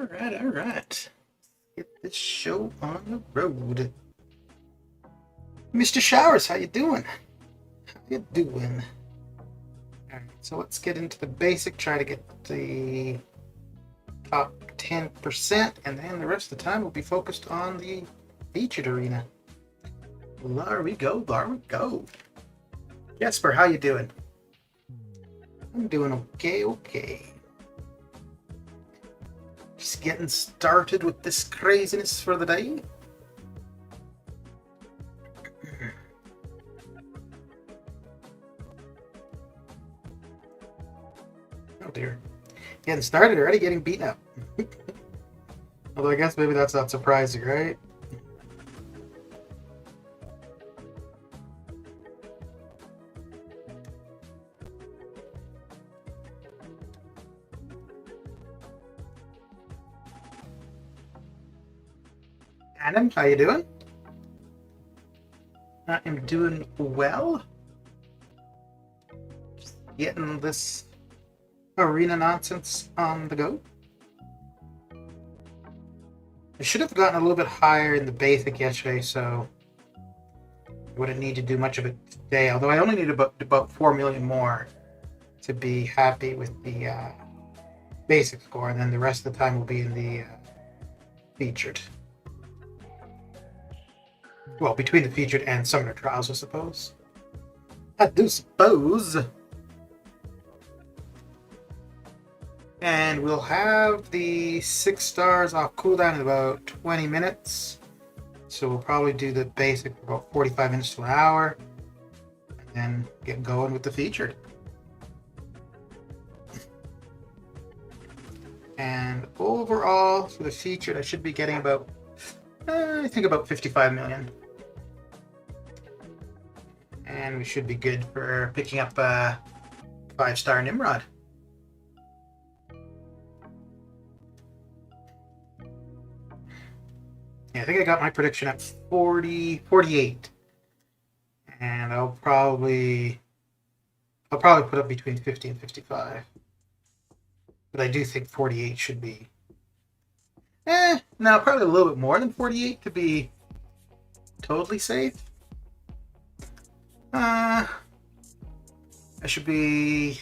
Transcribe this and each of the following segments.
All right. Get this show on the road. Mr. Showers, how you doing? How you doing? Alright, so let's get into the basic, try to get the top 10%, and then the rest of the time we'll be focused on the featured arena. There we go, there we go. Jesper, how you doing? I'm doing okay. Just getting started with this craziness for the day. Oh dear. Getting started already, getting beaten up. Although I guess maybe that's not surprising, right? Adam, how you doing? I am doing well. Just getting this arena nonsense on the go. I should have gotten a little bit higher in the basic yesterday, so I wouldn't need to do much of it today. Although I only need about 4 million more to be happy with the basic score, and then the rest of the time will be in the featured. Well, between the featured and summoner trials, I suppose. I do suppose. And we'll have the 6 stars off cooldown in about 20 minutes. So we'll probably do the basic for about 45 minutes to an hour. And then get going with the featured. And overall, for the featured, I should be getting about, I think about 55 million. And we should be good for picking up a 5-star Nimrod. Yeah, I think I got my prediction at 48. And I'll probably put up between 50 and 55. But I do think 48 should be... no, probably a little bit more than 48 to be totally safe. I should be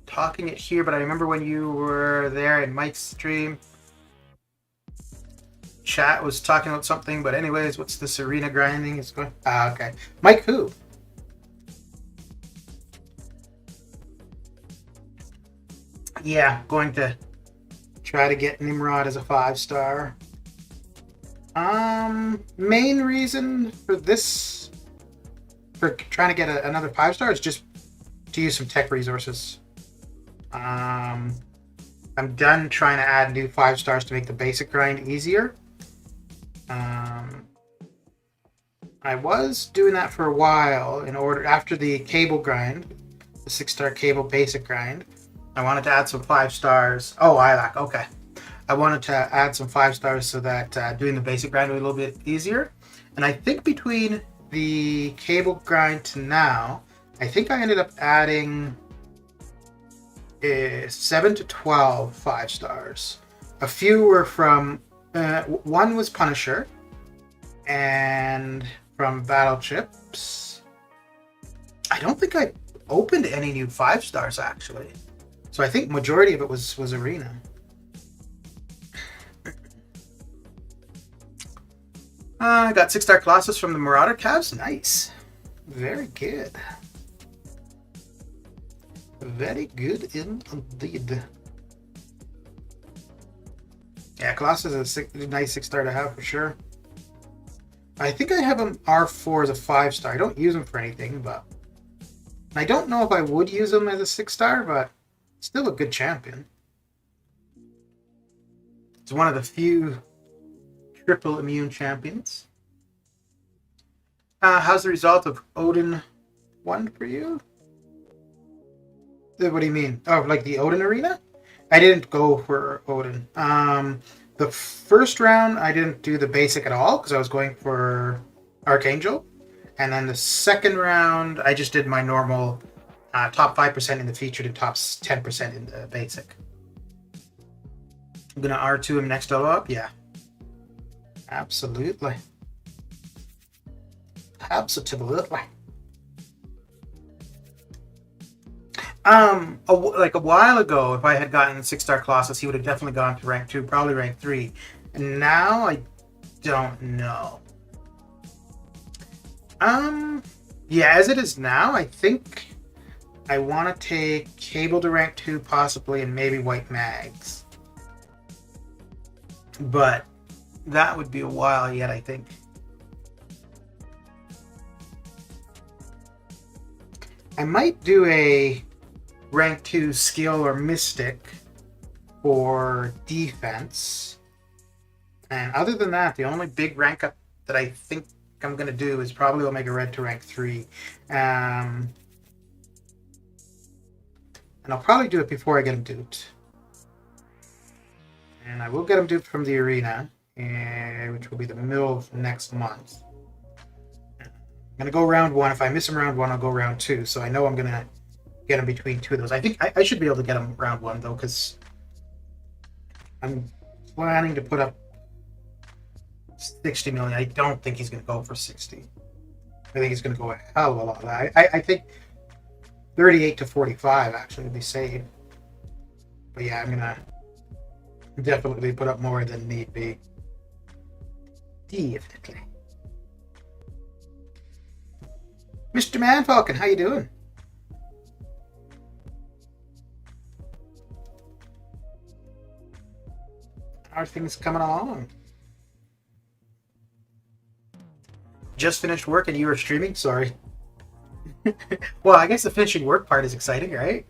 talking it here, but I remember when you were there in Mike's stream, chat was talking about something, but anyways, what's this arena grinding is going? Okay. Mike who? Yeah, going to try to get Nimrod as a 5-star. Main reason for this, for trying to get another 5-star is just to use some tech resources. I'm done trying to add new 5-stars to make the basic grind easier. I was doing that for a while in order, after the cable grind, the 6-star cable basic grind, I wanted to add some 5-stars. Oh, Ilac, okay. I wanted to add some 5-stars so that doing the basic grind would be a little bit easier. And I think between the cable grind to now, I think I ended up adding 7 to 12 5-stars. A few were from, one was Punisher, and from Battle Chips. I don't think I opened any new 5-stars actually. So I think majority of it was Arena. I got 6-star Colossus from the Marauder Cavs. Nice. Very good. Very good indeed. Yeah, Colossus is a nice 6-star to have for sure. I think I have an R4 as a 5-star. I don't use him for anything, but I don't know if I would use him as a 6-star, but still a good champion. It's one of the few triple immune champions. How's the result of Odin 1 for you? What do you mean? Oh, like the Odin arena? I didn't go for Odin. The first round, I didn't do the basic at all because I was going for Archangel. And then the second round, I just did my normal top 5% in the featured and top 10% in the basic. I'm gonna R2 him next level up. Yeah, absolutely, absolutely. Like a while ago, if I had gotten 6-star Colossus, he would have definitely gone to rank 2, probably rank 3. And now I don't know. Yeah, as it is now, I think I want to take Cable to rank 2, possibly, and maybe White Mags. But that would be a while yet, I think. I might do a rank 2 skill or mystic for defense. And other than that, the only big rank up that I think I'm going to do is probably Omega Red to rank 3. And I'll probably do it before I get him duped. And I will get him duped from the arena, which will be the middle of next month. I'm going to go round 1. If I miss him round 1, I'll go round 2. So I know I'm going to get him between 2 of those. I think I should be able to get him round 1, though, because I'm planning to put up 60 million. I don't think he's going to go for 60. I think he's going to go a hell of a lot. I think 38 to 45 actually would be safe. But yeah, I'm going to definitely put up more than need be. Definitely. Mr. Manfalcon, how you doing? How are things coming along? Just finished work and you were streaming? Sorry. Well, I guess the finishing work part is exciting, right?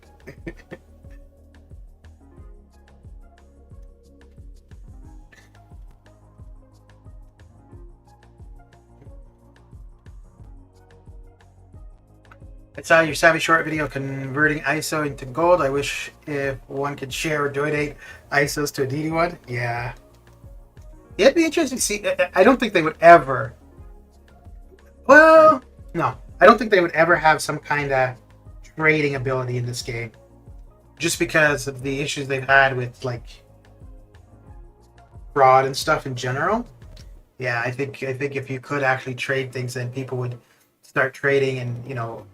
I saw your Savvy Short video converting ISO into gold. I wish if one could share or donate ISOs to a DD1. Yeah. It'd be interesting to see. I don't think they would ever. Well, no. I don't think they would ever have some kind of trading ability in this game. Just because of the issues they've had with, like, fraud and stuff in general. Yeah, I think if you could actually trade things, then people would start trading and, you know.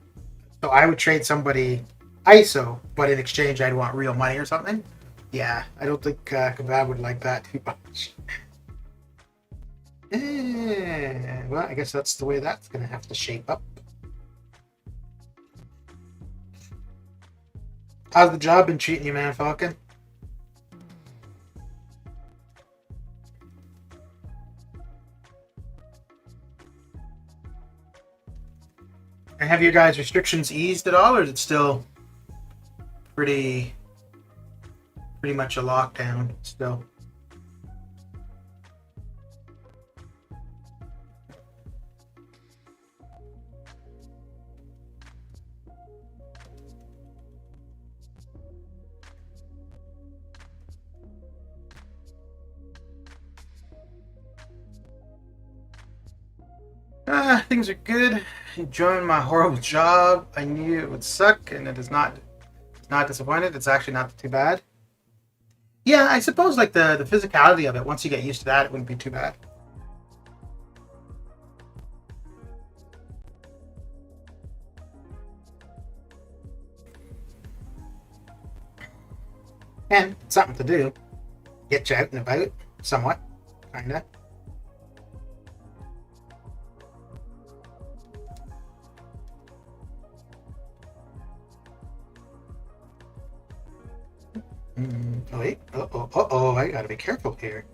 So I would trade somebody ISO, but in exchange I'd want real money or something. Yeah, I don't think Kebab would like that too much. Well, I guess that's the way that's going to have to shape up. How's the job been treating you, man, Falcon? And have your guys' restrictions eased at all, or is it still pretty much a lockdown still? Things are good. Enjoying my horrible job. I knew it would suck, and it is not disappointed. It's actually not too bad. Yeah, I suppose like the physicality of it, once you get used to that, it wouldn't be too bad. And it's something to do. Get you out and about, somewhat, kinda. Oh, wait. Uh-oh, I gotta be careful here.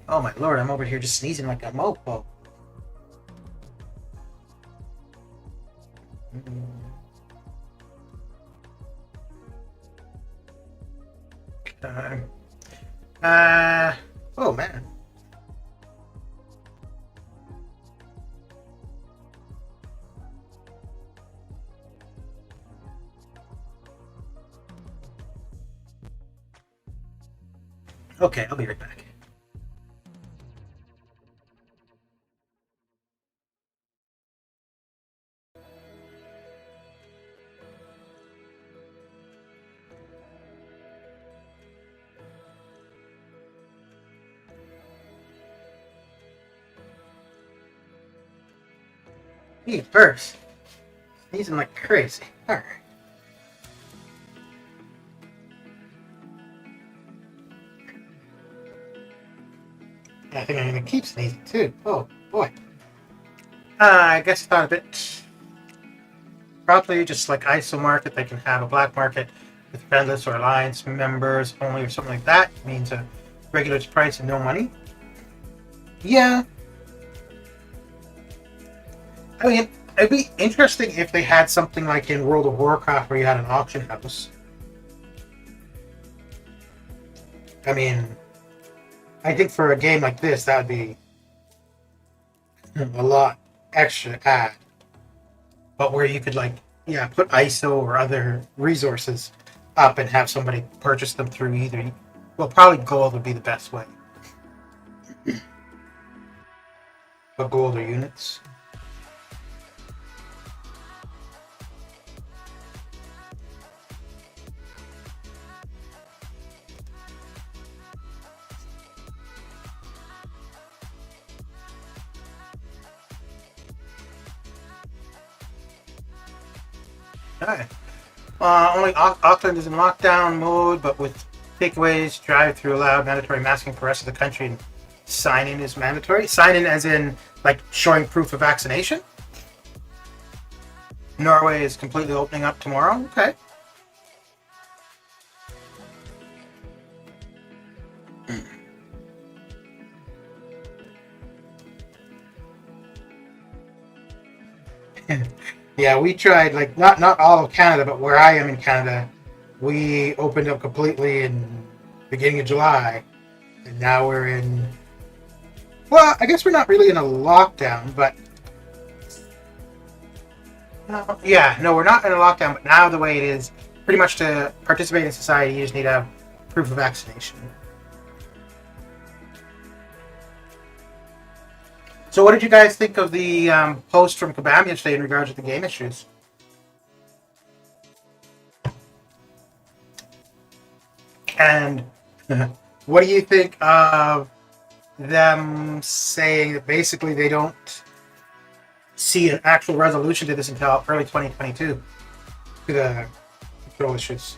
Oh my lord, I'm over here just sneezing like a mofo. Okay. Oh man. Okay, I'll be right back. Me first. Sneezing like crazy. Alright. I think I'm gonna keep sneezing too. Oh boy. I guess I thought of it. Probably just like ISO market, they can have a black market with friendless or alliance members only or something like that. It means a regular price and no money. Yeah. I mean, it'd be interesting if they had something like in World of Warcraft where you had an auction house. I mean, I think for a game like this, that would be a lot extra to add. But where you could like, yeah, put ISO or other resources up and have somebody purchase them through either. Well, probably gold would be the best way. But gold or units. Okay. Only Auckland is in lockdown mode, but with takeaways, drive-through allowed, mandatory masking for the rest of the country, and sign-in is mandatory. Sign-in as in, like, showing proof of vaccination. Norway is completely opening up tomorrow. Okay. Yeah, we tried, like, not all of Canada, but where I am in Canada, we opened up completely in beginning of July, and now we're in. Well, I guess we're not really in a lockdown, but yeah, no, we're not in a lockdown. But now the way it is, pretty much to participate in society, you just need to have proof of vaccination. So, what did you guys think of the post from Kabam yesterday in regards to the game issues? And what do you think of them saying that basically they don't see an actual resolution to this until early 2022 to the control issues?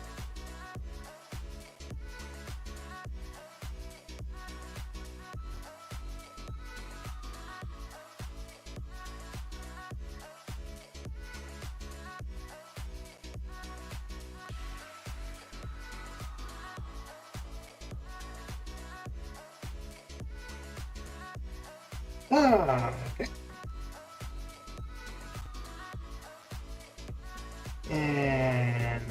Okay. And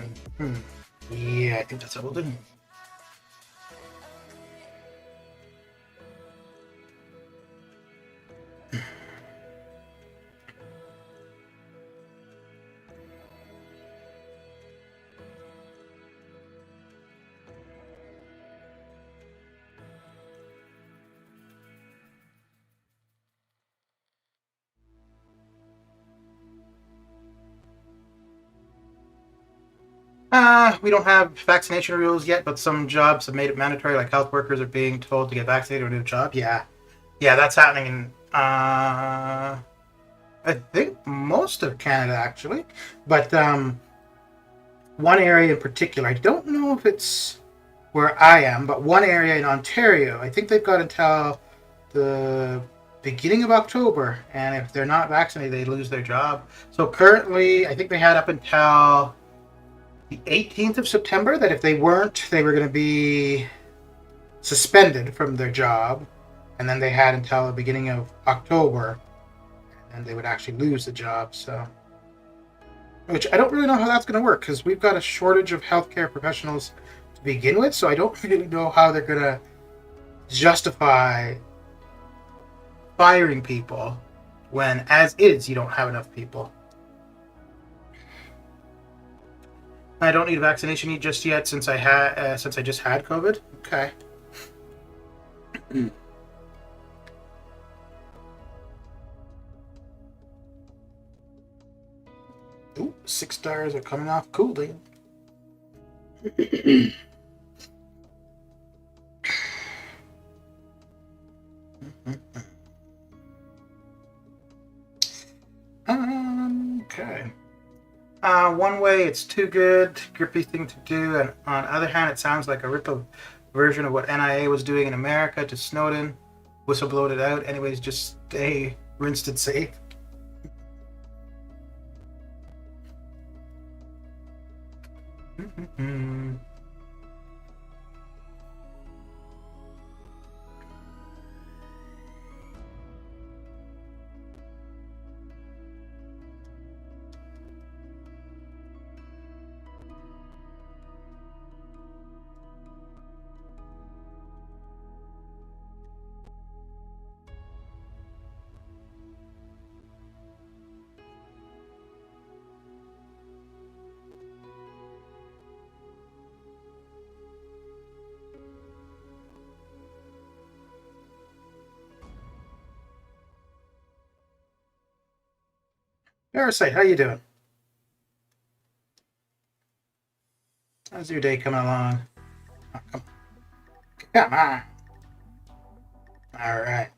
yeah, I think that's all we'll do. We don't have vaccination rules yet, but some jobs have made it mandatory. Like health workers are being told to get vaccinated to a new job. Yeah, yeah, that's happening in I think most of Canada actually, but one area in particular. I don't know if it's where I am, but one area in Ontario. I think they've got until the beginning of October, and if they're not vaccinated, they lose their job. So currently, I think they had up until the 18th of September that if they weren't, they were going to be suspended from their job, and then they had until the beginning of October, and they would actually lose the job. So, which I don't really know how that's going to work because we've got a shortage of healthcare professionals to begin with. So I don't really know how they're going to justify firing people when, as is, you don't have enough people. I don't need a vaccination just yet since I just had COVID. Okay. Ooh, 6 stars are coming off cool, dude. one way, it's too good, grippy thing to do, and on the other hand, it sounds like a rip-off version of what NIA was doing in America to Snowden. Whistleblowed it out. Anyways, just stay rinsed and safe. Parasite, how you doing? How's your day coming along? Oh, come on. All right.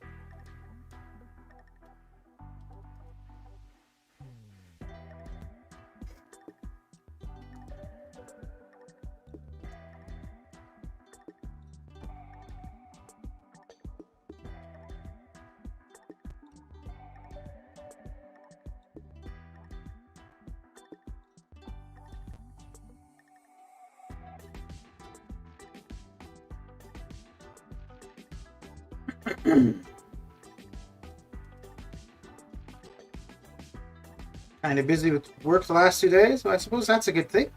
Kind of busy with work the last 2 days, but I suppose that's a good thing.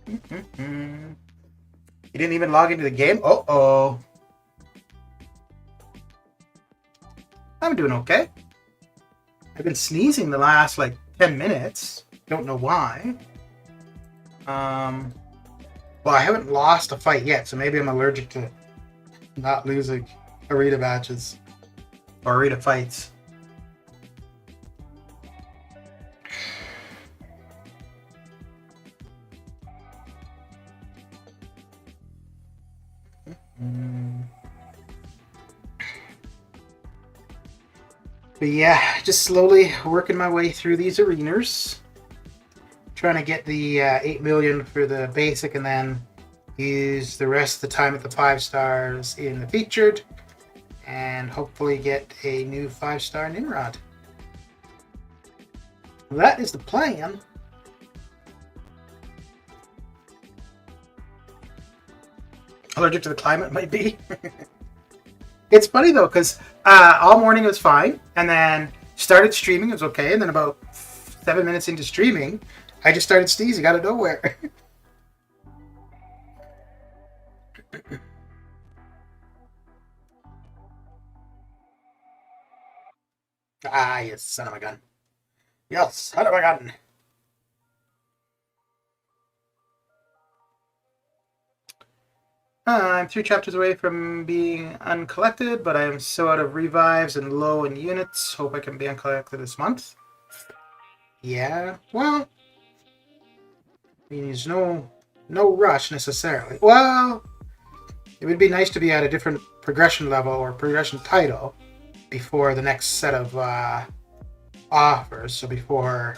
You didn't even log into the game? Uh-oh. I'm doing okay. I've been sneezing the last, 10 minutes. Don't know why. Well, I haven't lost a fight yet, so maybe I'm allergic to not losing arena matches or arena fights. But yeah, just slowly working my way through these arenas. Trying to get the 8 million for the basic and then use the rest of the time at the 5 stars in the featured and hopefully get a new 5-star Nimrod. That is the plan. Allergic to the climate might be. It's funny though, because all morning it was fine, and then started streaming, it was okay, and then about 7 minutes into streaming, I just started sneezing out of nowhere. Ah, yes, son of a gun. Yes, son of a gun. I'm 3 chapters away from being uncollected, but I am so out of revives and low in units. Hope I can be uncollected this month. Yeah, well, I mean, there's no rush necessarily. Well, it would be nice to be at a different progression level or progression title before the next set of offers. So before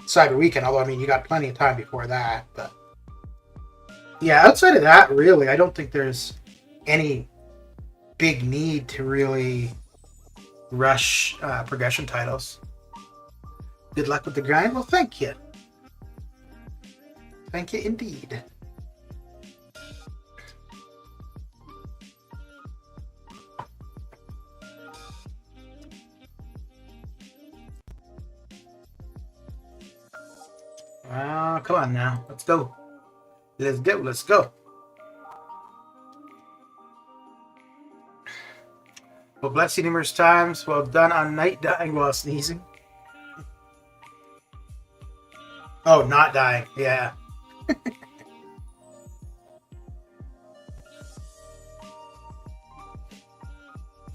Cyber Weekend, although I mean you got plenty of time before that. But yeah, outside of that, really, I don't think there's any big need to really rush progression titles. Good luck with the grind. Well, thank you. Thank you indeed. Come on now. Let's go. Let's go. Let's go. Well, bless you numerous times. Well done on night dying while sneezing. Oh, not dying. Yeah.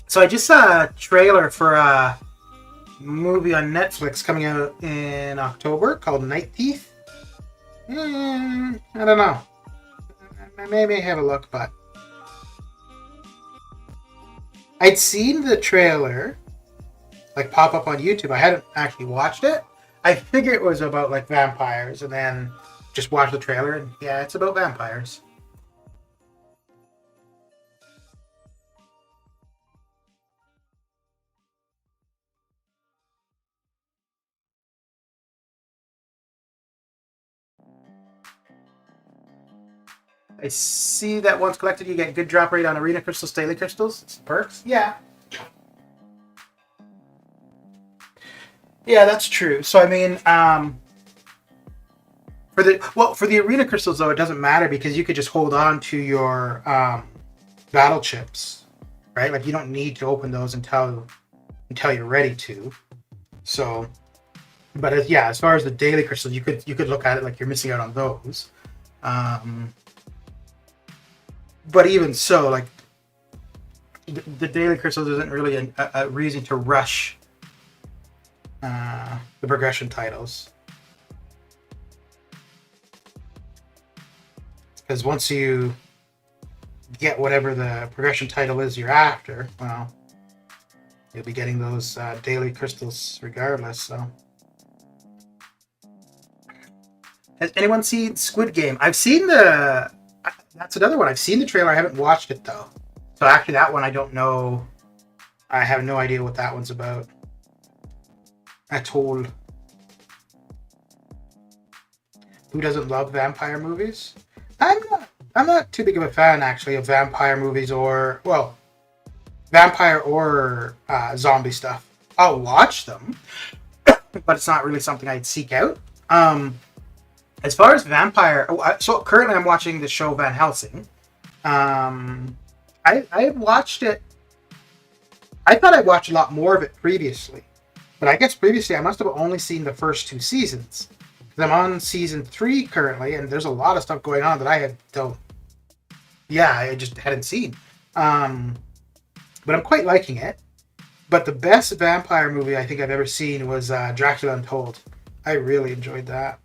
So I just saw a trailer for a movie on Netflix coming out in October called Night Thief. I don't know. Maybe have a look, but I'd seen the trailer like pop up on YouTube. I hadn't actually watched it. I figured it was about like vampires, and then just watched the trailer, and yeah, it's about vampires. I see that once collected, you get good drop rate on arena crystals, daily crystals. It's perks. Yeah. Yeah, that's true. So I mean, for the arena crystals though, it doesn't matter because you could just hold on to your battle chips, right? Like you don't need to open those until you're ready to. So, but as far as the daily crystals, you could look at it like you're missing out on those. But even so, like the daily crystals isn't really a reason to rush the progression titles, because once you get whatever the progression title is you're after, well, you'll be getting those daily crystals regardless. So, has anyone seen Squid Game? I've seen that's another one. I've seen the trailer. I haven't watched it though. So actually, that one I don't know. I have no idea what that one's about at all. Who doesn't love vampire movies? I'm not too big of a fan actually of vampire movies, or well, vampire or zombie stuff. I'll watch them, but it's not really something I'd seek out. As far as vampire, so currently I'm watching the show Van Helsing. I watched it. I thought I watched a lot more of it previously, but I guess previously I must have only seen the first 2 seasons. I'm on season 3 currently, and there's a lot of stuff going on that I just hadn't seen. But I'm quite liking it. But the best vampire movie I think I've ever seen was Dracula Untold. I really enjoyed that.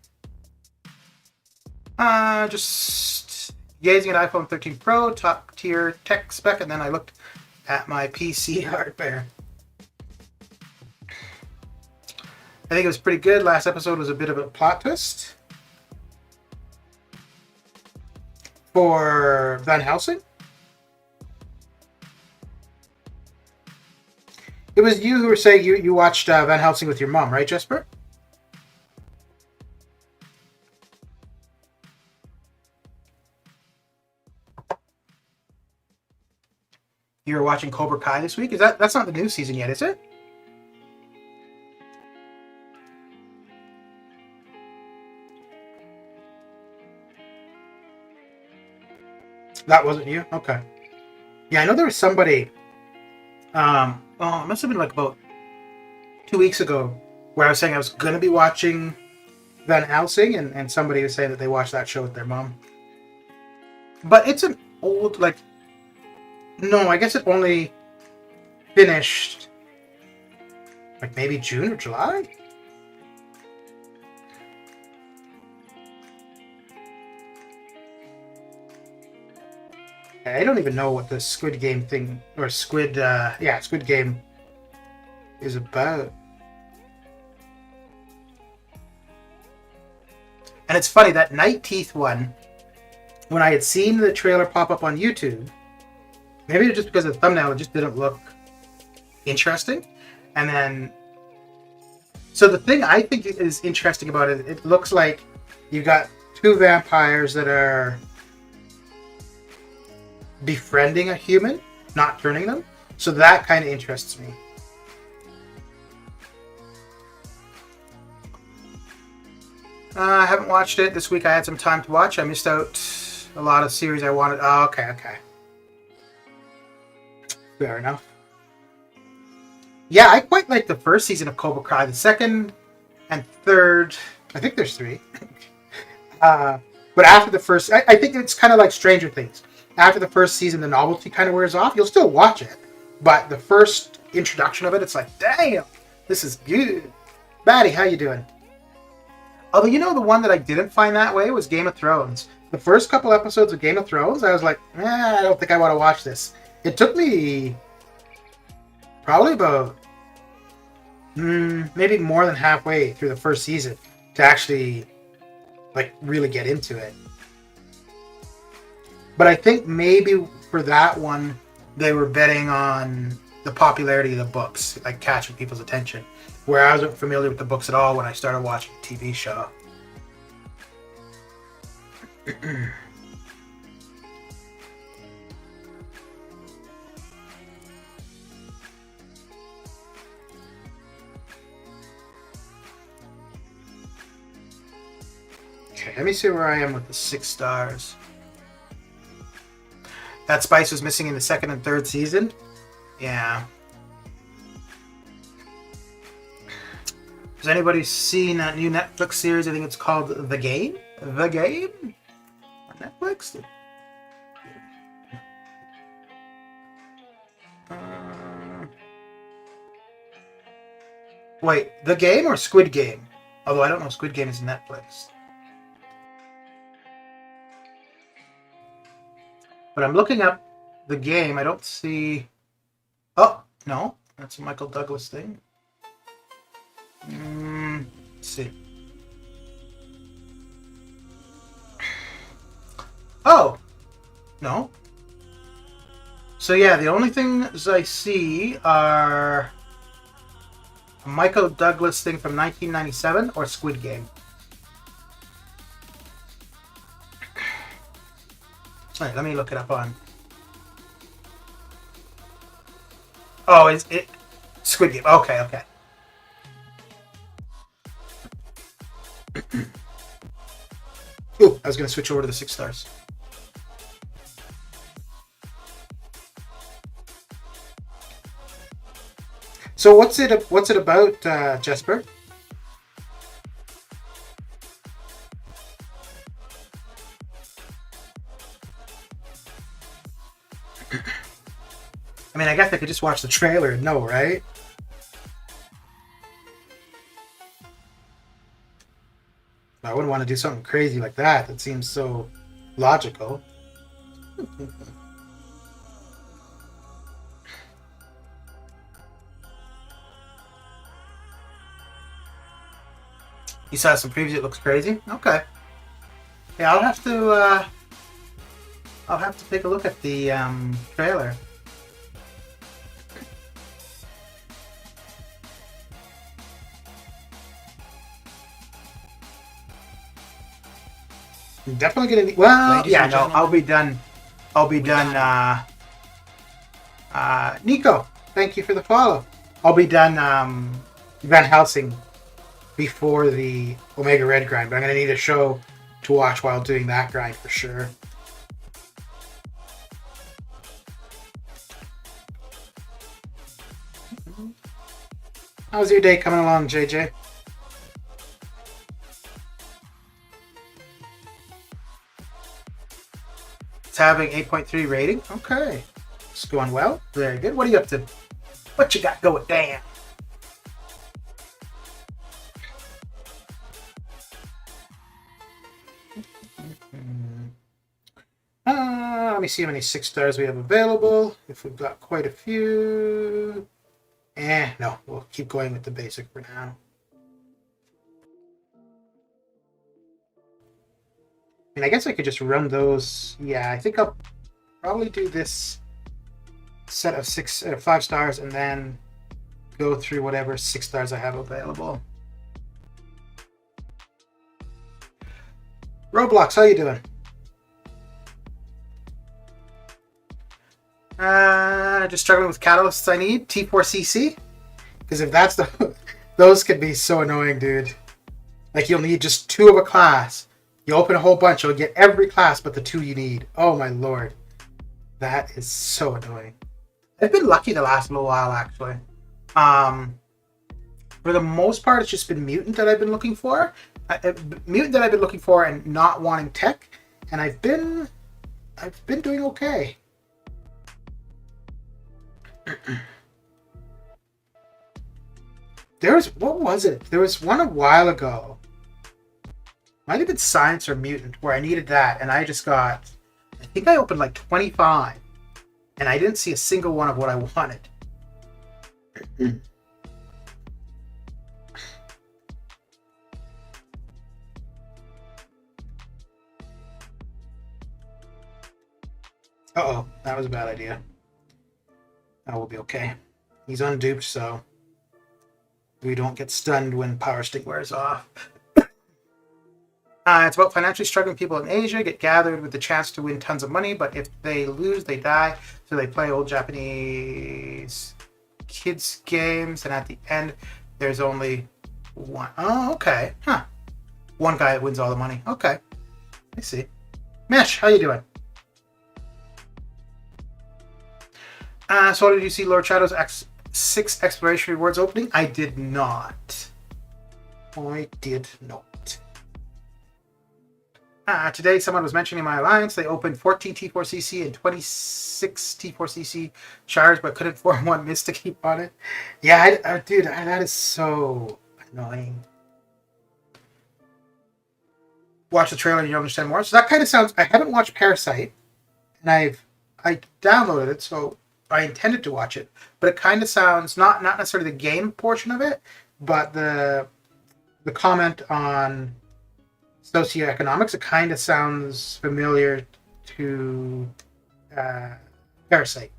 Just gazing at iPhone 13 Pro, top tier tech spec, and then I looked at my PC hardware. I think it was pretty good. Last episode was a bit of a plot twist for Van Helsing. It was you who were saying you watched Van Helsing with your mom, right, Jesper? You were watching Cobra Kai this week? That's not the new season yet, is it? That wasn't you? Okay. Yeah, I know there was somebody, it must have been like about 2 weeks ago, where I was saying I was going to be watching Van Helsing, and somebody was saying that they watched that show with their mom. But it's an old, like, no, I guess it only finished, like, maybe June or July? I don't even know what the Squid Game thing, or Squid Game is about. And it's funny, that Night Teeth one, when I had seen the trailer pop up on YouTube, maybe just because of the thumbnail, it just didn't look interesting. And then, so the thing I think is interesting about it, it looks like you got 2 vampires that are befriending a human, not turning them. So that kind of interests me. I haven't watched it this week. I had some time to watch. I missed out a lot of series I wanted. Oh, okay. Fair enough. Yeah, I quite like the first season of Cobra Kai. The second and third, I think there's 3. But after the first, I think it's kind of like Stranger Things. After the first season, the novelty kind of wears off. You'll still watch it, but the first introduction of it, it's like, damn, this is good. Batty, how you doing? Although, you know, the one that I didn't find that way was Game of Thrones. The first couple episodes of Game of Thrones, I was like, I don't think I want to watch this. It took me probably about maybe more than halfway through the first season to actually like really get into it. But I think maybe for that one they were betting on the popularity of the books, like catching people's attention, where I wasn't familiar with the books at all when I started watching the TV show. Okay, let me see where I am with the 6 stars. That spice was missing in the second and third season. Yeah. Has anybody seen that new Netflix series? I think it's called The Game. The Game on Netflix. Wait, The Game or Squid Game? Although I don't know if Squid Game is Netflix. But I'm looking up The Game. I don't see... Oh, no. That's a Michael Douglas thing. Let's see. Oh! No. So yeah, the only things I see are a Michael Douglas thing from 1997 or Squid Game. Right, let me look it up on... Oh, is it Squid Game? Okay, okay. Ooh, I was going to switch over to the 6 stars. So what's it about, Jesper? I mean, I guess I could just watch the trailer and know, right? I wouldn't want to do something crazy like that. That seems so logical. You saw some previews. It looks crazy. Okay. Yeah, I'll have to take a look at the trailer. Definitely gonna need... Well, ladies, yeah, no, gentlemen. I'll be done. Nico, thank you for the follow. I'll be done Van Helsing before the Omega Red grind, but I'm gonna need a show to watch while doing that grind for sure. How's your day coming along, JJ? It's having 8.3 rating. Okay. It's going well. Very good. What are you up to? What you got going, Dan? Let me see how many 6 stars we have available. If we've got quite a few. No. We'll keep going with the basic for now. And I guess I could just run those. Yeah, I think I'll probably do this set of 5 stars and then go through whatever 6 stars I have available. Roblox, how you doing? Just struggling with catalysts I need. T4CC? Because if that's the... Those could be so annoying, dude. Like, you'll need just 2 of a class. You open a whole bunch, you'll get every class but the 2 you need. Oh my lord. That is so annoying. I've been lucky the last little while, actually. For the most part, it's just been Mutant that I've been looking for. Mutant that I've been looking for and not wanting tech. And I've been doing okay. What was it? There was one a while ago. Might have been Science or Mutant where I needed that, and I just got... I think I opened like 25, and I didn't see a single one of what I wanted. Uh-oh, that was a bad idea. That will be okay. He's unduped, so we don't get stunned when power stick wears off. It's about financially struggling people in Asia get gathered with the chance to win tons of money, but if they lose, they die. So they play old Japanese kids games, and at the end, there's only one. Oh, okay. Huh. One guy that wins all the money. Okay. I see. Mesh, how you doing? So did you see Lord Shadow's 6 exploration rewards opening? I did not. I did not. Today, someone was mentioning my alliance. They opened 14 T4CC and 26 T4CC shards, but couldn't form one mist to keep on it. Yeah, dude, that is so annoying. Watch the trailer and you'll understand more. So that kind of sounds... I haven't watched Parasite, and I downloaded it, so I intended to watch it. But it kind of sounds... Not necessarily the game portion of it, but the comment on socioeconomics, it kind of sounds familiar to Parasite.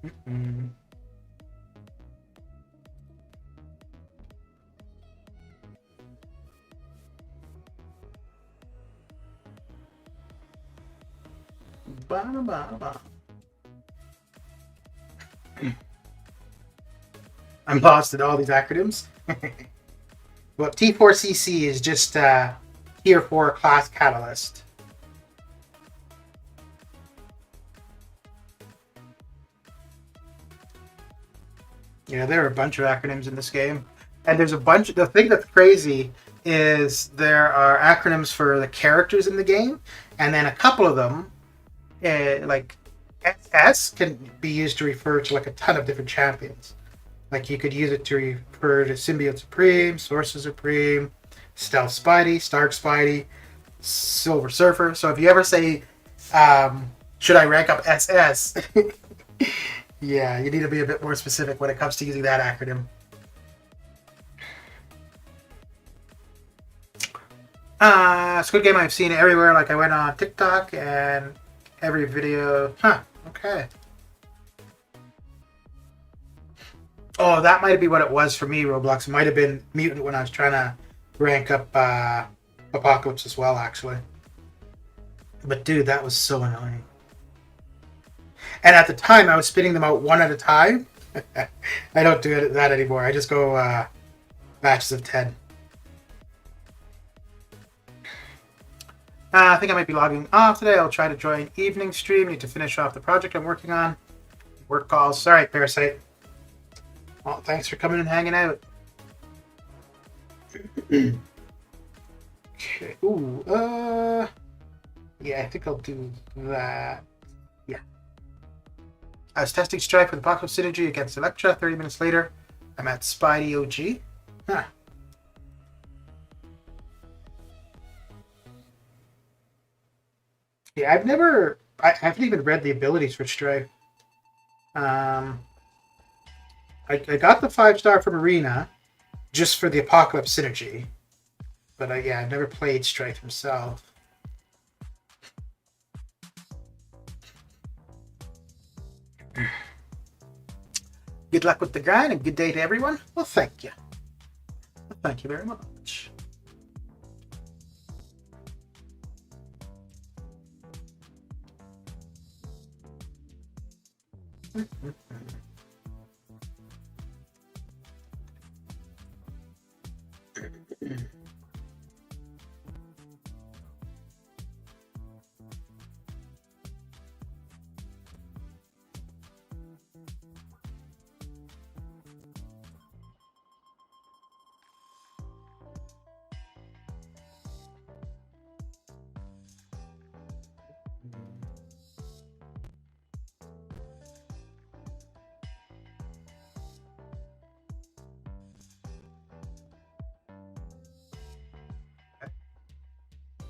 Mm-mm. I'm lost at all these acronyms. Well, T4CC is just Tier 4 class catalyst. Yeah, there are a bunch of acronyms in this game. And there's a bunch... The thing that's crazy is there are acronyms for the characters in the game, and then a couple of them, like SS, can be used to refer to like a ton of different champions. Like you could use it to refer to Symbiote Supreme, Sorcerer Supreme, Stealth Spidey, Stark Spidey, Silver Surfer. So if you ever say, should I rank up SS? Yeah, you need to be a bit more specific when it comes to using that acronym. Squid Game I've seen everywhere. Like I went on TikTok and every video. Huh, okay. Oh, that might be what it was for me, Roblox. It might have been Mutant when I was trying to rank up Apocalypse as well, actually. But dude, that was so annoying. And at the time, I was spitting them out one at a time. I don't do that anymore. I just go batches of 10. I think I might be logging off today. I'll try to join evening stream. Need to finish off the project I'm working on. Work calls. All right, Parasite. Well, thanks for coming and hanging out. Okay. Ooh, yeah, I think I'll do that. Yeah. I was testing Strike with Apocalypse Synergy against Elektra. 30 minutes later, I'm at Spidey OG. Huh. Yeah, I haven't even read the abilities for Strife. I got the 5-star from Arena just for the Apocalypse Synergy. But yeah, I've never played Strife himself. Good luck with the grind and good day to everyone. Well, thank you. Thank you very much.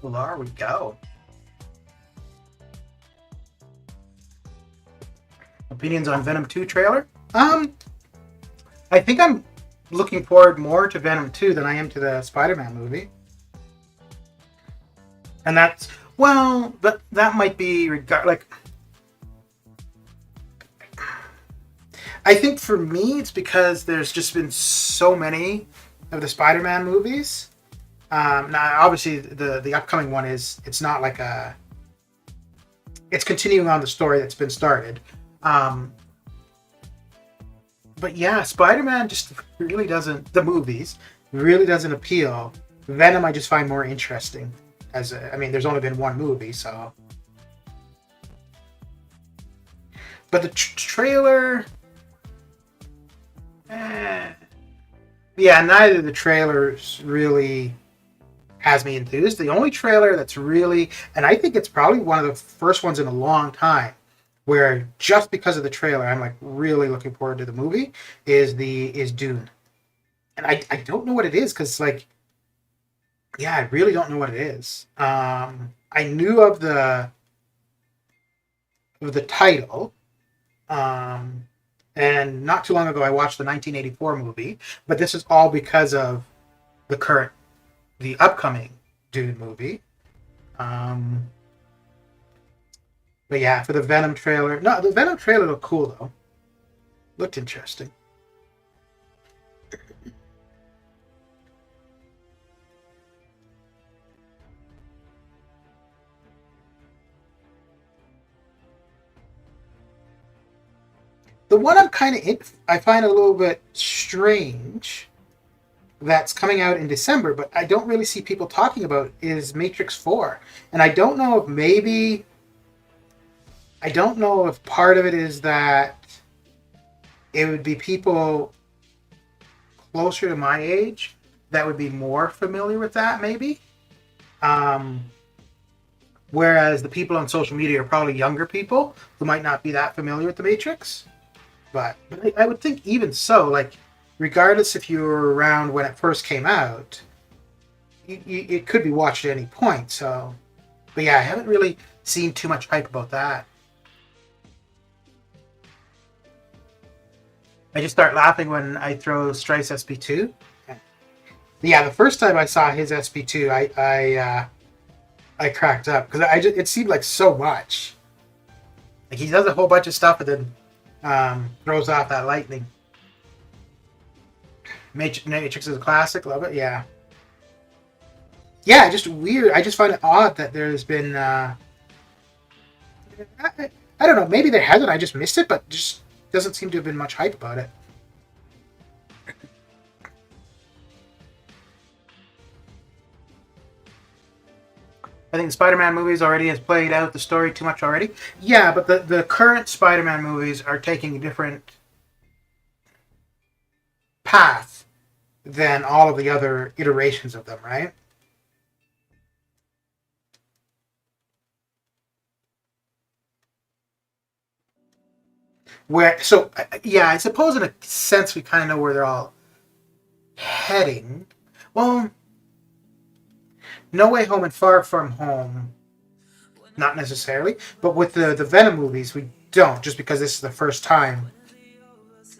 Well, there we go. Opinions on Venom 2 trailer? I think I'm looking forward more to Venom 2 than I am to the Spider-Man movie. And that's, well, that might be like, I think for me it's because there's just been so many of the Spider-Man movies. Now obviously the upcoming one it's not like it's continuing on the story that's been started. But yeah, Spider-Man just really doesn't, the movies really doesn't appeal. Venom I just find more interesting. I mean, there's only been one movie, so. But the trailer, yeah, neither of the trailers really has me enthused. The only trailer that's really, and I think it's probably one of the first ones in a long time, where just because of the trailer, I'm like really looking forward to the movie, is Dune. And I don't know what it is, because like, yeah, I really don't know what it is. I knew of the title, and not too long ago I watched the 1984 movie, but this is all because of the upcoming Dune movie. But yeah, for the Venom trailer, no, the Venom trailer looked cool though. Looked interesting. The one I find a little bit strange that's coming out in December, but I don't really see people talking about is Matrix 4. And I don't know if part of it is that it would be people closer to my age that would be more familiar with that, maybe. Whereas the people on social media are probably younger people who might not be that familiar with the Matrix. But I would think even so, like, regardless if you were around when it first came out, it could be watched at any point. So, but yeah, I haven't really seen too much hype about that. I just start laughing when I throw Strice SP2. Yeah, the first time I saw his SP2, I cracked up because it seemed like so much. Like he does a whole bunch of stuff and then throws off that lightning. Matrix is a classic, love it. Yeah, just weird. I just find it odd that there's been. I don't know. Maybe there hasn't. I just missed it, but just doesn't seem to have been much hype about it. I think the Spider-Man movies already has played out the story too much already. Yeah, but the current Spider-Man movies are taking a different path than all of the other iterations of them, right? Yeah, I suppose in a sense we kind of know where they're all heading. Well, No Way Home and Far From Home, not necessarily, but with the Venom movies, we don't, just because this is the first time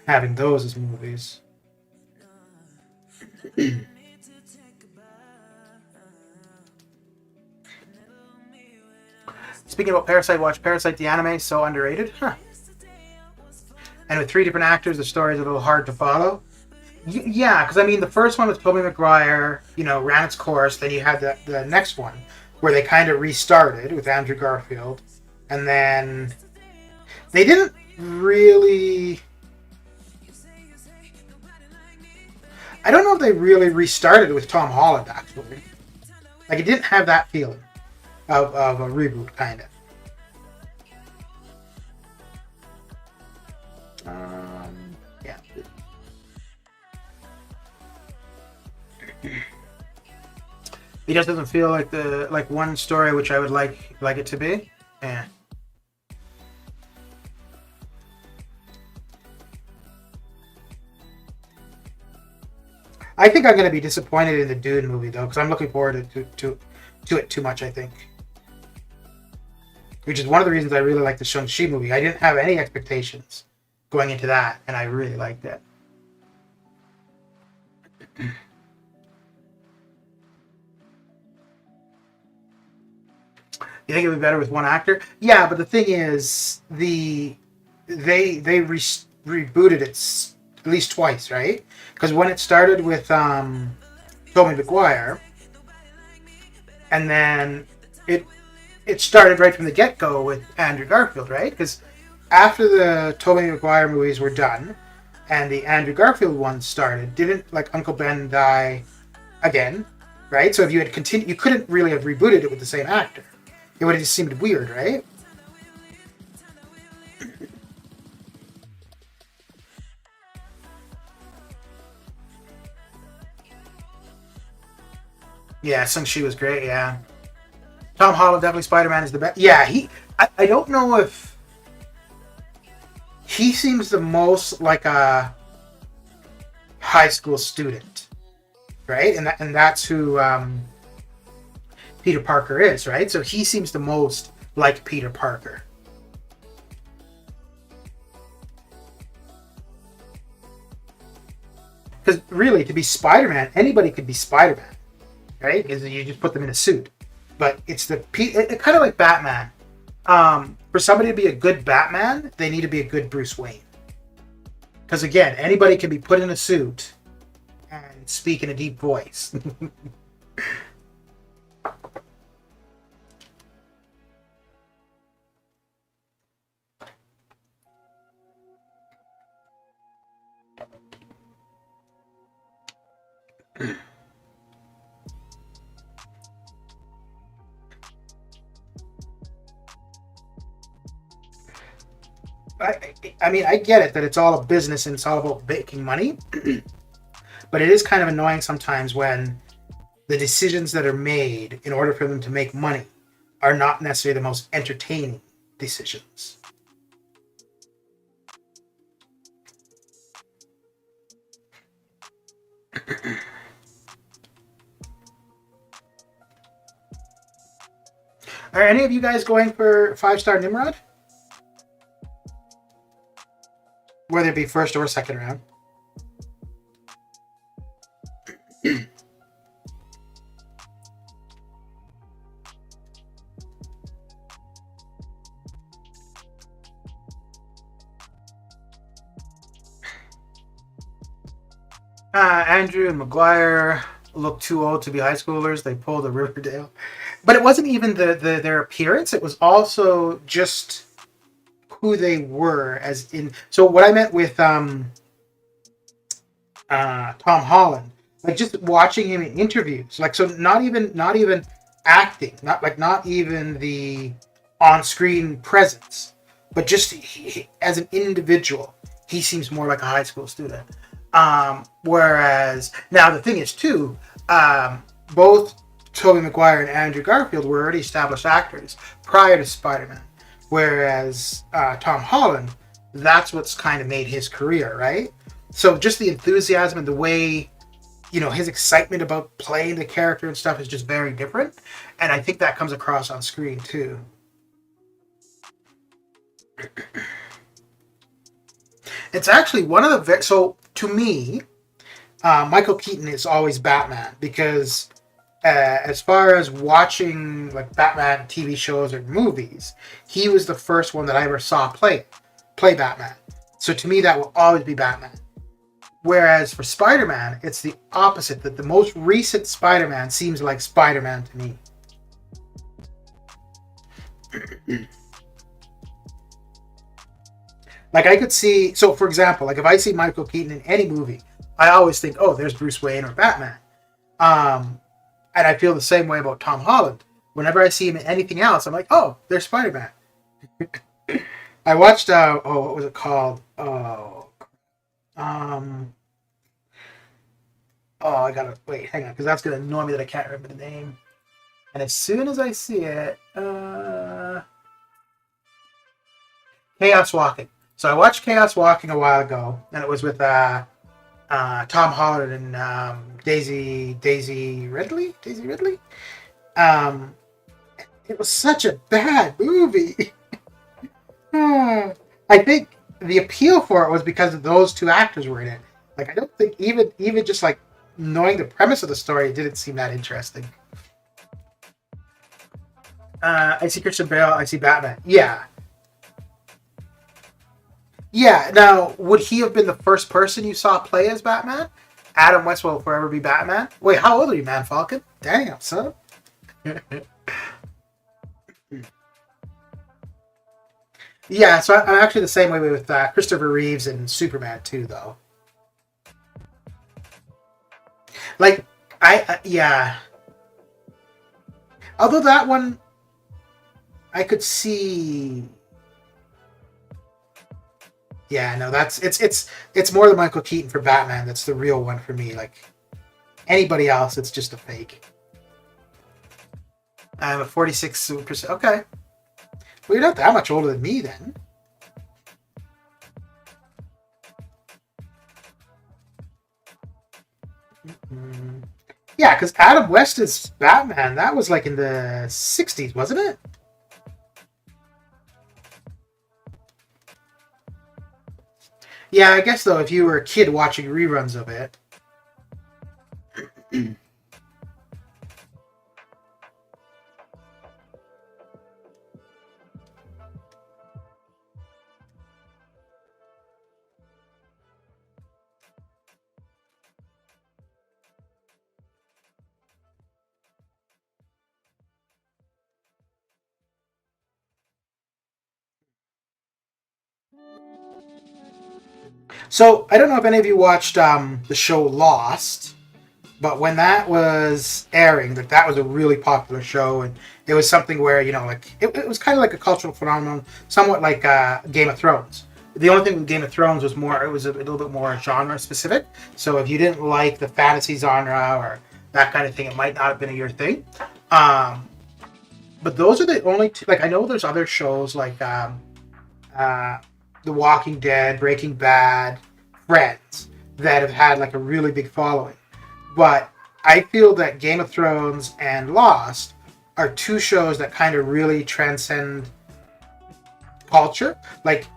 having those as movies. Speaking about Parasite, watch Parasite the anime, so underrated. Huh. And with 3 different actors, the story is a little hard to follow. Yeah, because I mean, the first one with Tobey Maguire, ran its course. Then you had the next one where they kind of restarted with Andrew Garfield, and then they didn't really. I don't know if they really restarted with Tom Holland actually. Like it didn't have that feeling of a reboot, kind of. Yeah. It just doesn't feel like one story which I would like it to be. Yeah. I think I'm going to be disappointed in the Dune movie though, because I'm looking forward to it too much. I think, which is one of the reasons I really like the Shang-Chi movie. I didn't have any expectations going into that, and I really liked it. You think it would be better with one actor? Yeah, but the thing is, they rebooted it at least twice, right? Because when it started with Tobey Maguire, and then it started right from the get go with Andrew Garfield, right? Because after the Tobey Maguire movies were done, and the Andrew Garfield one started, didn't like Uncle Ben die again, right? So if you had continued, you couldn't really have rebooted it with the same actor. It would have just seemed weird, right? Yeah, Shang-Chi was great, yeah. Tom Holland, definitely Spider-Man is the best. Yeah, I don't know if... He seems the most like a high school student, right? And that's who Peter Parker is, right? So he seems the most like Peter Parker. Because really, to be Spider-Man, anybody could be Spider-Man, right? Because you just put them in a suit. But it's kind of like Batman. For somebody to be a good Batman, they need to be a good Bruce Wayne. Because again, anybody can be put in a suit and speak in a deep voice. I mean, I get it that it's all a business and it's all about making money, but it is kind of annoying sometimes when the decisions that are made in order for them to make money are not necessarily the most entertaining decisions. Are any of you guys going for 5-star Nimrod? Whether it be first or second round. Andrew and Maguire look too old to be high schoolers. They pulled a Riverdale. But it wasn't even their appearance. It was also just who they were, as in. So what I meant with Tom Holland, like just watching him in interviews, like so not even acting, not even the on-screen presence, but just as an individual, he seems more like a high school student. Whereas now the thing is too, both Tobey Maguire and Andrew Garfield were already established actors prior to Spider-Man. Whereas Tom Holland, that's what's kind of made his career, right? So just the enthusiasm and the way, his excitement about playing the character and stuff is just very different. And I think that comes across on screen too. It's actually one of the... So to me, Michael Keaton is always Batman because as far as watching like Batman TV shows or movies, he was the first one that I ever saw play Batman. So to me, that will always be Batman. Whereas for Spider-Man, it's the opposite. That the most recent Spider-Man seems like Spider-Man to me. Like I could see, so for example, like if I see Michael Keaton in any movie, I always think, oh, there's Bruce Wayne or Batman. And I feel the same way about Tom Holland. Whenever I see him in anything else, I'm like, oh, there's Spider-Man. I watched, what was it called? I gotta, wait, hang on, because that's gonna annoy me that I can't remember the name. And as soon as I see it, Chaos Walking. So I watched Chaos Walking a while ago, and it was with Tom Holland and Daisy Ridley. It was such a bad movie. I think the appeal for it was because of those two actors were in it. Like I don't think even just like knowing the premise of the story, it didn't seem that interesting. I see Christian Bale. I see Batman. Yeah. Yeah. Now, would he have been the first person you saw play as Batman? Adam West will forever be Batman. Wait, how old are you, Man Falcon? Damn, son. Yeah, so I'm actually the same way with Christopher Reeves and Superman too, though. Like, yeah. Although that one, I could see. Yeah, no, it's more the Michael Keaton for Batman that's the real one for me. Like anybody else, it's just a fake. I'm a 46%. Okay, well, you're not that much older than me then. Mm-hmm. Yeah, because Adam West's Batman, that was like in the 60s, wasn't it? Yeah, I guess though, if you were a kid watching reruns of it. So I don't know if any of you watched the show Lost, but when that was airing, like that was a really popular show, and it was something where like it was kind of like a cultural phenomenon, somewhat like Game of Thrones. The only thing with Game of Thrones was more; it was a little bit more genre specific. So if you didn't like the fantasy genre or that kind of thing, it might not have been your thing. Um, but those are the only two. Like I know there's other shows like uh, The Walking Dead, Breaking Bad, Friends that have had like a really big following. But I feel that Game of Thrones and Lost are two shows that kind of really transcend culture. Like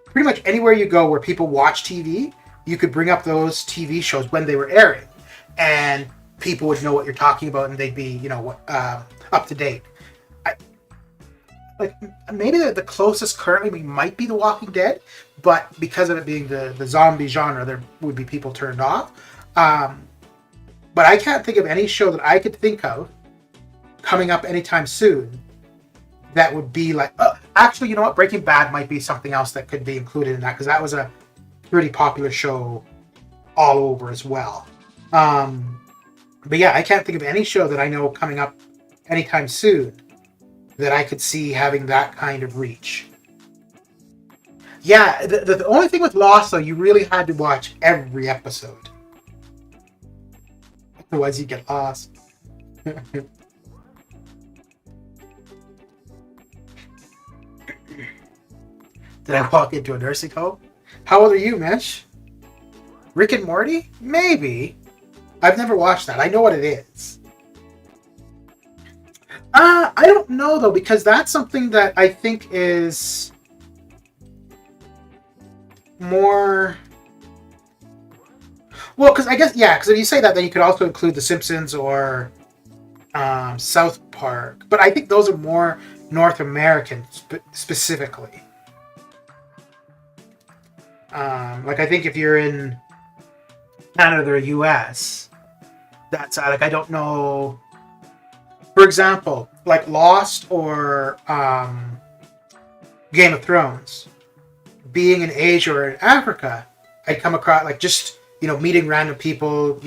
pretty much anywhere you go where people watch TV, you could bring up those TV shows when they were airing, and people would know what you're talking about, and they'd be up to date. I, like maybe the closest currently we might be The Walking Dead, but because of it being the zombie genre, there would be people turned off. But I can't think of any show that I could think of coming up anytime soon that would be like. Actually, you know what? Breaking Bad might be something else that could be included in that because that was a pretty popular show all over as well. But yeah, I can't think of any show that I know coming up anytime soon that I could see having that kind of reach. Yeah, the only thing with Lost, though, you really had to watch every episode. Otherwise, you get lost. Did I walk into a nursing home? How old are you, Mitch? Rick and Morty? Maybe. I've never watched that. I know what it is. I don't know, though, because that's something that I think is more. Well, because I guess, yeah, because if you say that, then you could also include The Simpsons or South Park. But I think those are more North American specifically. Like, I think if you're in Canada or US, that's like, I don't know. For example, like Lost or Game of Thrones, being in Asia or in Africa, I'd come across like just meeting random people,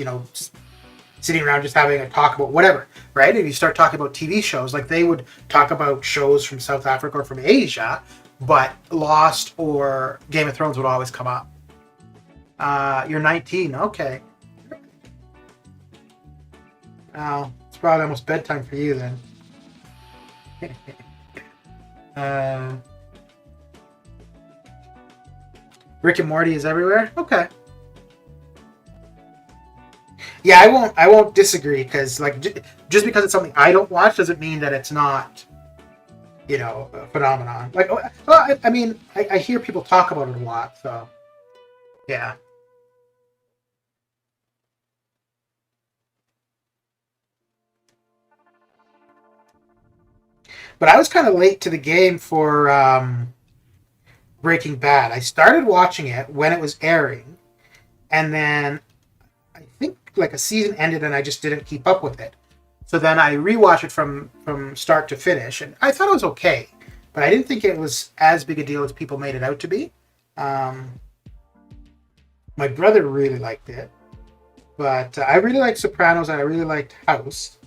sitting around just having a talk about whatever, right? And you start talking about TV shows, like they would talk about shows from South Africa or from Asia, but Lost or Game of Thrones would always come up. You're 19, okay. It's probably almost bedtime for you then. Rick and Morty is everywhere? Okay. Yeah, I won't disagree because like just because it's something I don't watch doesn't mean that it's not a phenomenon. Like, well, I mean, I hear people talk about it a lot, so yeah. But I was kind of late to the game for Breaking Bad. I started watching it when it was airing, and then I think like a season ended and I just didn't keep up with it. So then I rewatched it from start to finish, and I thought it was okay, but I didn't think it was as big a deal as people made it out to be. My brother really liked it, but I really liked Sopranos and I really liked House.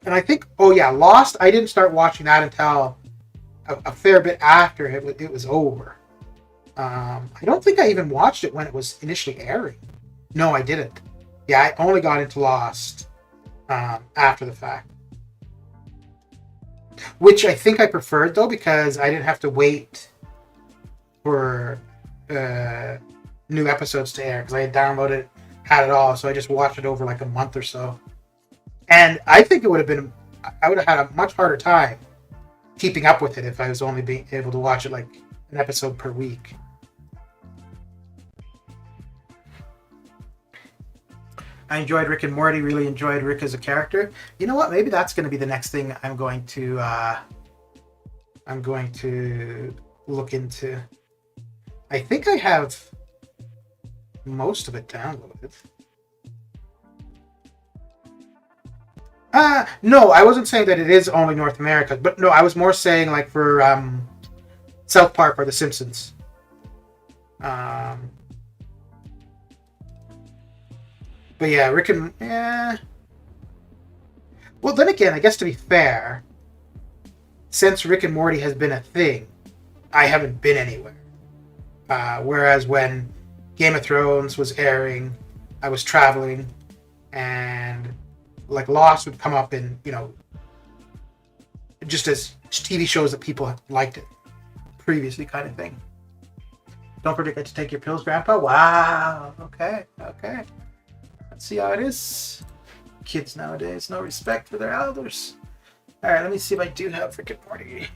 And I think, oh yeah, Lost, I didn't start watching that until a fair bit after it was over. I don't think I even watched it when it was initially airing. No, I didn't. Yeah, I only got into Lost after the fact. Which I think I preferred, though, because I didn't have to wait for new episodes to air, because I had downloaded it, had it all, so I just watched it over like a month or so. And I think I would have had a much harder time keeping up with it if I was only being able to watch it like an episode per week. I enjoyed Rick and Morty, really enjoyed Rick as a character. You know what? Maybe that's going to be the next thing I'm going to look into. I think I have most of it downloaded. No, I wasn't saying that it is only North America, but no, I was more saying like for South Park or The Simpsons. But yeah, Rick and well, then again, I guess to be fair, since Rick and Morty has been a thing, I haven't been anywhere. Whereas when Game of Thrones was airing, I was traveling, and like Lost would come up in, just as TV shows that people liked it previously, kind of thing. Don't forget to take your pills, Grandpa. Wow. Okay. Let's see how it is. Kids nowadays, no respect for their elders. All right, let me see if I do have Rick and Morty.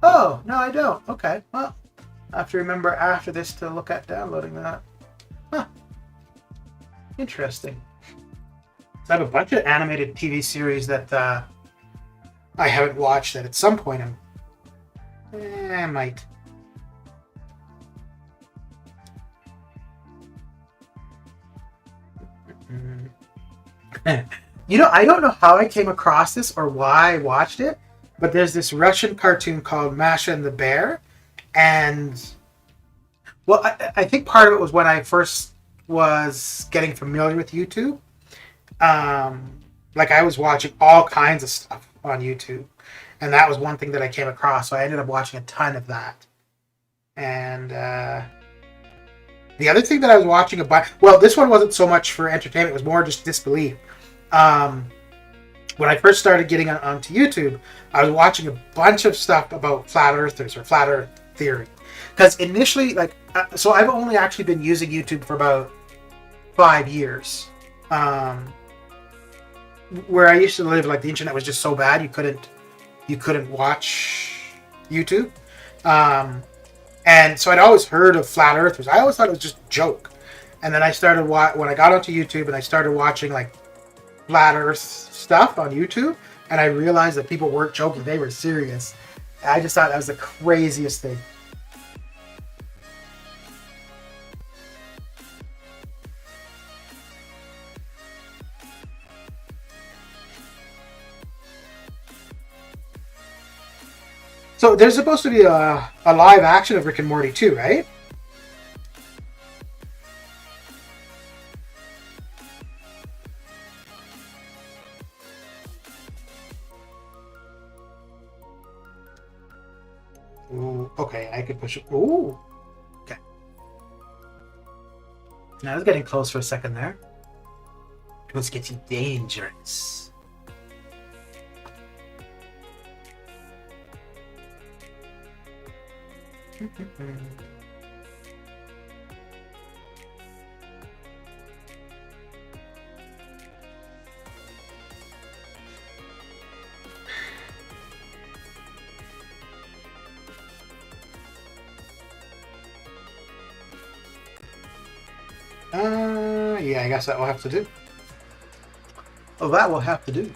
Oh, no, I don't. Okay, well, I have to remember after this to look at downloading that. Huh. Interesting. I have a bunch of animated TV series that I haven't watched that at some point I might. I don't know how I came across this or why I watched it, but there's this Russian cartoon called Masha and the Bear, and well, I think part of it was when I first was getting familiar with YouTube. Like I was watching all kinds of stuff on YouTube, and that was one thing that I came across, so I ended up watching a ton of that. And the other thing that I was watching well, this one wasn't so much for entertainment, it was more just disbelief. When I first started getting onto YouTube, I was watching a bunch of stuff about flat earthers or flat earth theory. Because initially, so I've only actually been using YouTube for about 5 years. Where I used to live, like the internet was just so bad you couldn't watch YouTube. And so I'd always heard of flat earthers. I always thought it was just a joke. And then I started when I got onto YouTube and I started watching like flat earth stuff on YouTube, and I realized that people weren't joking, they were serious. I just thought that was the craziest thing. So there's supposed to be a live action of Rick and Morty too, right? Ooh, okay, I could push it. Ooh, okay. Now I was getting close for a second there. It was getting dangerous. Yeah, I guess that will have to do. Oh, that will have to do.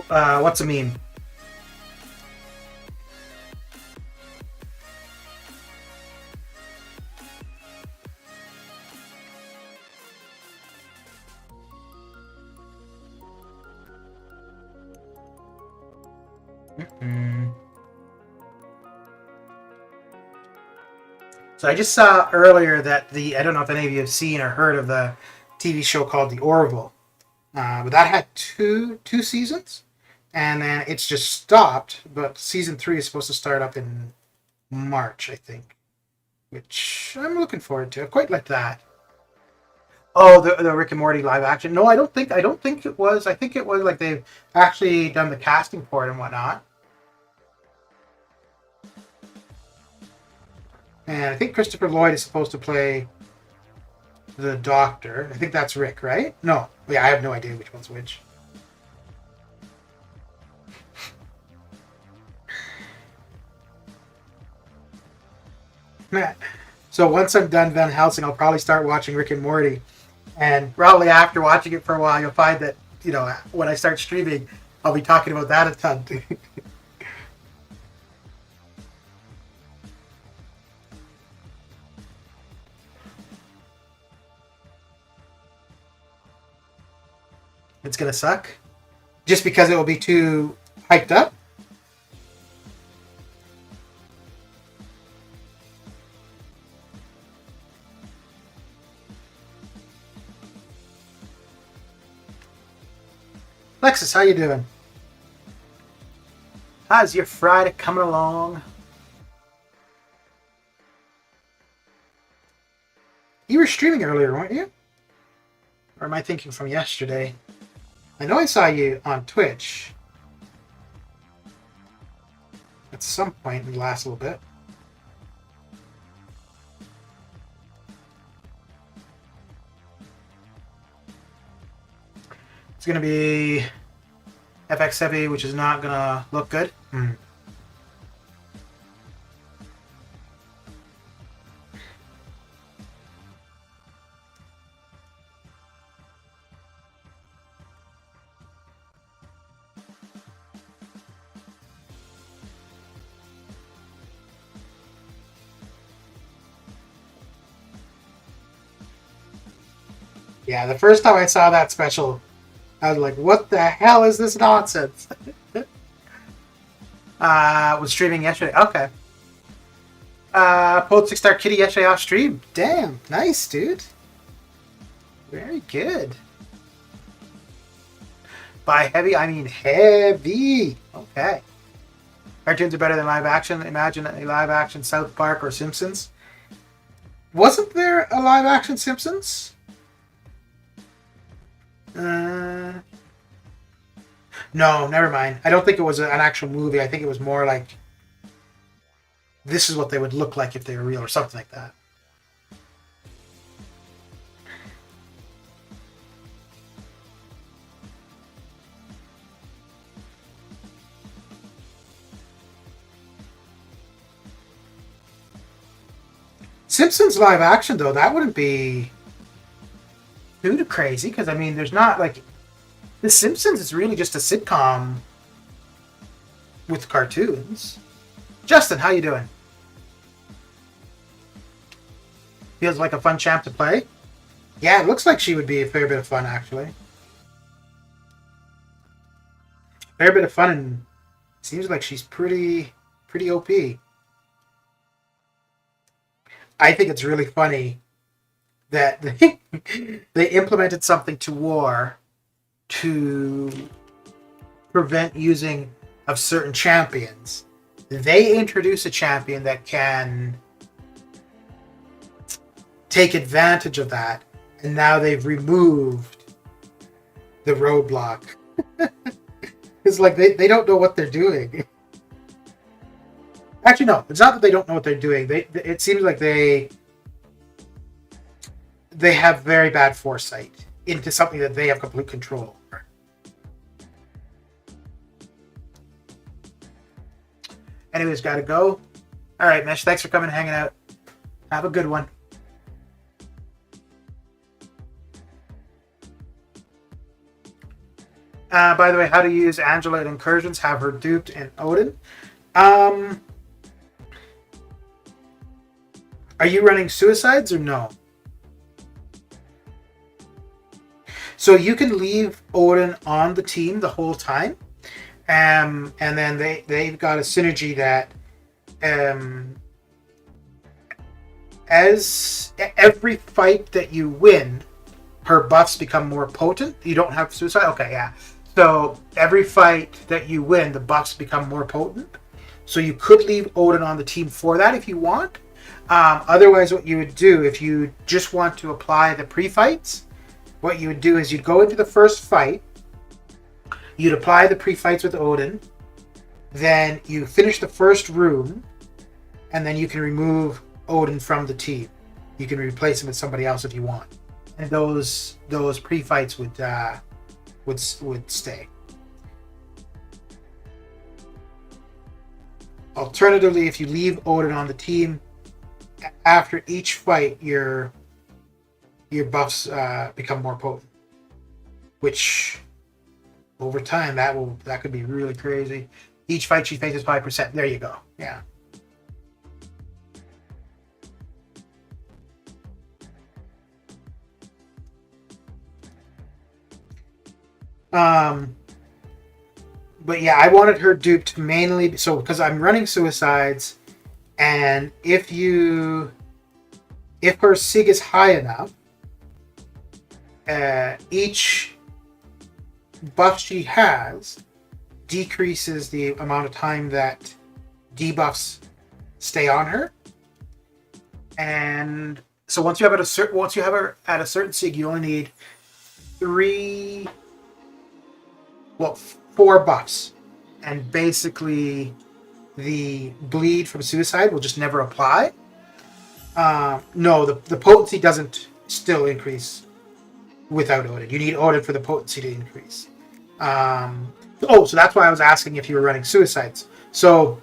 What's a meme? So I just saw earlier that I don't know if any of you have seen or heard of the TV show called The Orville. But that had two seasons, and then it's just stopped. But season 3 is supposed to start up in March, I think, which I'm looking forward to. I quite like that. Oh, the Rick and Morty live action. No, I don't think it was. I think it was like they've actually done the casting for it and whatnot. And I think Christopher Lloyd is supposed to play the Doctor. I think that's Rick, right? No. Yeah, I have no idea which one's which. So once I'm done Van Helsing, I'll probably start watching Rick and Morty. And probably after watching it for a while, you'll find that, when I start streaming, I'll be talking about that a ton. It's going to suck? Just because it will be too hyped up? Lexus, how you doing? How's your Friday coming along? You were streaming earlier, weren't you? Or am I thinking from yesterday? I know I saw you on Twitch at some point in the last little bit. It's going to be FX heavy, which is not going to look good. Yeah, the first time I saw that special, I was like, what the hell is this nonsense? Was streaming yesterday. Okay. Pulled 6-star kitty yesterday off stream. Damn, nice, dude. Very good. By heavy, I mean heavy. Okay. Cartoons are better than live action. Imagine a live action South Park or Simpsons. Wasn't there a live action Simpsons? No, never mind. I don't think it was an actual movie. I think it was more like this is what they would look like if they were real or something like that. Simpsons live action, though, that wouldn't be too crazy because, I mean, there's not like The Simpsons is really just a sitcom with cartoons. Justin, how you doing? Feels like a fun champ to play? Yeah, it looks like she would be a fair bit of fun, actually. Fair bit of fun, and seems like she's pretty OP. I think it's really funny that they implemented something to war to prevent using of certain champions. They introduce a champion that can take advantage of that, and now they've removed the roadblock. It's like they don't know what they're doing. Actually, no, it's not that they don't know what they're doing. It seems like they have very bad foresight into something that they have complete control over. Anyways, gotta go. All right, Mesh, thanks for coming and hanging out. Have a good one. By the way, how to use Angela in incursions, have her duped in Odin. Are you running suicides or no? So you can leave Odin on the team the whole time. And then they've got a synergy that as every fight that you win, her buffs become more potent. You don't have suicide? Okay, yeah. So every fight that you win, the buffs become more potent. So you could leave Odin on the team for that if you want. Otherwise, what you would do, if you just want to apply the pre-fights, what you would do is you'd go into the first fight, you'd apply the pre-fights with Odin, then you finish the first room, and then you can remove Odin from the team. You can replace him with somebody else if you want. And those pre-fights would stay. Alternatively, if you leave Odin on the team, after each fight, your buffs become more potent, which over time that could be really crazy. Each fight she faces 5%. There you go. Yeah. But yeah, I wanted her duped mainly because I'm running suicides, and if her sig is high enough, each buff she has decreases the amount of time that debuffs stay on her. And so once you have her at a certain sig, you only need 4 buffs, and basically the bleed from suicide will just never apply. No, the potency doesn't still increase without Odin. You need Odin for the potency to increase. So that's why I was asking if you were running suicides. So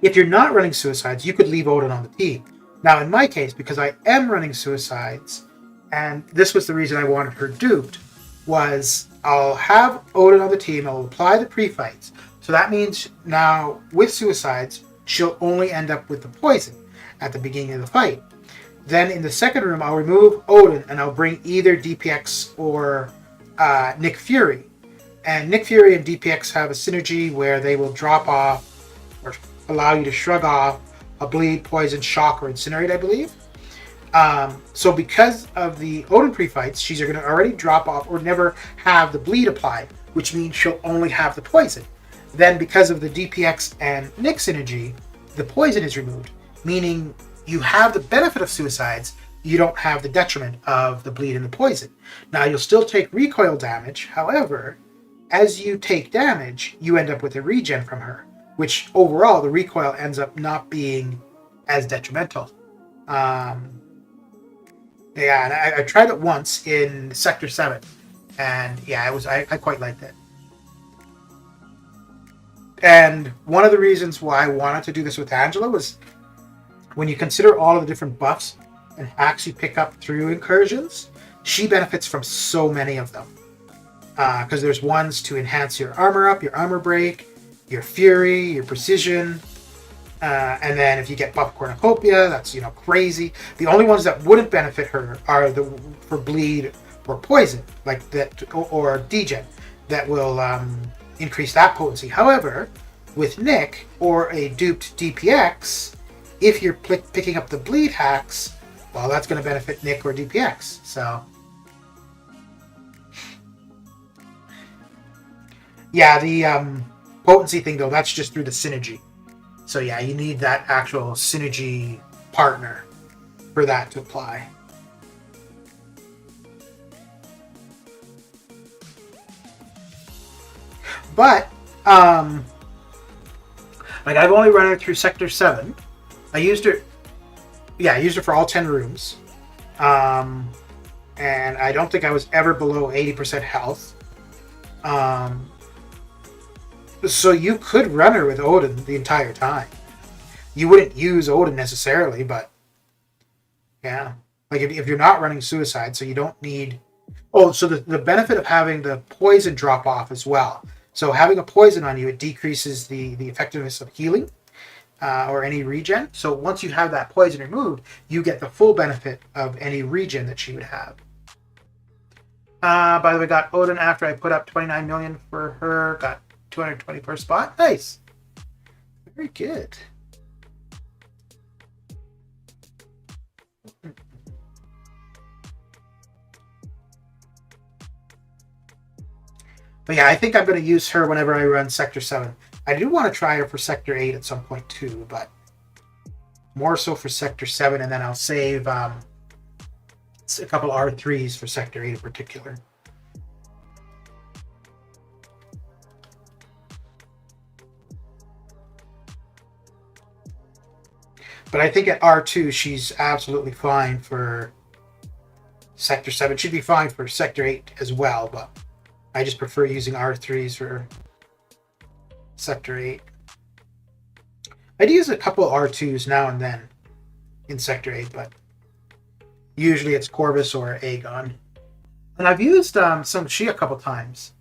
if you're not running suicides, you could leave Odin on the team. Now in my case, because I am running suicides, and this was the reason I wanted her duped, was I'll have Odin on the team, I'll apply the pre-fights. So that means now with suicides, she'll only end up with the poison at the beginning of the fight. Then in the second room, I'll remove Odin and I'll bring either DPX or Nick Fury. And Nick Fury and DPX have a synergy where they will drop off or allow you to shrug off a bleed, poison, shock, or incinerate, I believe. So because of the Odin pre-fights, she's going to already drop off or never have the bleed applied, which means she'll only have the poison. Then because of the DPX and Nick synergy, the poison is removed, meaning you have the benefit of suicides, you don't have the detriment of the bleed and the poison. Now you'll still take recoil damage, however, as you take damage, you end up with a regen from her, which overall the recoil ends up not being as detrimental. Yeah, and I tried it once in Sector 7, and yeah, I quite liked it. And one of the reasons why I wanted to do this with Angela was when you consider all of the different buffs and hacks you pick up through incursions, she benefits from so many of them. Because there's ones to enhance your armor up, your armor break, your fury, your precision, and then if you get buff cornucopia, that's crazy. The only ones that wouldn't benefit her are for bleed or poison, like that, or degen, that will increase that potency. However, with Nick or a duped DPX, if you're picking up the bleed hacks, well, that's going to benefit Nick or DPX. So yeah, the potency thing though, that's just through the synergy. So yeah, you need that actual synergy partner for that to apply. But like I've only run her through Sector 7. I used her for all 10 rooms. And I don't think I was ever below 80% health. So you could run her with Odin the entire time. You wouldn't use Odin necessarily, but yeah. Like if you're not running suicide, so you don't need Oh, so the benefit of having the poison drop off as well. So having a poison on you, it decreases the effectiveness of healing or any regen. So once you have that poison removed, you get the full benefit of any regen that she would have. By the way, got Odin after I put up 29 million for her. Got 220 per spot. Nice. Very good. But yeah, I think I'm going to use her whenever I run Sector 7. I do want to try her for Sector 8 at some point too, but more so for Sector 7, and then I'll save a couple R3s for Sector 8 in particular. But I think at R2, she's absolutely fine for Sector 7. She'd be fine for Sector 8 as well, but I just prefer using R3s for Sector 8. I do use a couple of R2s now and then in Sector 8, but usually it's Corvus or Aegon. And I've used some She a couple times.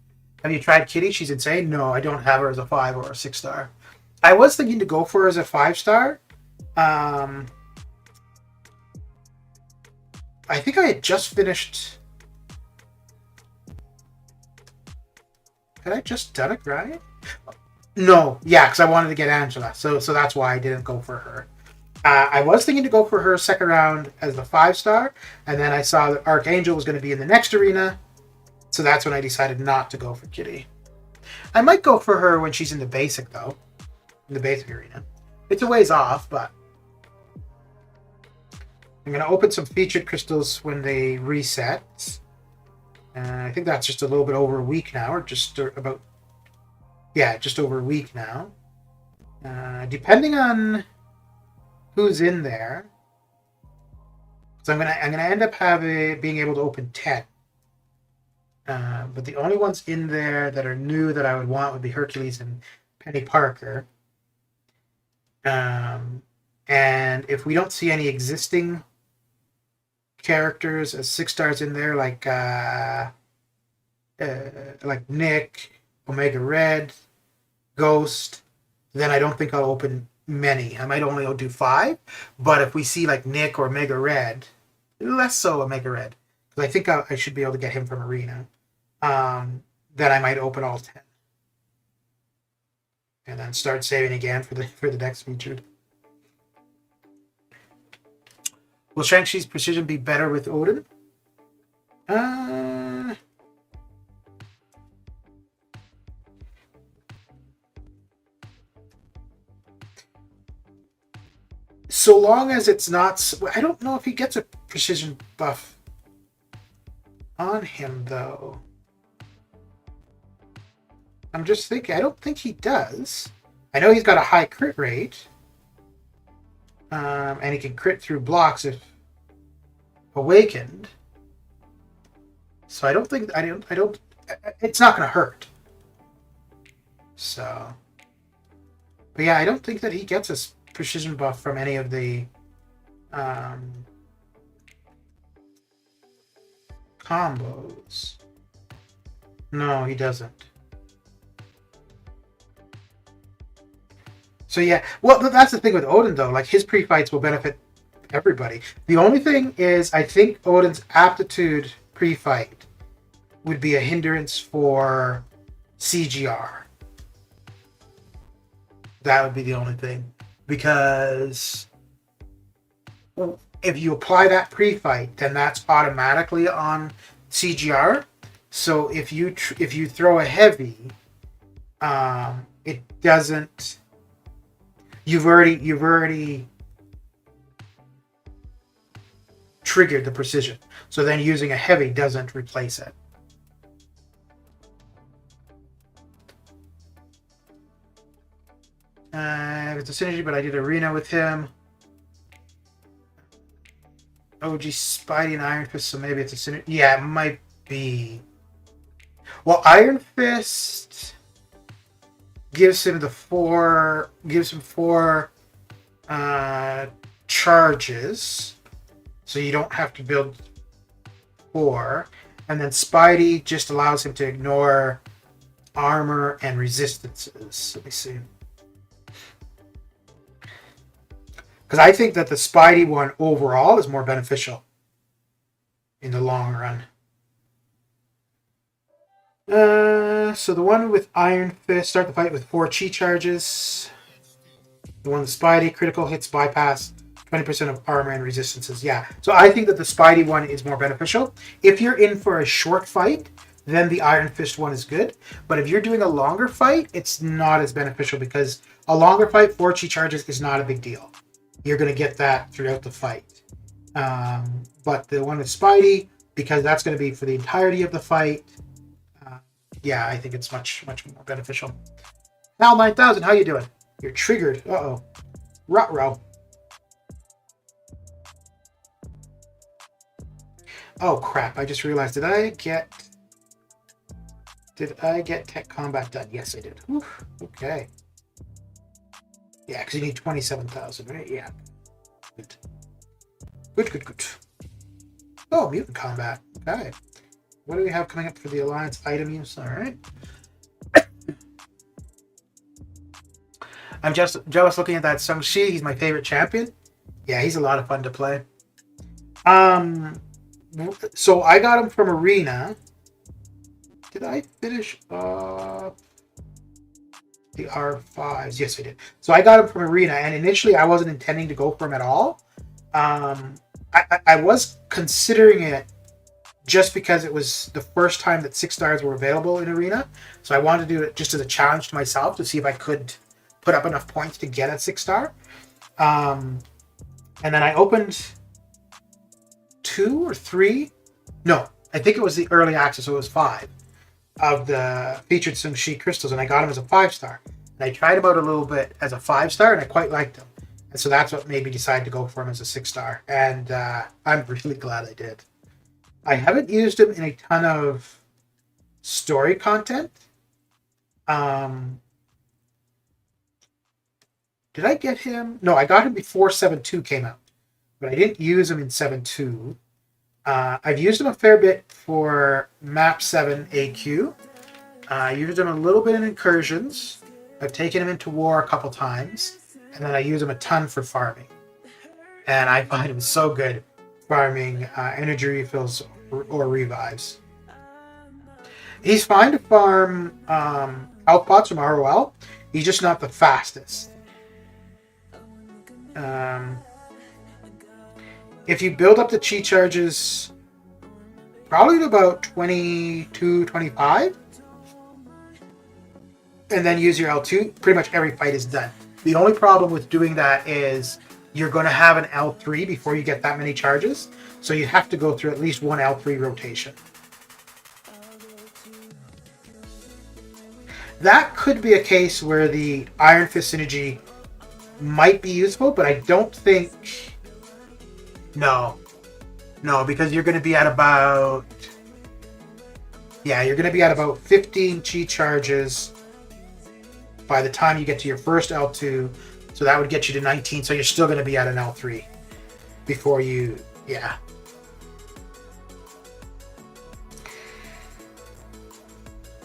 Have you tried Kitty? She's insane. No, I don't have her as a 5 or a 6-star. I was thinking to go for her as a 5-star. I think I had just finished... Had I just done it, right? No, yeah, because I wanted to get Angela, so that's why I didn't go for her. I was thinking to go for her second round as the 5-star, and then I saw that Archangel was going to be in the next arena, so that's when I decided not to go for Kitty. I might go for her when she's in the basic, though. In the basic arena. It's a ways off, but... I'm going to open some featured crystals when they reset. I think that's just a little bit over a week now, or just about... Yeah, just over a week now. Depending on who's in there. So I'm gonna end up being able to open 10. But the only ones in there that are new that I would want would be Hercules and Penny Parker. And if we don't see any existing characters as 6-stars in there, like Nick, Omega Red, Ghost, then I don't think I'll open many. I might only do 5, but if we see like Nick or Omega Red, less so Omega Red, because I think I should be able to get him from Arena, then I might open all 10. And then start saving again for the next featured. Will Shang-Chi's precision be better with Odin? So long as it's not... I don't know if he gets a precision buff on him, though. I'm just thinking, I don't think he does. I know he's got a high crit rate. And he can crit through blocks if awakened. So I don't think... I don't... It's not going to hurt. So... But yeah, I don't think that he gets a precision buff from any of the combos. No, he doesn't. So yeah, well, that's the thing with Odin, though. Like, his pre-fights will benefit everybody. The only thing is, I think Odin's aptitude pre-fight would be a hindrance for CGR. That would be the only thing. Because if you apply that pre-fight, then that's automatically on CGR. So if you throw a heavy, it doesn't... You've already triggered the precision. So then using a heavy doesn't replace it. It's a synergy, but I did Arena with him. OG Spidey and Iron Fist, so maybe it's a synergy. Yeah, it might be. Well, Iron Fist gives him four charges, so you don't have to build 4. And then Spidey just allows him to ignore armor and resistances. Let me see. Because I think that the Spidey one overall is more beneficial in the long run. So the one with Iron Fist, start the fight with 4 chi charges. The one with Spidey, critical hits, bypass, 20% of armor and resistances. Yeah, so I think that the Spidey one is more beneficial. If you're in for a short fight, then the Iron Fist one is good. But if you're doing a longer fight, it's not as beneficial because a longer fight, 4 chi charges is not a big deal. You're going to get that throughout the fight. But the one with Spidey, because that's going to be for the entirety of the fight, yeah, I think it's much more beneficial. Now 9000, how you doing? You're triggered. Uh-oh. Ruh-roh. Oh, crap. I just realized, did I get tech combat done? Yes, I did. Whew. Okay. Yeah, because you need 27,000, right? Yeah. Good. Good. Oh, mutant combat. Okay. What do we have coming up for the Alliance item use? All right. I'm just jealous looking at that Sung-Shi. He's my favorite champion. Yeah, he's a lot of fun to play. So I got him from Arena. Did I finish the R5s? Yes, I did. So I got him from Arena, and initially I wasn't intending to go for him at all. I was considering it just because it was the first time that 6 stars were available in Arena. So I wanted to do it just as a challenge to myself to see if I could put up enough points to get a 6 star. And then I opened 2 or 3. No, I think it was the early access, so it was 5 of the featured Sung-Shi crystals, and I got him as a 5 star. And I tried him out a little bit as a 5 star, and I quite liked him. And so that's what made me decide to go for him as a 6 star. And I'm really glad I did. I haven't used him in a ton of story content. Did I get him? No, I got him before 7.2 came out. But I didn't use him in 7.2. I've used him a fair bit for Map 7 AQ. I used him a little bit in Incursions. I've taken him into war a couple times. And then I use him a ton for farming. And I find him so good farming energy refills or revives. He's fine to farm health pots from ROL. He's just not the fastest. If you build up the chi charges probably to about 22, 25, and then use your L2, pretty much every fight is done. The only problem with doing that is you're going to have an L3 before you get that many charges, so you have to go through at least one L3 rotation. That could be a case where the Iron Fist synergy might be useful, but I don't think... No, because you're going to be at about... Yeah, you're going to be at about 15 chi charges by the time you get to your first L2. So that would get you to 19. So you're still going to be at an L3 before you... Yeah.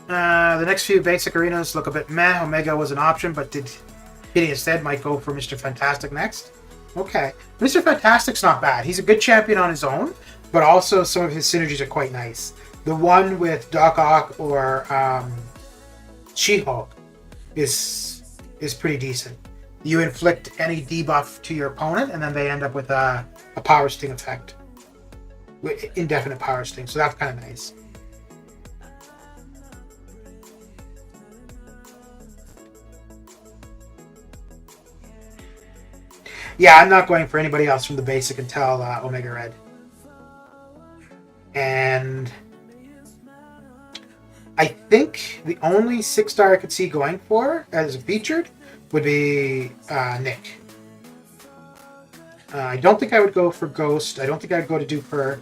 The next few basic arenas look a bit meh. Omega was an option, but hitting instead might go for Mr. Fantastic next. Okay. Mr. Fantastic's not bad. He's a good champion on his own, but also some of his synergies are quite nice. The one with Doc Ock or She-Hulk is pretty decent. You inflict any debuff to your opponent, and then they end up with a power sting effect. Indefinite power sting, so that's kind of nice. Yeah, I'm not going for anybody else from the basic until Omega Red. And I think the only 6-star I could see going for as a featured would be Nick. I don't think I would go for Ghost. I don't think I'd go to Dupe Her.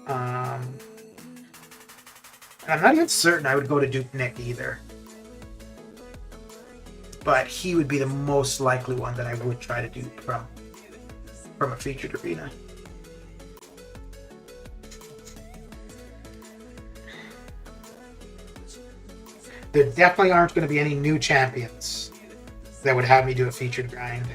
And I'm not even certain I would go to Dupe Nick either. But he would be the most likely one that I would try to do from a featured arena. there definitely aren't going to be any new champions that would have me do a featured grind.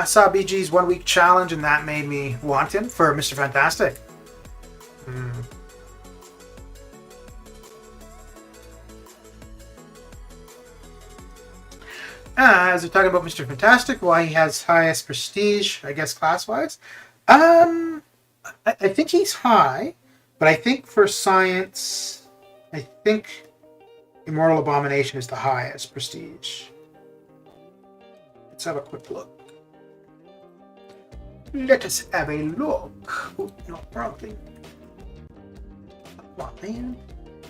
Saw BG's 1 week challenge, and that made me want him for Mr. Fantastic. As we're talking about Mr. Fantastic, why he has highest prestige, I guess, class-wise. I think he's high, but I think for science, I think Immortal Abomination is the highest prestige. Let's have a quick look. Let us have a look. Oh, no, wrong thing. Come on, man.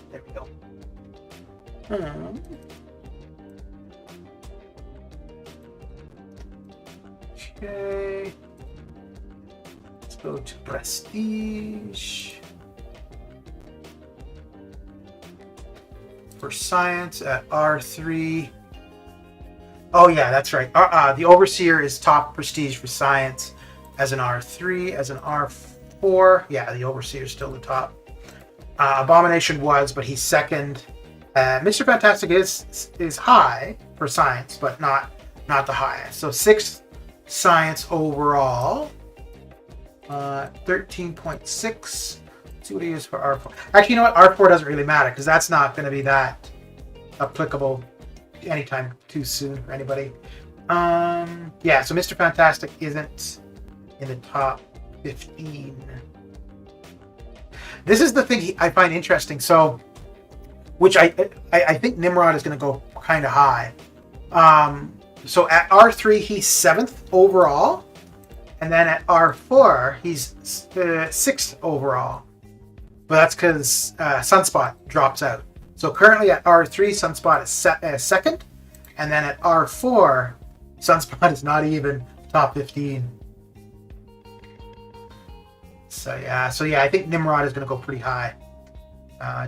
There we go. Okay. Let's go to prestige. For science at R3. Oh yeah, that's right. The Overseer is top prestige for science as an R3, as an R4. Yeah, the Overseer is still the top. Abomination was, but he's second. Mr. Fantastic is high for science, but not the highest. So 6th science overall. 13.6. Let's see what he is for R4. Actually, you know what? R4 doesn't really matter because that's not going to be that applicable anytime too soon for anybody. Yeah, so Mr. Fantastic isn't in the top 15. This is the thing I find interesting. So, which I think Nimrod is going to go kind of high. So at R3 he's 7th overall, and then at R4 he's 6th overall. But that's because Sunspot drops out. So currently at R3 Sunspot is second, and then at R4 Sunspot is not even top 15. So yeah, I think Nimrod is going to go pretty high.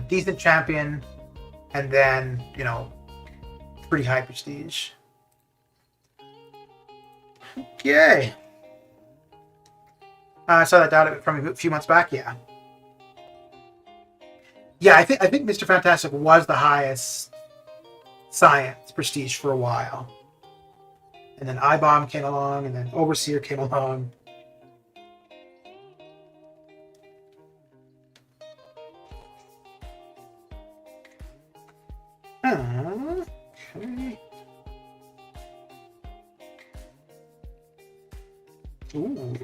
Decent champion, and then, you know, pretty high prestige. Okay. I saw that data from a few months back. Yeah. Yeah, I think Mr. Fantastic was the highest science prestige for a while, and then iBomb came along, and then Overseer came along. Okay. Ooh,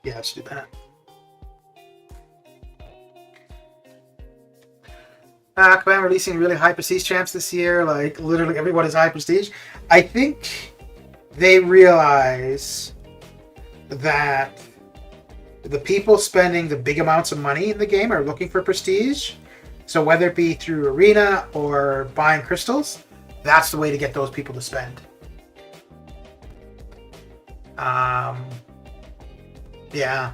yeah, let's do that. Command releasing really high prestige champs this year. Like, literally everyone is high prestige. I think they realize that the people spending the big amounts of money in the game are looking for prestige. So whether it be through Arena or buying crystals, that's the way to get those people to spend. Yeah.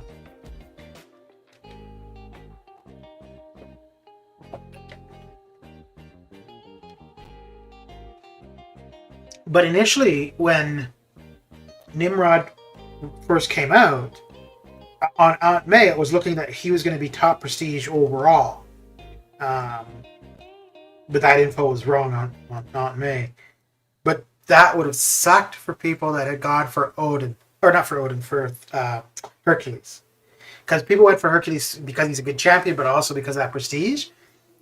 But initially, when Nimrod first came out, on Aunt May, it was looking that he was going to be top prestige overall. But that info was wrong on Aunt May. But that would have sucked for people that had gone for Odin. Or not for Odin, for Hercules. Because people went for Hercules because he's a good champion, but also because of that prestige.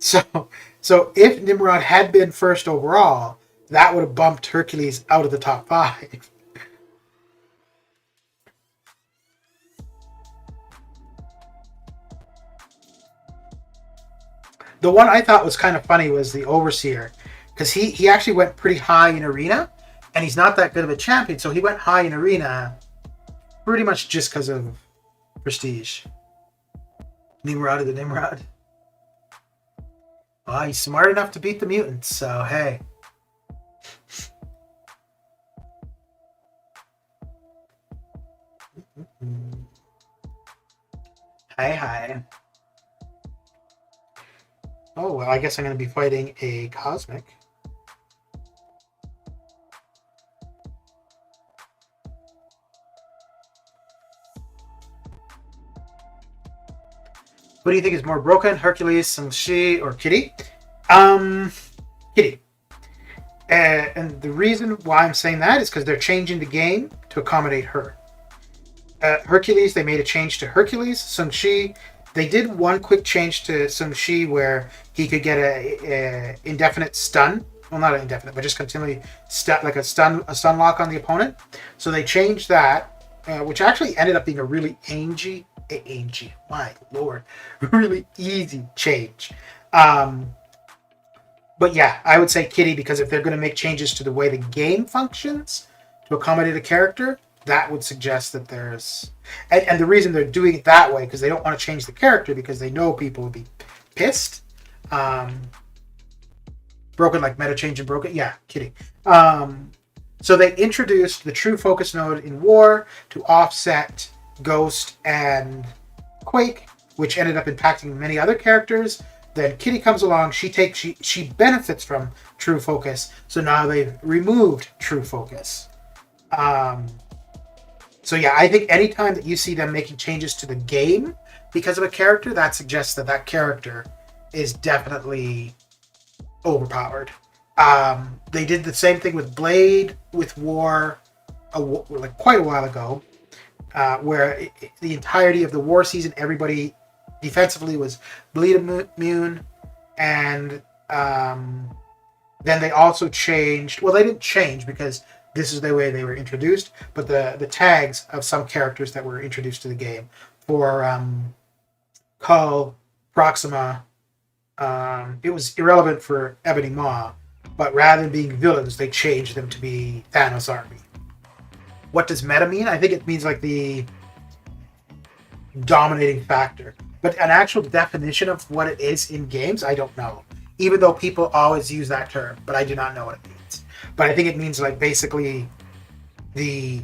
So if Nimrod had been first overall, that would have bumped Hercules out of the top 5. The one I thought was kind of funny was the Overseer, because he actually went pretty high in Arena, and he's not that good of a champion, so he went high in Arena pretty much just because of prestige. Nimrod of the Nimrod. Well, he's smart enough to beat the mutants, so hey. Hi. Oh, well, I guess I'm going to be fighting a Cosmic. Who do you think is more broken, Hercules, Shang-Chi, or Kitty? Kitty. And the reason why I'm saying that is because they're changing the game to accommodate her. Hercules, they made a change to Hercules. Shang-Chi, they did one quick change to Shang-Chi where he could get a indefinite stun. Well, not an indefinite, but just continually like a stun lock on the opponent. So they changed that, which actually ended up being a really my lord, really easy change. But yeah, I would say Kitty, because if they're going to make changes to the way the game functions to accommodate a character, that would suggest that there's... And the reason they're doing it that way, because they don't want to change the character, because they know people would be pissed. Broken, like meta change and broken? Yeah, Kitty. So they introduced the true focus node in War to offset Ghost and Quake, which ended up impacting many other characters. Then Kitty comes along, she benefits from true focus, so now they've removed true focus. So yeah, I think anytime that you see them making changes to the game because of a character, that suggests that that character is definitely overpowered. They did the same thing with Blade, with War, like quite a while ago, where the entirety of the War season, everybody defensively was bleed immune, and then they also changed. Well, they didn't change because this is the way they were introduced, but the tags of some characters that were introduced to the game for Cull, Proxima. It was irrelevant for Ebony Maw, but rather than being villains, they changed them to be Thanos' army. What does meta mean? I think it means like the dominating factor. But an actual definition of what it is in games, I don't know. Even though people always use that term, but I do not know what it means. But I think it means like basically the...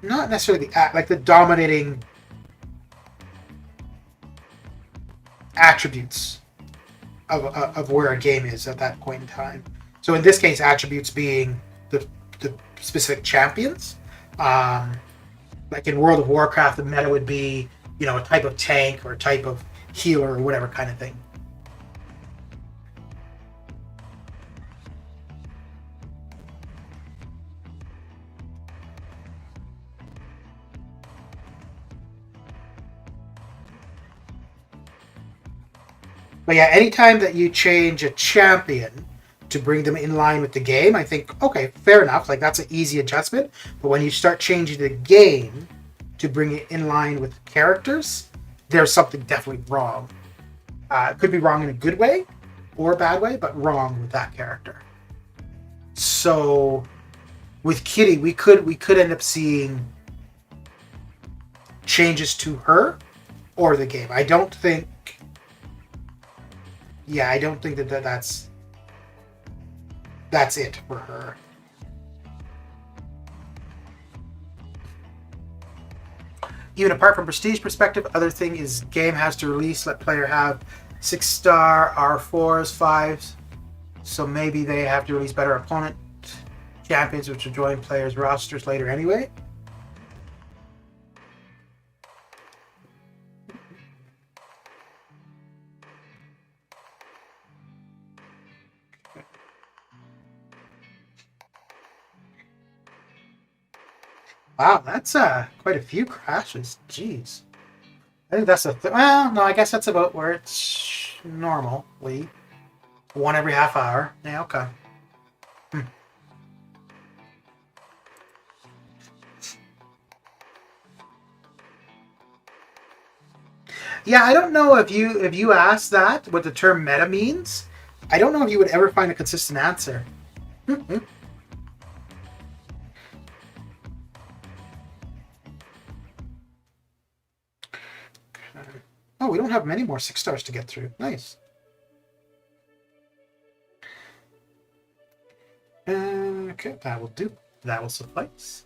not necessarily the... like the dominating attributes of where a game is at that point in time. So in this case, attributes being the specific champions. Like in World of Warcraft, the meta would be, you know, a type of tank or a type of healer or whatever kind of thing. But yeah, anytime that you change a champion to bring them in line with the game, I think, okay, fair enough. Like, that's an easy adjustment. But when you start changing the game to bring it in line with characters, there's something definitely wrong. It could be wrong in a good way or a bad way, but wrong with that character. So with Kitty, we could end up seeing changes to her or the game. I don't think that's it for her. Even apart from prestige perspective, other thing is game has to release, let player have 6-star R4s, 5s. So maybe they have to release better opponent champions which will join players' rosters later anyway. Wow, that's quite a few crashes. Jeez. I think that's well, no, I guess that's about where it's normally. One every half hour. Yeah, okay. Yeah, I don't know if you asked that, what the term meta means. I don't know if you would ever find a consistent answer. Oh, we don't have many more 6-stars to get through. Nice. Okay, that will do. That will suffice.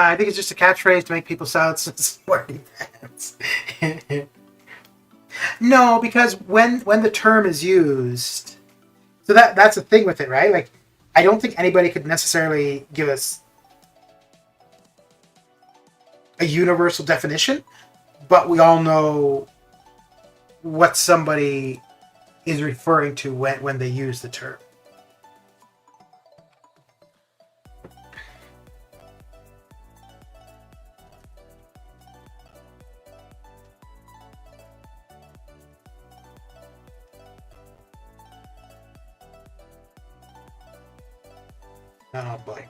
I think it's just a catchphrase to make people sound smarty pants. No, because when the term is used, so that's the thing with it, right? Like, I don't think anybody could necessarily give us a universal definition, but we all know what somebody is referring to when they use the term. Oh boy.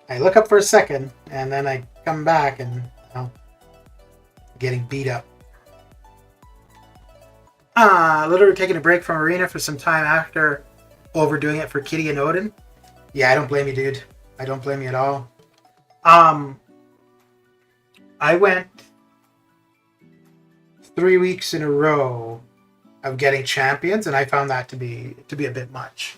I look up for a second, and then I come back and getting beat up. Literally taking a break from Arena for some time after overdoing it for Kitty and Odin. Yeah, I don't blame you, dude. I don't blame you at all. I went 3 weeks in a row of getting champions, and I found that to be a bit much.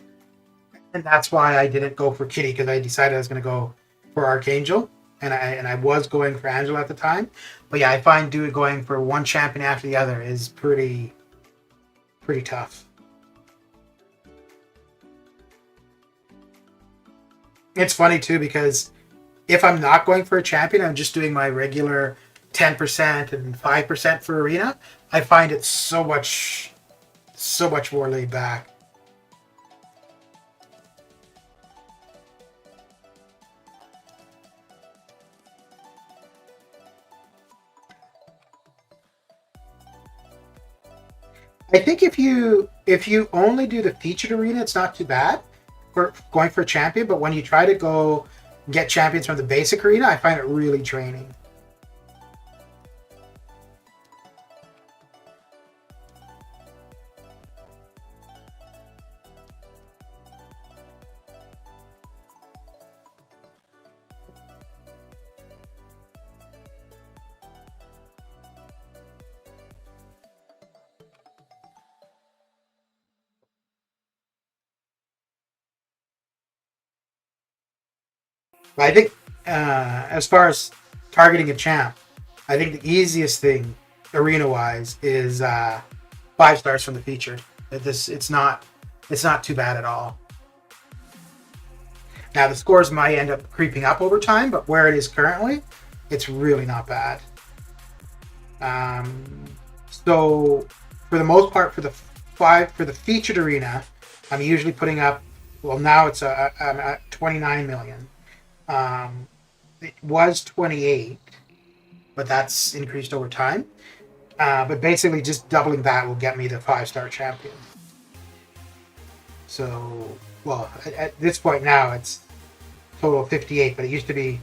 And that's why I didn't go for Kitty, because I decided I was going to go for Archangel, and I was going for Angela at the time. But yeah, I find going for one champion after the other is pretty tough. It's funny too, because if I'm not going for a champion, I'm just doing my regular 10% and 5% for Arena, I find it so much more laid back. I think if you only do the featured arena, it's not too bad for going for a champion. But when you try to go get champions from the basic arena, I find it really draining. But I think as far as targeting a champ, I think the easiest thing arena-wise is 5 stars from the featured. It's not too bad at all. Now the scores might end up creeping up over time, but where it is currently, it's really not bad. So for the most part, for the featured arena, I'm usually putting up. Well, now I'm at 29 million. It was 28, but that's increased over time. But basically, just doubling that will get me the 5-star champion. So, well, at this point now, it's total of 58, but it used to be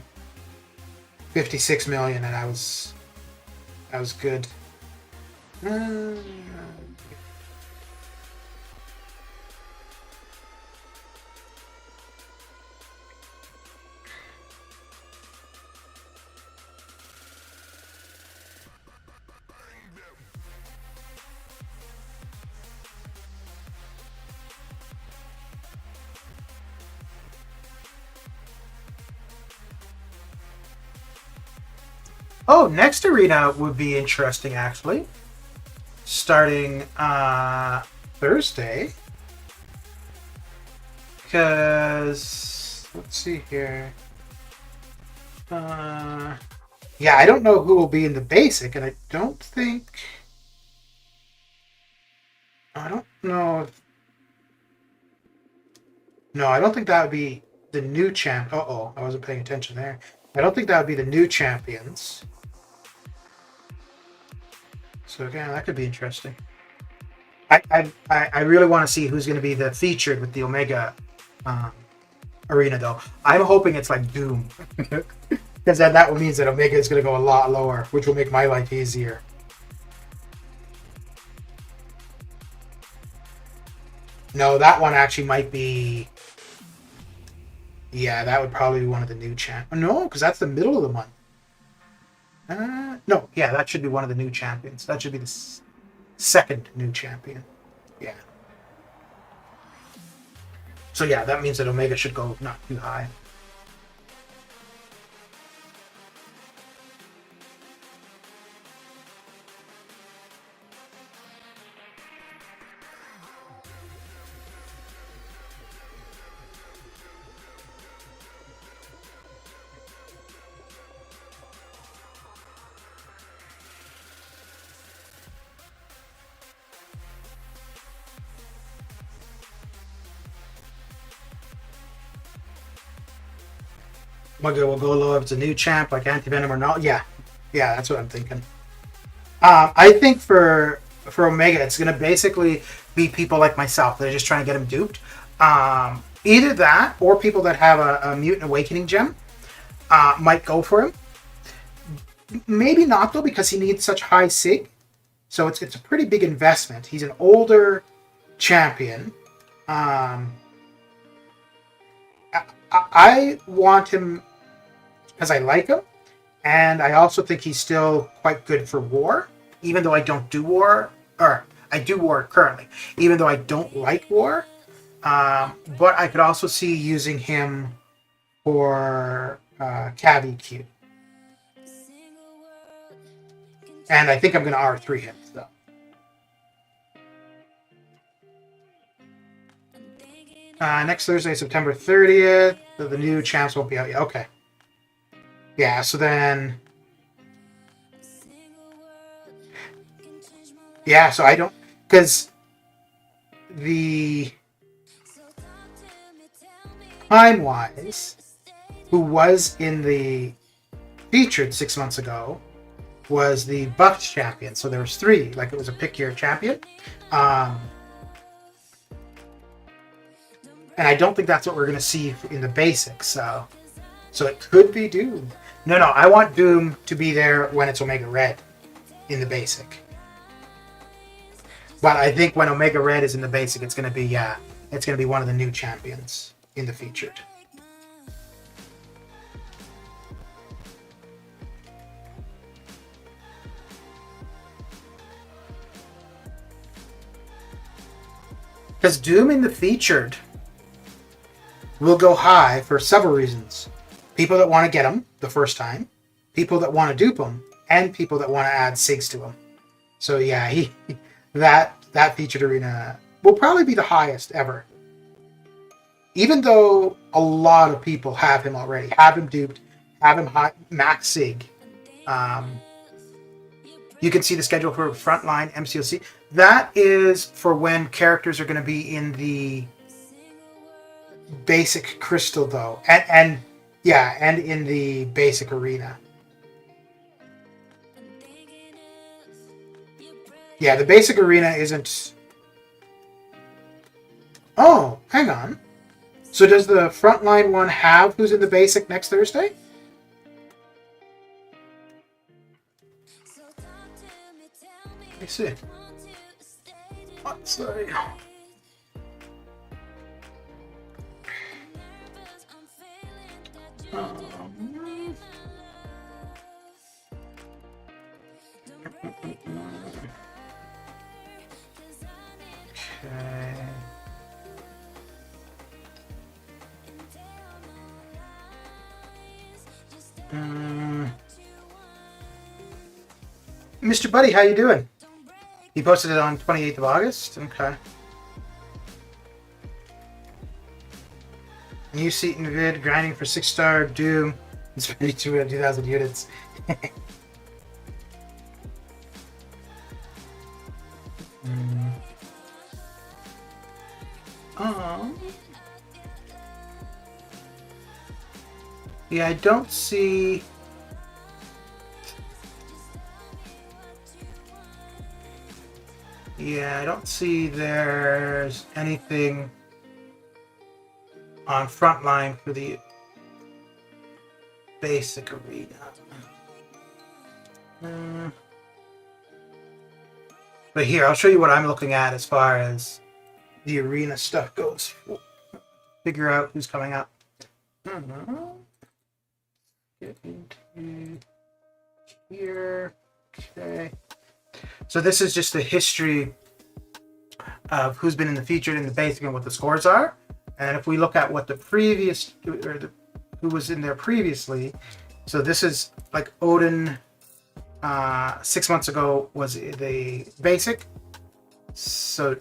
56 million, and I was good. Oh, next arena would be interesting, actually. Starting Thursday. Because, let's see here. Yeah, I don't know who will be in the basic, and I don't know if... No, I don't think that would be the new champ. Uh-oh, I wasn't paying attention there. I don't think that would be the new champions. So again, that could be interesting. I really want to see who's going to be the featured with the Omega arena, though. I'm hoping it's like Doom, because then that means that Omega is going to go a lot lower, which will make my life easier. No, that one actually might be. Yeah, that would probably be one of the new champ. No, because that's the middle of the month. No, yeah, that should be one of the new champions. That should be the second new champion. Yeah. So yeah, that means that Omega should go not too high. We'll go low if it's a new champ like Anti-Venom or not. Yeah, that's what I'm thinking. I think for Omega, it's going to basically be people like myself that are just trying to get him duped. Either that or people that have a Mutant Awakening gem might go for him. Maybe not, though, because he needs such high sig. So it's a pretty big investment. He's an older champion. I want him because I like him. And I also think he's still quite good for war, even though I don't do war. Or I do war currently, even though I don't like war. But I could also see using him for Cav EQ. And I think I'm going to R3 him, though. Next Thursday, September 30th. The new champs won't be out yet. Okay. Yeah, so then... Yeah, so I don't... Because the... Time-wise, who was in the featured 6 months ago, was the buffed champion. So there was 3, like it was a pick your champion. And I don't think that's what we're going to see in the basics. So it could be Doom. No, I want Doom to be there when it's Omega Red in the basic. But I think when Omega Red is in the basic, it's going to be, it's going to be one of the new champions in the featured. Because Doom in the featured will go high for several reasons. People that want to get him the first time, people that want to dupe him, and people that want to add SIGs to him. So yeah, that featured arena will probably be the highest ever. Even though a lot of people have him already, have him duped, have him high, max SIG. You can see the schedule for Frontline MCOC. That is for when characters are going to be in the basic crystal, though, and in the basic arena. Yeah, the basic arena isn't. Oh, hang on. So does the Frontline one have who's in the basic next Thursday? Let me see. Let's see. Okay. Mr. Buddy, how you doing? He posted it on 28th of August. Okay. New seat in vid, grinding for 6-star Doom. It's 2,000 units. Yeah, I don't see. Yeah, I don't see there's anything on Frontline for the basic arena. But here, I'll show you what I'm looking at as far as the arena stuff goes. Figure out who's coming up. Get into here. Okay. So this is just the history of who's been in the featured and the basic and what the scores are. And if we look at what the previous, who was in there previously, so this is like Odin 6 months ago was the basic. So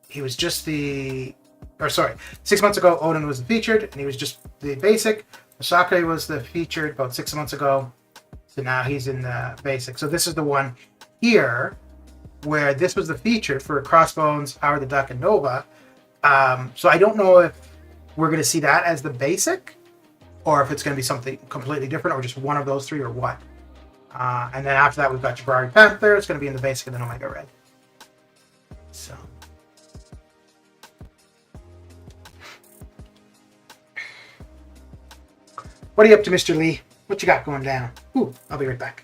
he was just 6 months ago Odin was the featured and he was just the basic. Masacre was the featured about 6 months ago. So now he's in the basic. So this is the one here where this was the feature for Crossbones, Howard the Duck, and Nova. So I don't know if we're going to see that as the basic or if it's going to be something completely different, or just one of those three, or what. And then after that, we've got Jabari Panther. It's going to be in the basic and then Omega Red. So. What are you up to, Mr. Lee? What you got going down? Ooh, I'll be right back.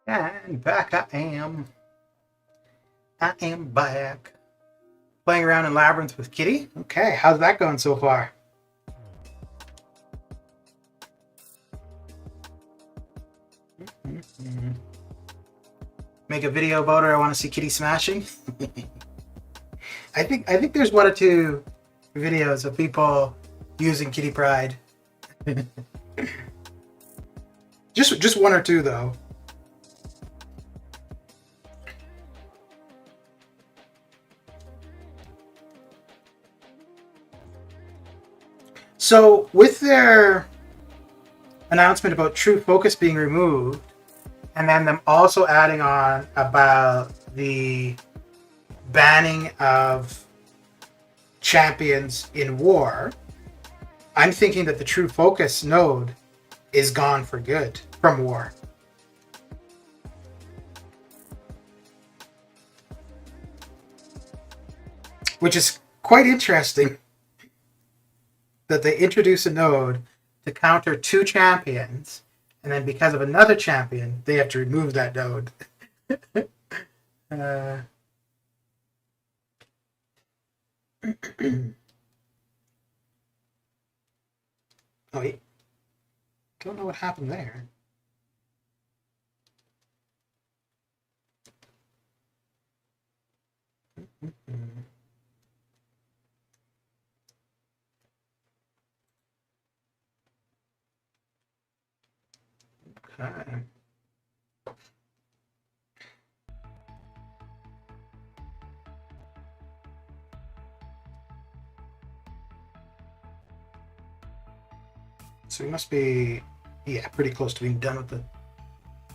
And back I am. I am back. Playing around in Labyrinth with Kitty. Okay, how's that going so far? Make a video about her. I want to see Kitty smashing. I think there's one or two videos of people using Kitty Pride. just one or two though. So with their announcement about True Focus being removed, and then them also adding on about the banning of champions in war, I'm thinking that the True Focus node is gone for good from war. Which is quite interesting that they introduce a node to counter two champions, and then because of another champion, they have to remove that node. Oh, wait. Don't know what happened there. Okay. So we must be, yeah, pretty close to being done with the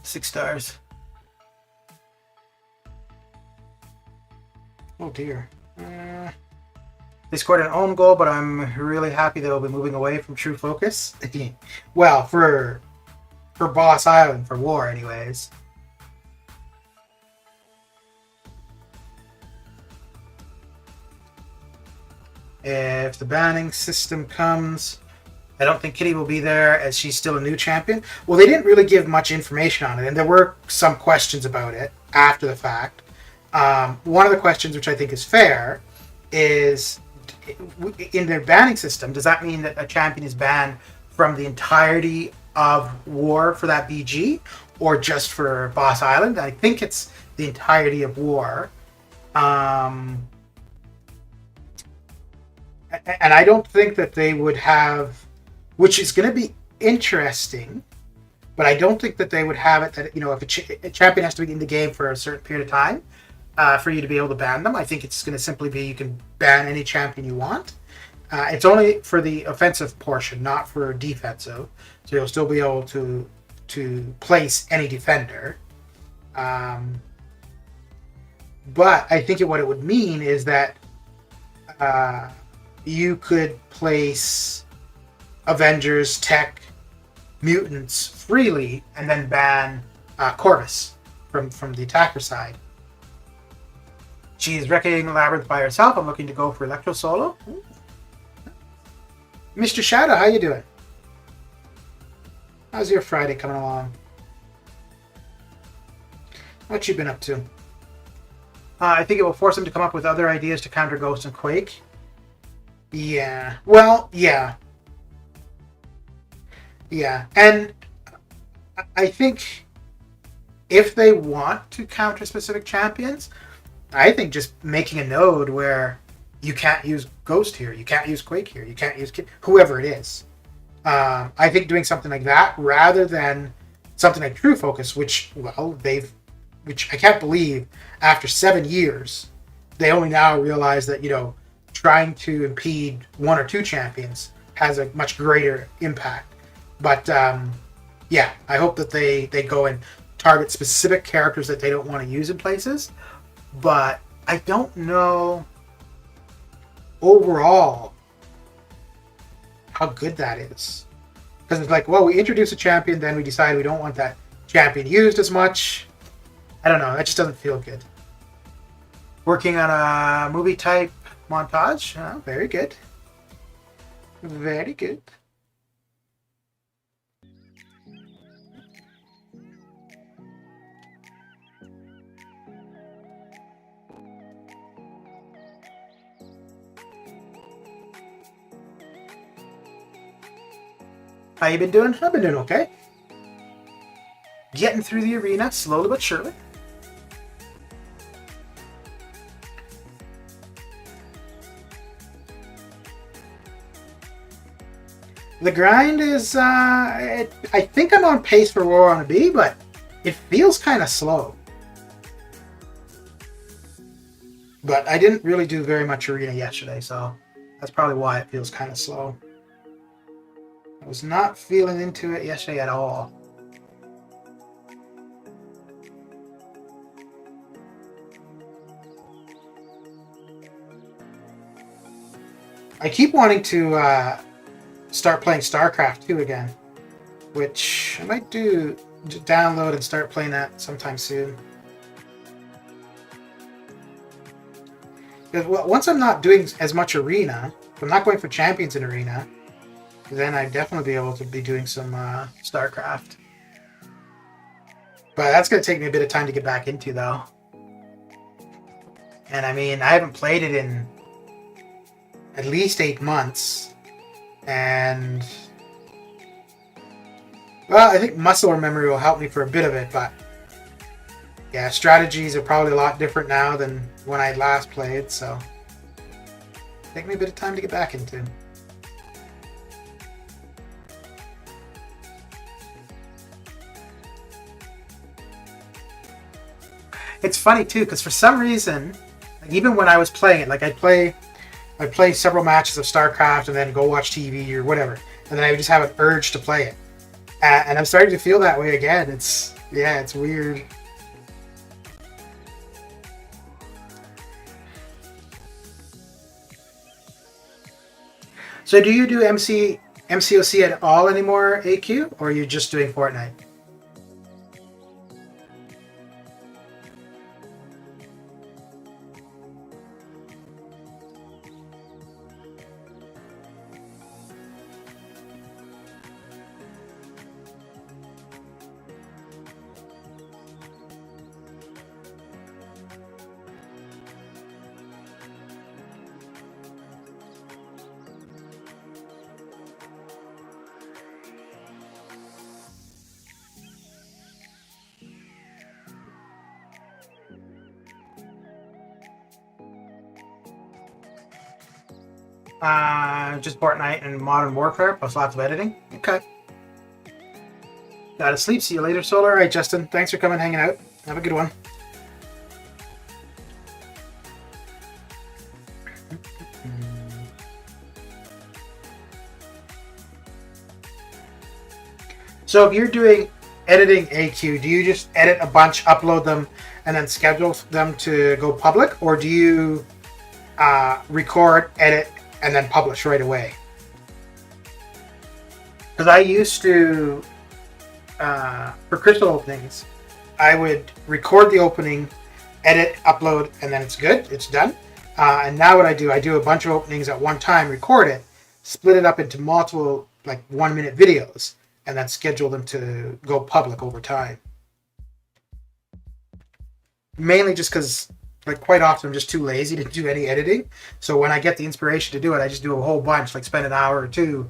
6 stars. Oh dear. They scored an own goal, but I'm really happy they'll be moving away from True Focus. Well, for Boss Island, for war anyways. If the banning system comes, I don't think Kitty will be there as she's still a new champion. Well, they didn't really give much information on it, and there were some questions about it after the fact. One of the questions, which I think is fair, is in their banning system, does that mean that a champion is banned from the entirety of war for that BG, or just for Boss Island? I think it's the entirety of war. And I don't think that they would have, which is going to be interesting, but I don't think that they would have it that, you know, if a champion has to be in the game for a certain period of time for you to be able to ban them. I think it's going to simply be you can ban any champion you want. It's only for the offensive portion, not for defensive. So you'll still be able to place any defender. But I think what it would mean is that you could place Avengers, Tech, Mutants freely, and then ban Corvus from the attacker side. She's wrecking Labyrinth by herself. I'm looking to go for Electro solo. Mr. Shadow, how you doing? How's your Friday coming along? What you been up to? I think it will force them to come up with other ideas to counter Ghost and Quake. Yeah. Well, yeah. Yeah. And I think if they want to counter specific champions, I think just making a node where you can't use Ghost here, you can't use Quake here, you can't use whoever it is. I think doing something like that rather than something like True Focus, which I can't believe after 7 years they only now realize that, you know, trying to impede one or two champions has a much greater impact. But yeah, I hope that they go and target specific characters that they don't want to use in places. But I don't know overall how good that is. Because it's like, well, we introduce a champion, then we decide we don't want that champion used as much. I don't know, that just doesn't feel good. Working on a movie type montage. Oh, very good. Very good. How you been doing? I've been doing okay. Getting through the arena slowly but surely. The grind is, I think I'm on pace for where I want to be, but it feels kind of slow. But I didn't really do very much arena yesterday, so that's probably why it feels kind of slow. I was not feeling into it yesterday at all. I keep wanting to start playing StarCraft 2 again, which I might do, download and start playing that sometime soon. Because once I'm not doing as much arena, if I'm not going for champions in arena, then I'd definitely be able to be doing some StarCraft. But that's going to take me a bit of time to get back into, though. And I mean, I haven't played it in at least 8 months. And well, I think muscle memory will help me for a bit of it, but yeah, strategies are probably a lot different now than when I last played, so take me a bit of time to get back into. It's funny too, because for some reason, like, even when I was playing it, like I play several matches of StarCraft and then go watch TV or whatever, and then I would just have an urge to play it, and I'm starting to feel that way again. It's weird. So do you do MCOC at all anymore, AQ, or are you just doing Fortnite? Just Fortnite and Modern Warfare, plus lots of editing. Okay. Gotta sleep. See you later, Solar. All right, Justin. Thanks for coming and hanging out. Have a good one. So if you're doing editing AQ, do you just edit a bunch, upload them, and then schedule them to go public? Or do you record, edit, and then publish right away. Because I used to, for crystal openings, I would record the opening, edit, upload, and then it's good. It's done. And now what I do a bunch of openings at one time, record it, split it up into multiple, like 1-minute videos, and then schedule them to go public over time. Mainly just because, like, quite often I'm just too lazy to do any editing. So when I get the inspiration to do it, I just do a whole bunch, like spend an hour or two,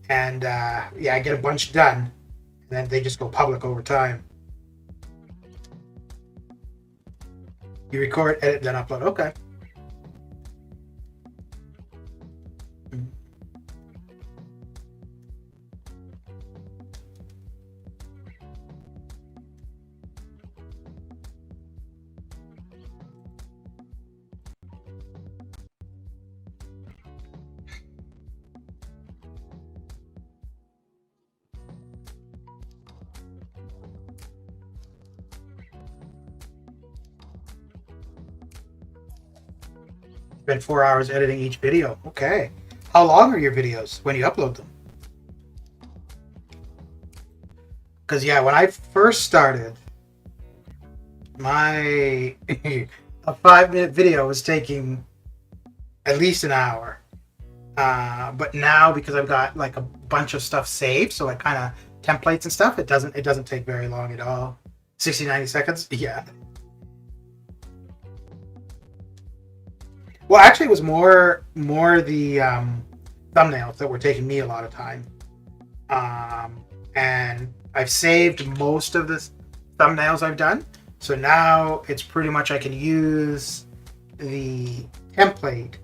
and I get a bunch done, and then they just go public over time. You record, edit, then upload. Okay. Spend 4 hours editing each video. Okay. How long are your videos when you upload them? Because, yeah, when I first started, my a 5-minute video was taking at least an hour. But now, because I've got like a bunch of stuff saved, so like kind of templates and stuff, it doesn't take very long at all. 60-90 seconds. Yeah. Well, actually, it was more the thumbnails that were taking me a lot of time, and I've saved most of the thumbnails I've done. So now it's pretty much I can use the template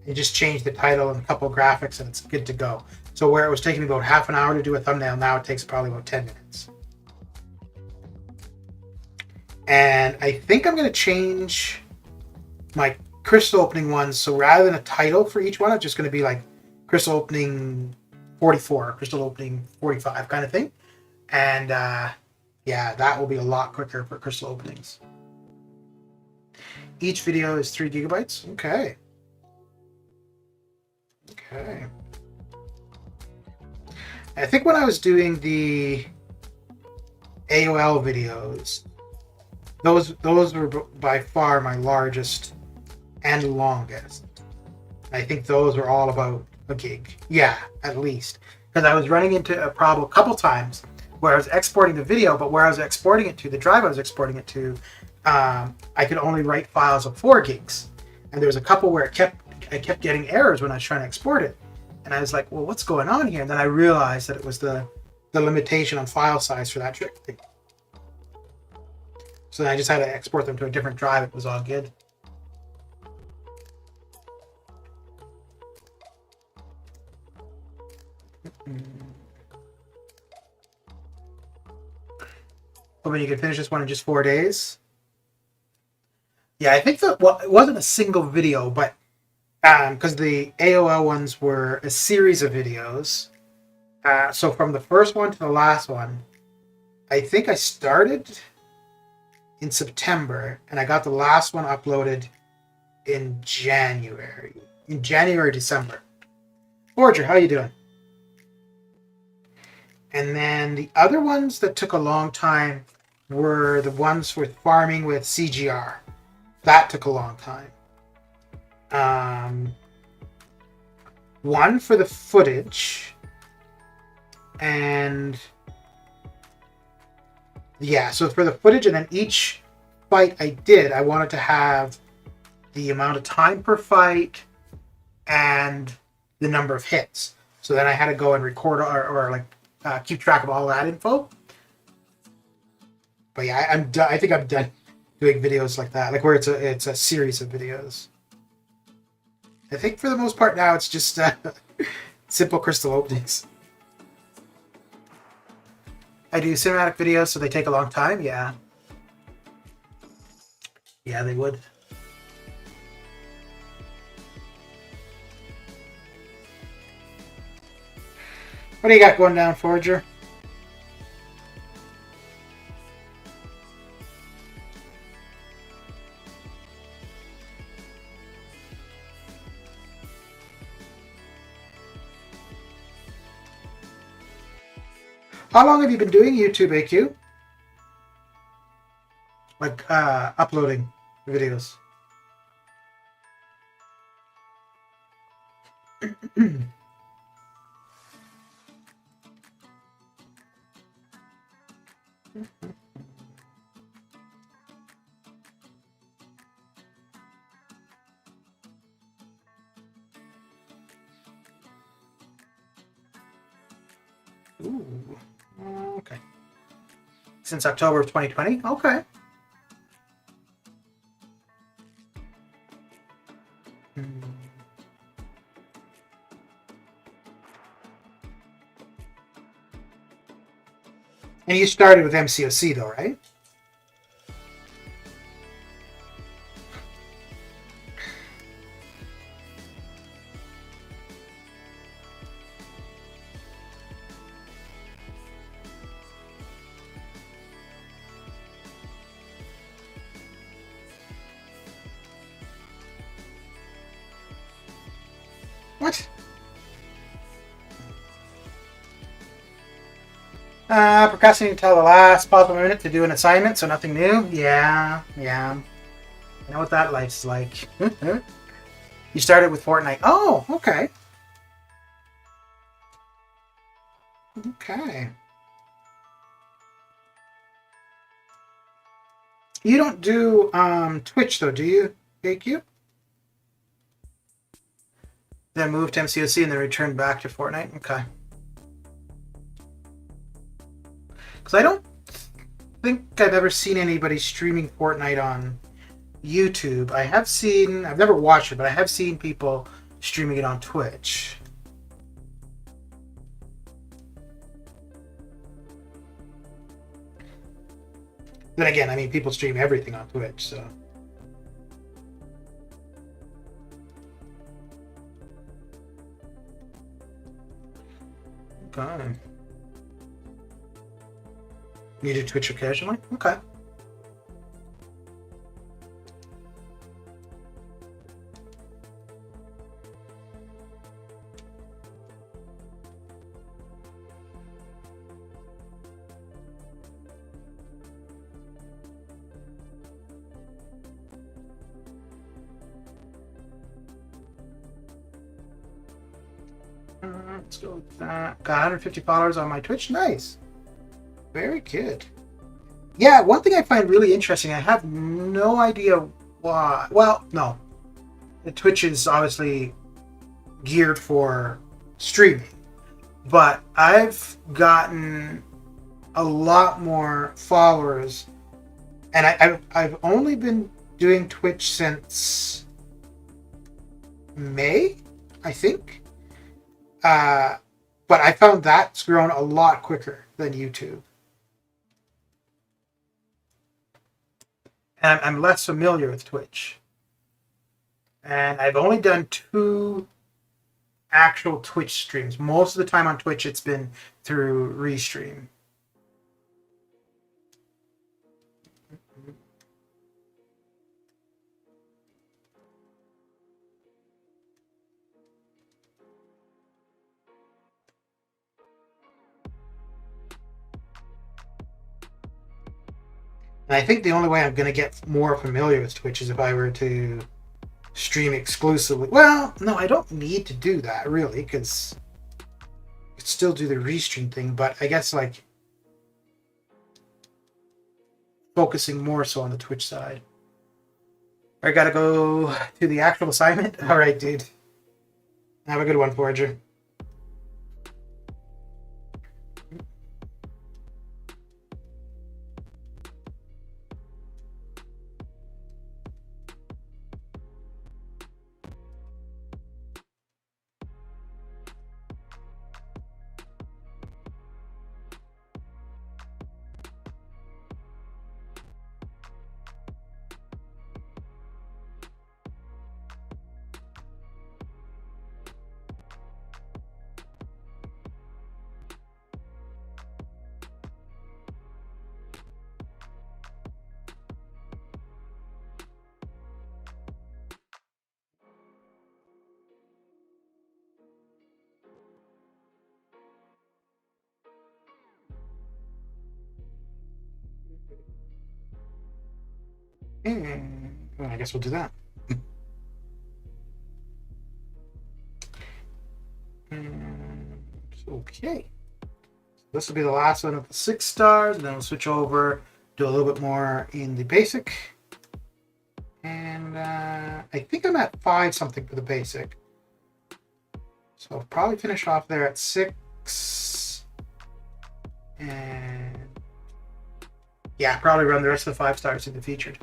and just change the title and a couple of graphics, and it's good to go. So where it was taking me about half an hour to do a thumbnail, now it takes probably about 10 minutes. And I think I'm going to change my crystal opening ones, so rather than a title for each one, it's just going to be like crystal opening 44, crystal opening 45 kind of thing. And yeah, that will be a lot quicker for crystal openings. Each video is 3 gigabytes. Okay. I think when I was doing the AOL videos, those were by far my largest and longest. I think those were all about a gig. Yeah, at least. Because I was running into a problem a couple times where I was exporting the video, but where I was exporting it to, the drive I was exporting it to, I could only write files of 4 gigs. And there was a couple where I kept getting errors when I was trying to export it. And I was like, well, what's going on here? And then I realized that it was the limitation on file size for that trick thing. So then I just had to export them to a different drive. It was all good. Hoping you can finish this one in just 4 days. Yeah, I think that, well, it wasn't a single video, but because the AOL ones were a series of videos. So from the first one to the last one, I think I started in September, and I got the last one uploaded in January. December. Forger, how you doing? And then the other ones that took a long time were the ones with farming with CGR. That took a long time. One for the footage, and yeah, so for the footage, and then each fight I did, I wanted to have the amount of time per fight and the number of hits. So then I had to go and record or like keep track of all that info. But yeah, I think I'm done doing videos like that, like where it's a series of videos. I think for the most part now it's just simple crystal openings. I do cinematic videos, so they take a long time. Yeah. Yeah, they would. What do you got going down, Forger? How long have you been doing YouTube, AQ? Like uploading videos? Ooh, okay. Since October of 2020? Okay. And you started with MCOC though, right? What? Procrastinating until the last possible minute to do an assignment, so nothing new? Yeah. I know what that life's like. You started with Fortnite. Oh, okay. Okay. You don't do Twitch though, do you, AQ? Then moved to MCOC and then returned back to Fortnite? Okay. Because I don't think I've ever seen anybody streaming Fortnite on YouTube. I've never watched it, but I have seen people streaming it on Twitch. Then again, I mean, people stream everything on Twitch, so. Okay. You do Twitch occasionally? Okay. Let's go with that. Got 150 followers on my Twitch. Nice. Very good. Yeah, one thing I find really interesting, I have no idea why. Well, no. The Twitch is obviously geared for streaming, but I've gotten a lot more followers, and I've only been doing Twitch since May, I think. But I found that's grown a lot quicker than YouTube. And I'm less familiar with Twitch. And I've only done 2 actual Twitch streams. Most of the time on Twitch, it's been through Restream. And I think the only way I'm going to get more familiar with Twitch is if I were to stream exclusively. Well, no, I don't need to do that, really, because I could still do the Restream thing, but I guess, like, focusing more so on the Twitch side. I gotta go to the actual assignment? Alright, dude. Have a good one, Forger. And well, I guess we'll do that. And, okay. This will be the last one of the 6 stars, and then we'll switch over, do a little bit more in the basic. And I think I'm at 5 something for the basic. So I'll probably finish off there at 6. And yeah, probably run the rest of the 5 stars in the featured.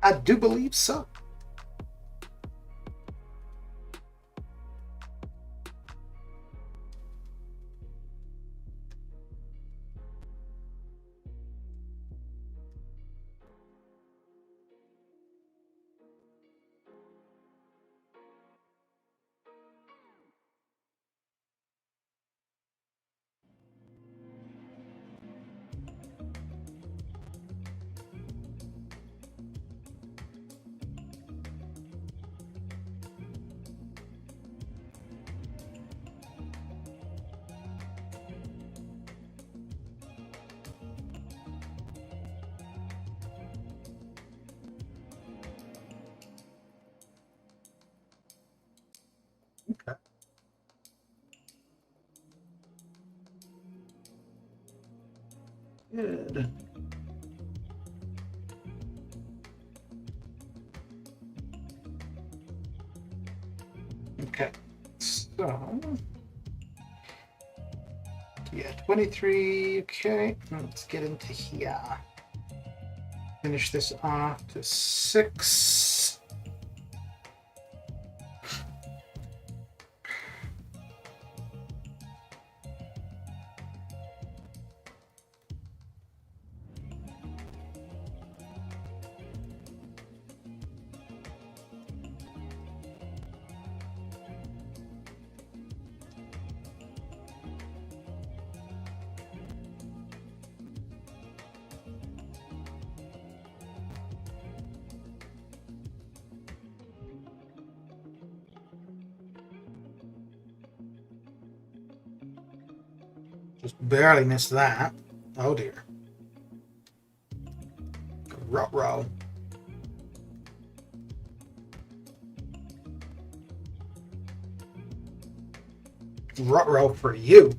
I do believe so. Okay. Good. Okay. So yeah, 23. Okay. Let's get into here. Finish this off to 6. Just barely missed that. Oh dear. Ruh-roh. Ruh-roh for you.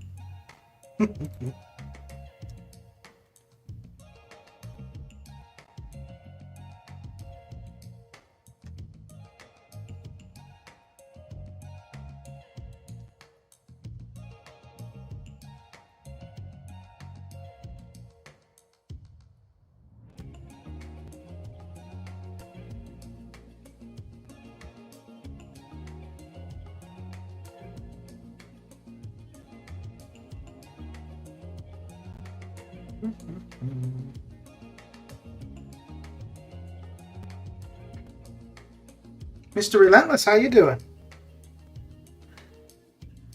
Mr. Relentless, how you doing?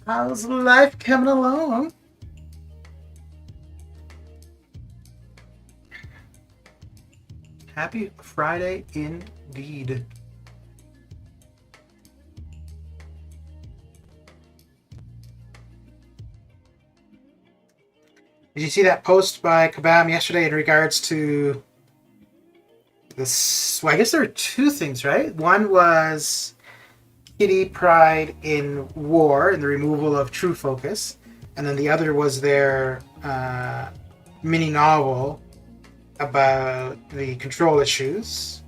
How's life coming along? Happy Friday indeed. Did you see that post by Kabam yesterday in regards to this? Well, I guess there are 2 things, right? One was Kitty Pride in War and the removal of True Focus, and then the other was their mini novel about the control issues.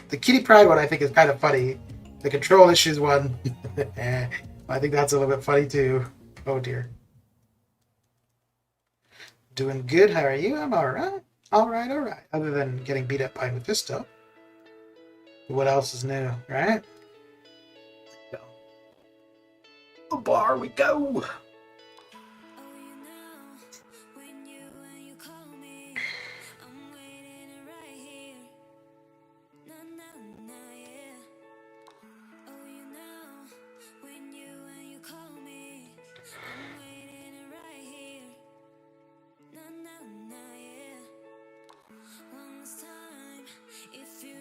The Kitty Pride one I think is kind of funny. The control issues one, I think that's a little bit funny too. Oh dear. Doing good. How are you? I'm alright. Alright. Other than getting beat up by Mephisto. What else is new, right? The bar we go. If you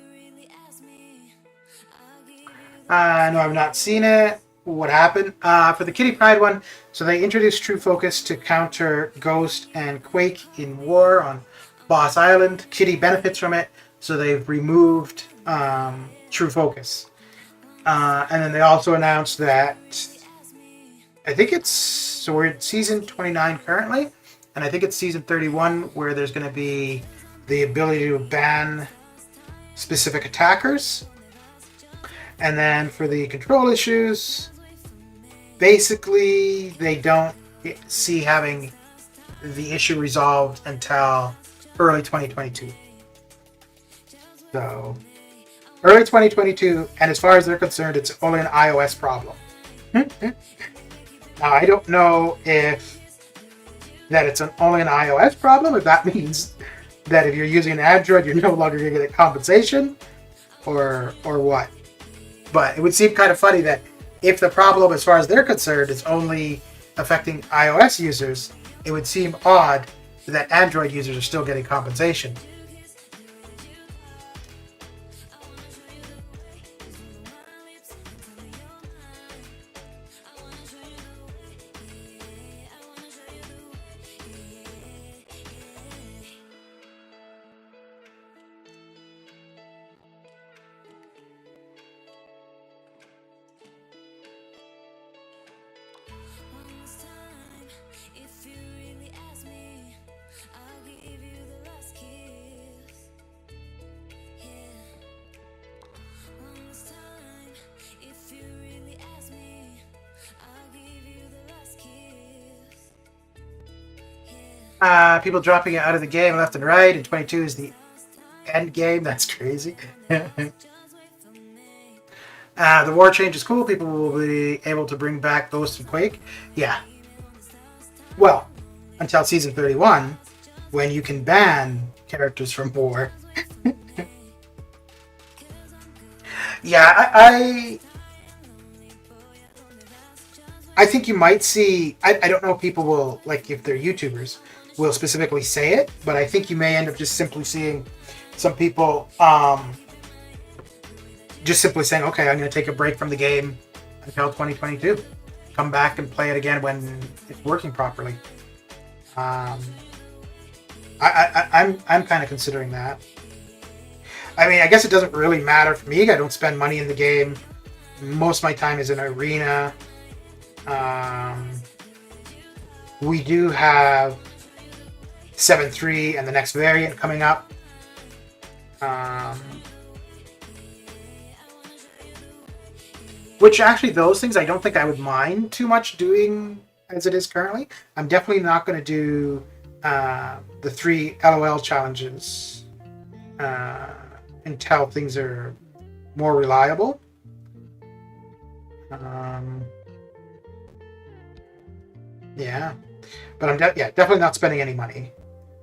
No, I've not seen it. What happened? For the Kitty Pryde one, so they introduced True Focus to counter Ghost and Quake in War on Boss Island. Kitty benefits from it, so they've removed True Focus. And then they also announced that I think so we're in season 29 currently, and I think it's season 31 where there's going to be the ability to ban specific attackers. And then for the control issues, basically they don't see having the issue resolved until early 2022. So early 2022, and as far as they're concerned, it's only an iOS problem. Now, I don't know if that it's only an iOS problem, if that means that if you're using an Android, you're no longer going to get compensation, or what. But it would seem kind of funny that if the problem, as far as they're concerned, is only affecting iOS users, it would seem odd that Android users are still getting compensation. People dropping it out of the game left and right, and 22 is the end game. That's crazy. The war change is cool. People will be able to bring back Ghost and Quake. Yeah. Well, until season 31, when you can ban characters from war. Yeah, I think you might see. I don't know if people will, like, if they're YouTubers, will specifically say it, but I think you may end up just simply seeing some people just simply saying, okay, I'm going to take a break from the game until 2022. Come back and play it again when it's working properly. I'm kind of considering that. I mean, I guess it doesn't really matter for me. I don't spend money in the game. Most of my time is in arena. We do have 7.3 and the next variant coming up. Which actually, those things I don't think I would mind too much doing as it is currently. I'm definitely not going to do the 3 LOL challenges until things are more reliable. Yeah, but I'm definitely not spending any money.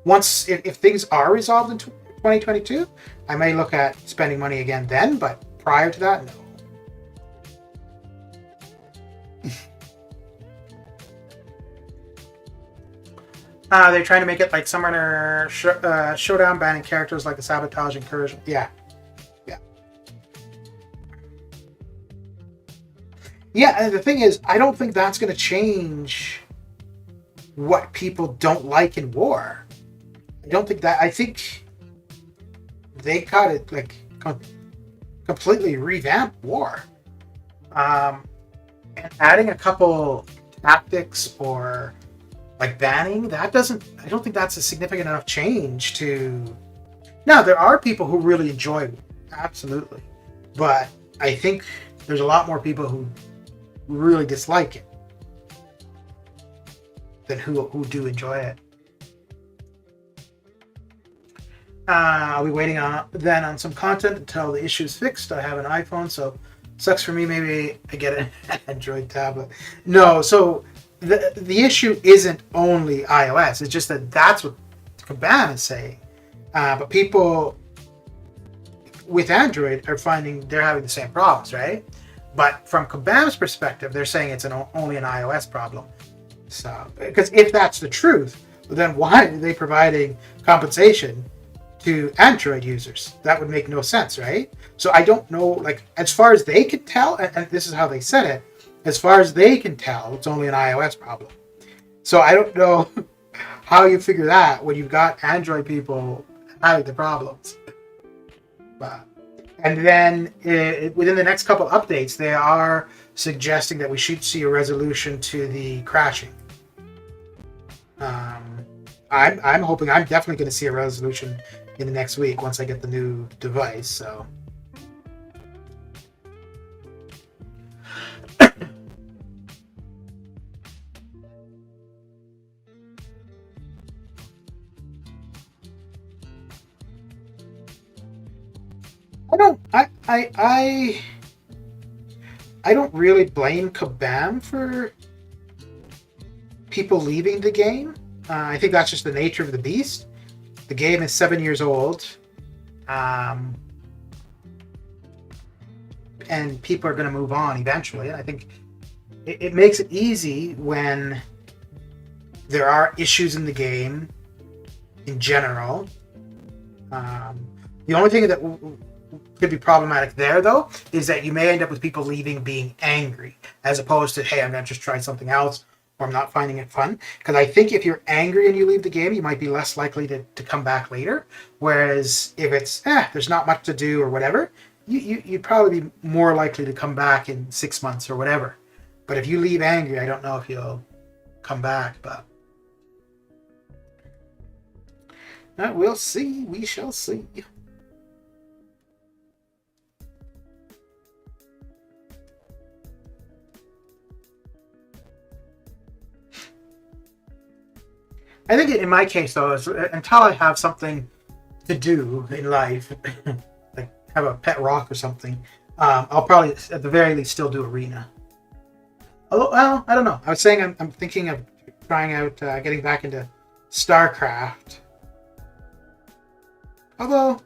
Once, if things are resolved in 2022, I may look at spending money again then, but prior to that, no. They're trying to make it like Summoner Showdown, banning characters like the Sabotage Incursion. Yeah. Yeah, and the thing is, I don't think that's going to change what people don't like in war. I don't think that. I think they got it like completely revamp war. And adding a couple tactics or like banning, I don't think that's a significant enough change to. Now, there are people who really enjoy it, absolutely. But I think there's a lot more people who really dislike it than who do enjoy it. I'll be waiting on some content until the issue's fixed. I have an iPhone, so sucks for me. Maybe I get an Android tablet. No, so the issue isn't only iOS. It's just that that's what Kabam is saying. But people with Android are finding they're having the same problems, right? But from Kabam's perspective, they're saying it's only an iOS problem. So, because if that's the truth, then why are they providing compensation to Android users. That would make no sense, right? So I don't know, like, as far as they can tell, and this is how they said it, as far as they can tell, it's only an iOS problem. So I don't know how you figure that when you've got Android people having the problems. But, and then within the next couple updates, they are suggesting that we should see a resolution to the crashing. I'm hoping, I'm definitely going to see a resolution in the next week once I get the new device. So I don't really blame Kabam for people leaving the game. I think that's just the nature of the beast. The game is 7 years old, and people are going to move on eventually. I think it makes it easy when there are issues in the game in general. The only thing that could be problematic there, though, is that you may end up with people leaving being angry, as opposed to, hey, I'm going to just try something else, or I'm not finding it fun. Because I think if you're angry and you leave the game, you might be less likely to come back later. Whereas if it's, there's not much to do or whatever, you'd probably be more likely to come back in 6 months or whatever. But if you leave angry, I don't know if you'll come back, but we'll see. We shall see. I think in my case, though, is until I have something to do in life, like have a pet rock or something, I'll probably, at the very least, still do Arena. Although, well, I don't know. I was saying I'm thinking of trying out getting back into StarCraft. Although,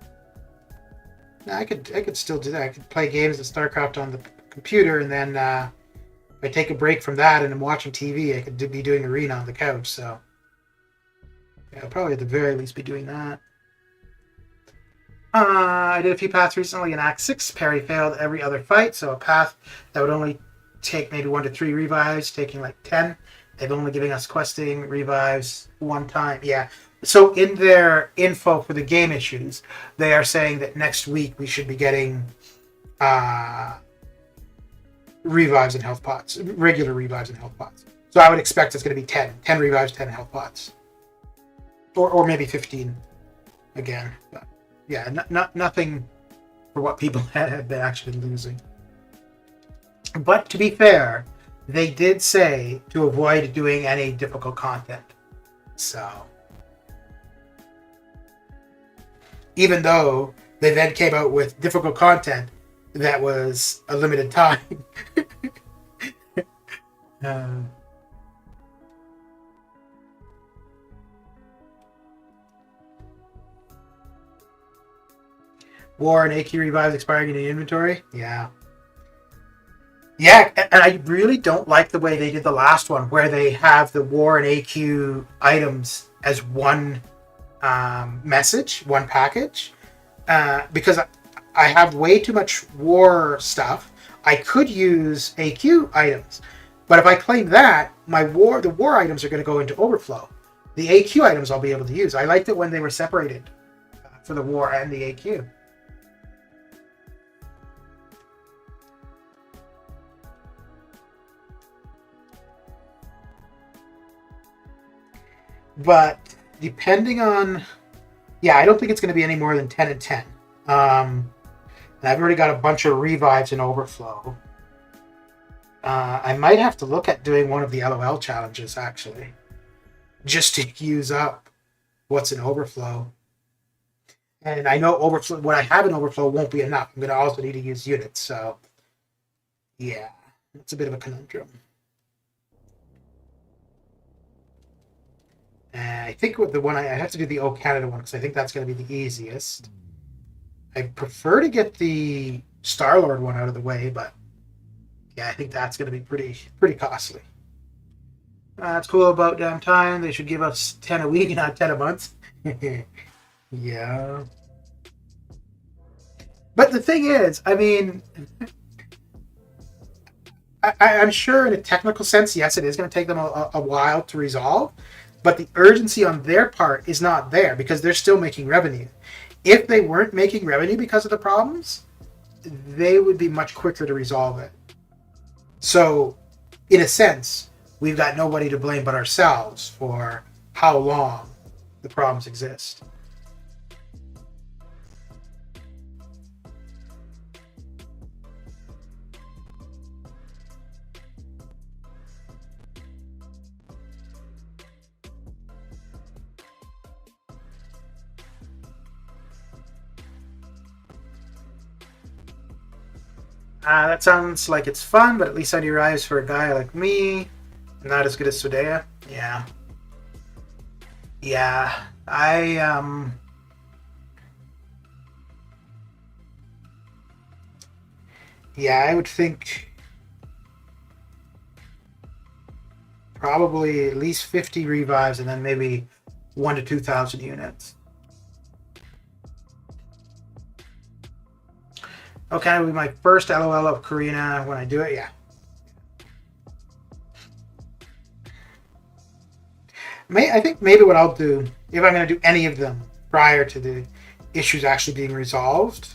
I could still do that. I could play games of StarCraft on the computer, and then if I take a break from that and I'm watching TV, I could be doing Arena on the couch. So yeah, I'll probably at the very least be doing that. I did a few paths recently in Act 6. Parry failed every other fight, so a path that would only take maybe 1 to 3 revives, taking like 10. They've only giving us questing revives 1 time. Yeah. So in their info for the game issues, they are saying that next week we should be getting revives and health pots, regular revives and health pots. So I would expect it's going to be 10 revives, 10 health pots. Or maybe 15 again. But yeah, nothing for what people have been actually losing. But to be fair, they did say to avoid doing any difficult content. So even though they then came out with difficult content that was a limited time. War and AQ revives expiring in the inventory? Yeah. Yeah, and I really don't like the way they did the last one, where they have the War and AQ items as one message, one package. Because I have way too much War stuff. I could use AQ items. But if I claim that, the War items are going to go into overflow. The AQ items I'll be able to use. I liked it when they were separated for the War and the AQ. But depending on, I don't think it's going to be any more than 10 and 10. And I've already got a bunch of revives in overflow. I might have to look at doing one of the LOL challenges, actually, just to use up what's in overflow. And I know overflow, what I have in overflow won't be enough. I'm going to also need to use units. So yeah, it's a bit of a conundrum. I think with the one I have to do the O Canada one because I think that's going to be the easiest. I prefer to get the Star-Lord one out of the way, but yeah, I think that's going to be pretty costly. That's cool about damn time. They should give us 10 a week, not 10 a month. Yeah. But the thing is, I mean, I'm sure in a technical sense, yes, it is going to take them a while to resolve, but the urgency on their part is not there because they're still making revenue. If they weren't making revenue because of the problems, they would be much quicker to resolve it. So, in a sense, we've got nobody to blame but ourselves for how long the problems exist. That sounds like it's fun, but at least on your eyes for a guy like me, not as good as Sudea. Yeah. Yeah. I would think probably at least 50 revives and then maybe 1 to 2,000 units. Okay, it'll be my first LOL of Karina when I do it. Yeah. I think maybe what I'll do, if I'm going to do any of them prior to the issues actually being resolved,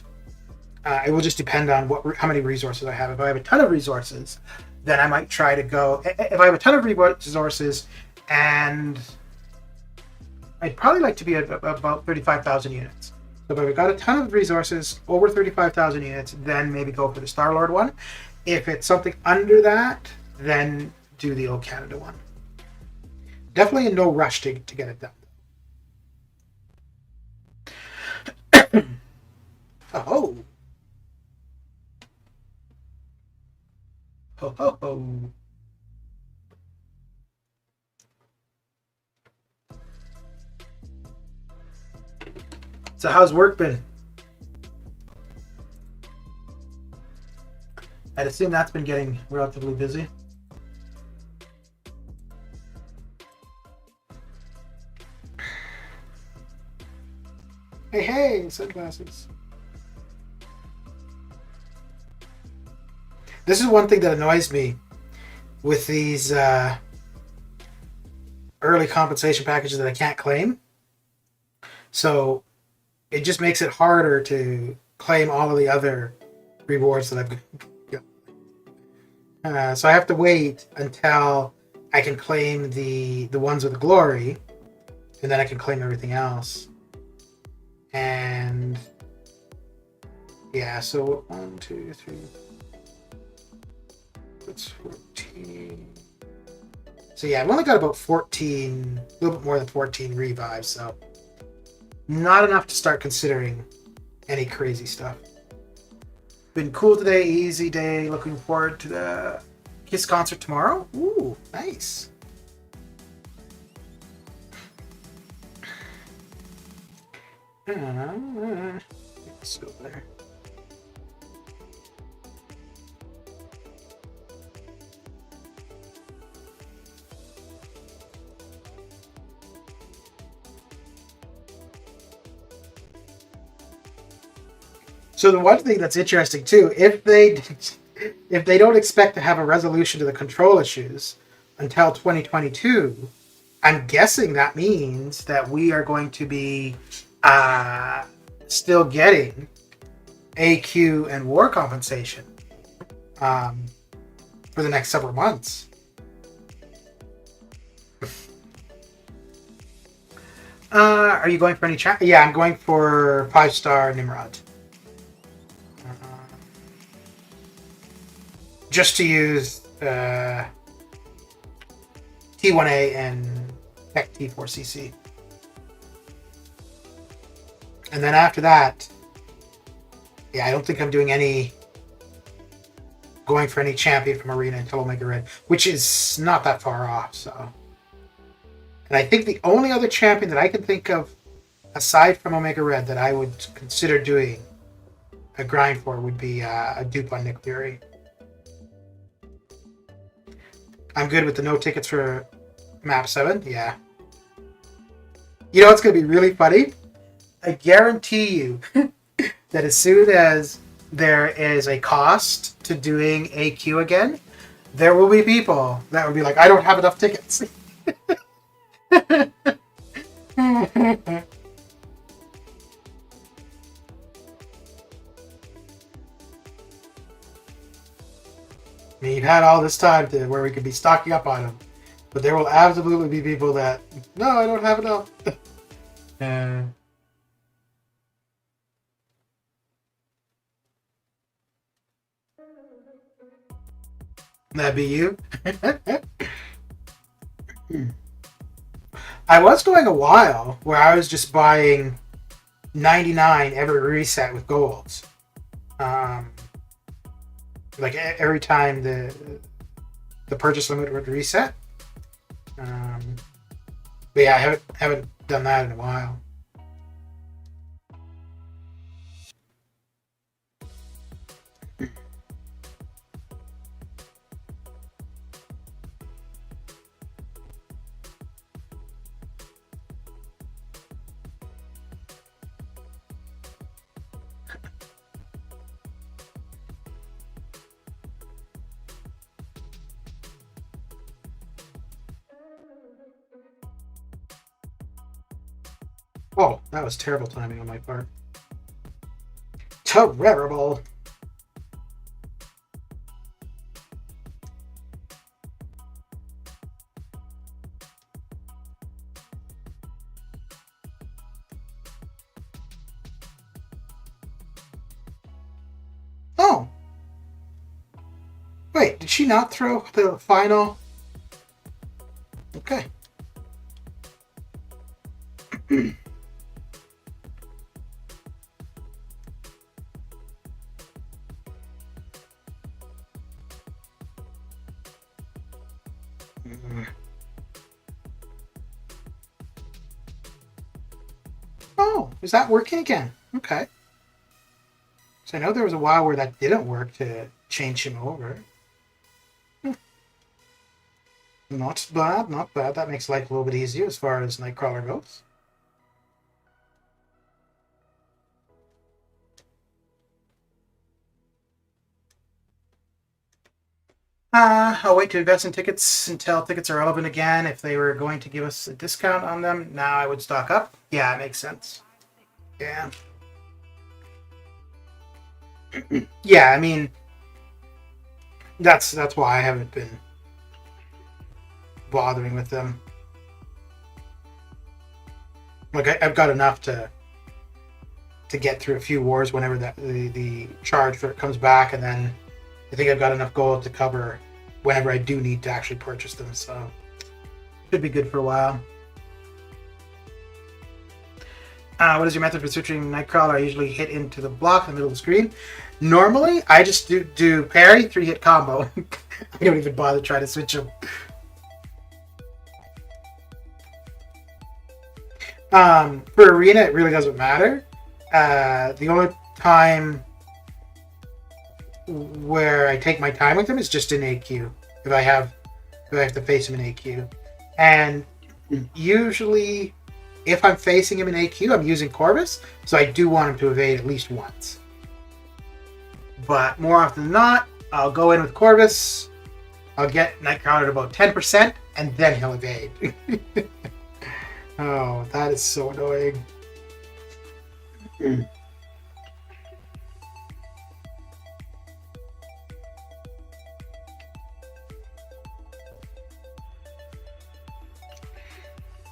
it will just depend on how many resources I have. If I have a ton of resources, then I might try to go. If I have a ton of resources, and I'd probably like to be at about 35,000 units. So if I've got a ton of resources, over 35,000 units, then maybe go for the Star-Lord one. If it's something under that, then do the Old Canada one. Definitely in no rush to get it done. Oh. Ho, ho, ho. So how's work been? I'd assume that's been getting relatively busy. Hey, sunglasses. This is one thing that annoys me with these early compensation packages that I can't claim. So it just makes it harder to claim all of the other rewards that I've got. So I have to wait until I can claim the ones with the glory, and then I can claim everything else. And yeah, so 1, 2, 3. That's 14. So yeah, I've only got about 14, a little bit more than 14 revives, so not enough to start considering any crazy stuff. Been cool today, easy day. Looking forward to the Kiss concert tomorrow. Ooh, nice. Let's go there. So the one thing that's interesting too, if they don't expect to have a resolution to the control issues until 2022, I'm guessing that means that we are going to be still getting AQ and war compensation for the next several months. Are you going for any chat? Yeah, I'm going for 5-star Nimrod. Just to use T1A and Tech T4CC. And then after that, yeah, I don't think I'm doing going for any champion from Arena until Omega Red, which is not that far off, so. And I think the only other champion that I can think of, aside from Omega Red, that I would consider doing a grind for would be a dupe on Nick Fury. I'm good with the no tickets for map 7. Yeah. You know what's going to be really funny? I guarantee you that as soon as there is a cost to doing AQ again, there will be people that will be like, I don't have enough tickets. I mean, you've had all this time to where we could be stocking up on them, but there will absolutely be people that, no, I don't have enough. That'd be you. I was going a while where I was just buying 99 every reset with golds. Like every time the purchase limit would reset. But yeah, I haven't done that in a while. Oh, that was terrible timing on my part. Terrible. Oh. Wait, did she not throw the final? Okay. Oh, is that working again? Okay. So I know there was a while where that didn't work to change him over. Not bad, not bad. That makes life a little bit easier as far as Nightcrawler goes. I'll wait to invest in tickets until tickets are relevant again. If they were going to give us a discount on them, now I would stock up. Yeah, it makes sense. Yeah. Yeah, I mean, that's why I haven't been bothering with them. Like I've got enough to get through a few wars whenever the charge for it comes back, and then I think I've got enough gold to cover whenever I do need to actually purchase them, so should be good for a while. What is your method for switching Nightcrawler? I usually hit into the block in the middle of the screen. Normally, I just do parry, 3-hit combo. I don't even bother trying to switch them. For Arena, it really doesn't matter. The only time where I take my time with him is just in AQ. If I have to face him in AQ. And usually, if I'm facing him in AQ, I'm using Corvus, so I do want him to evade at least once. But more often than not, I'll go in with Corvus, I'll get Nightcrawler at about 10%, and then he'll evade. Oh, that is so annoying.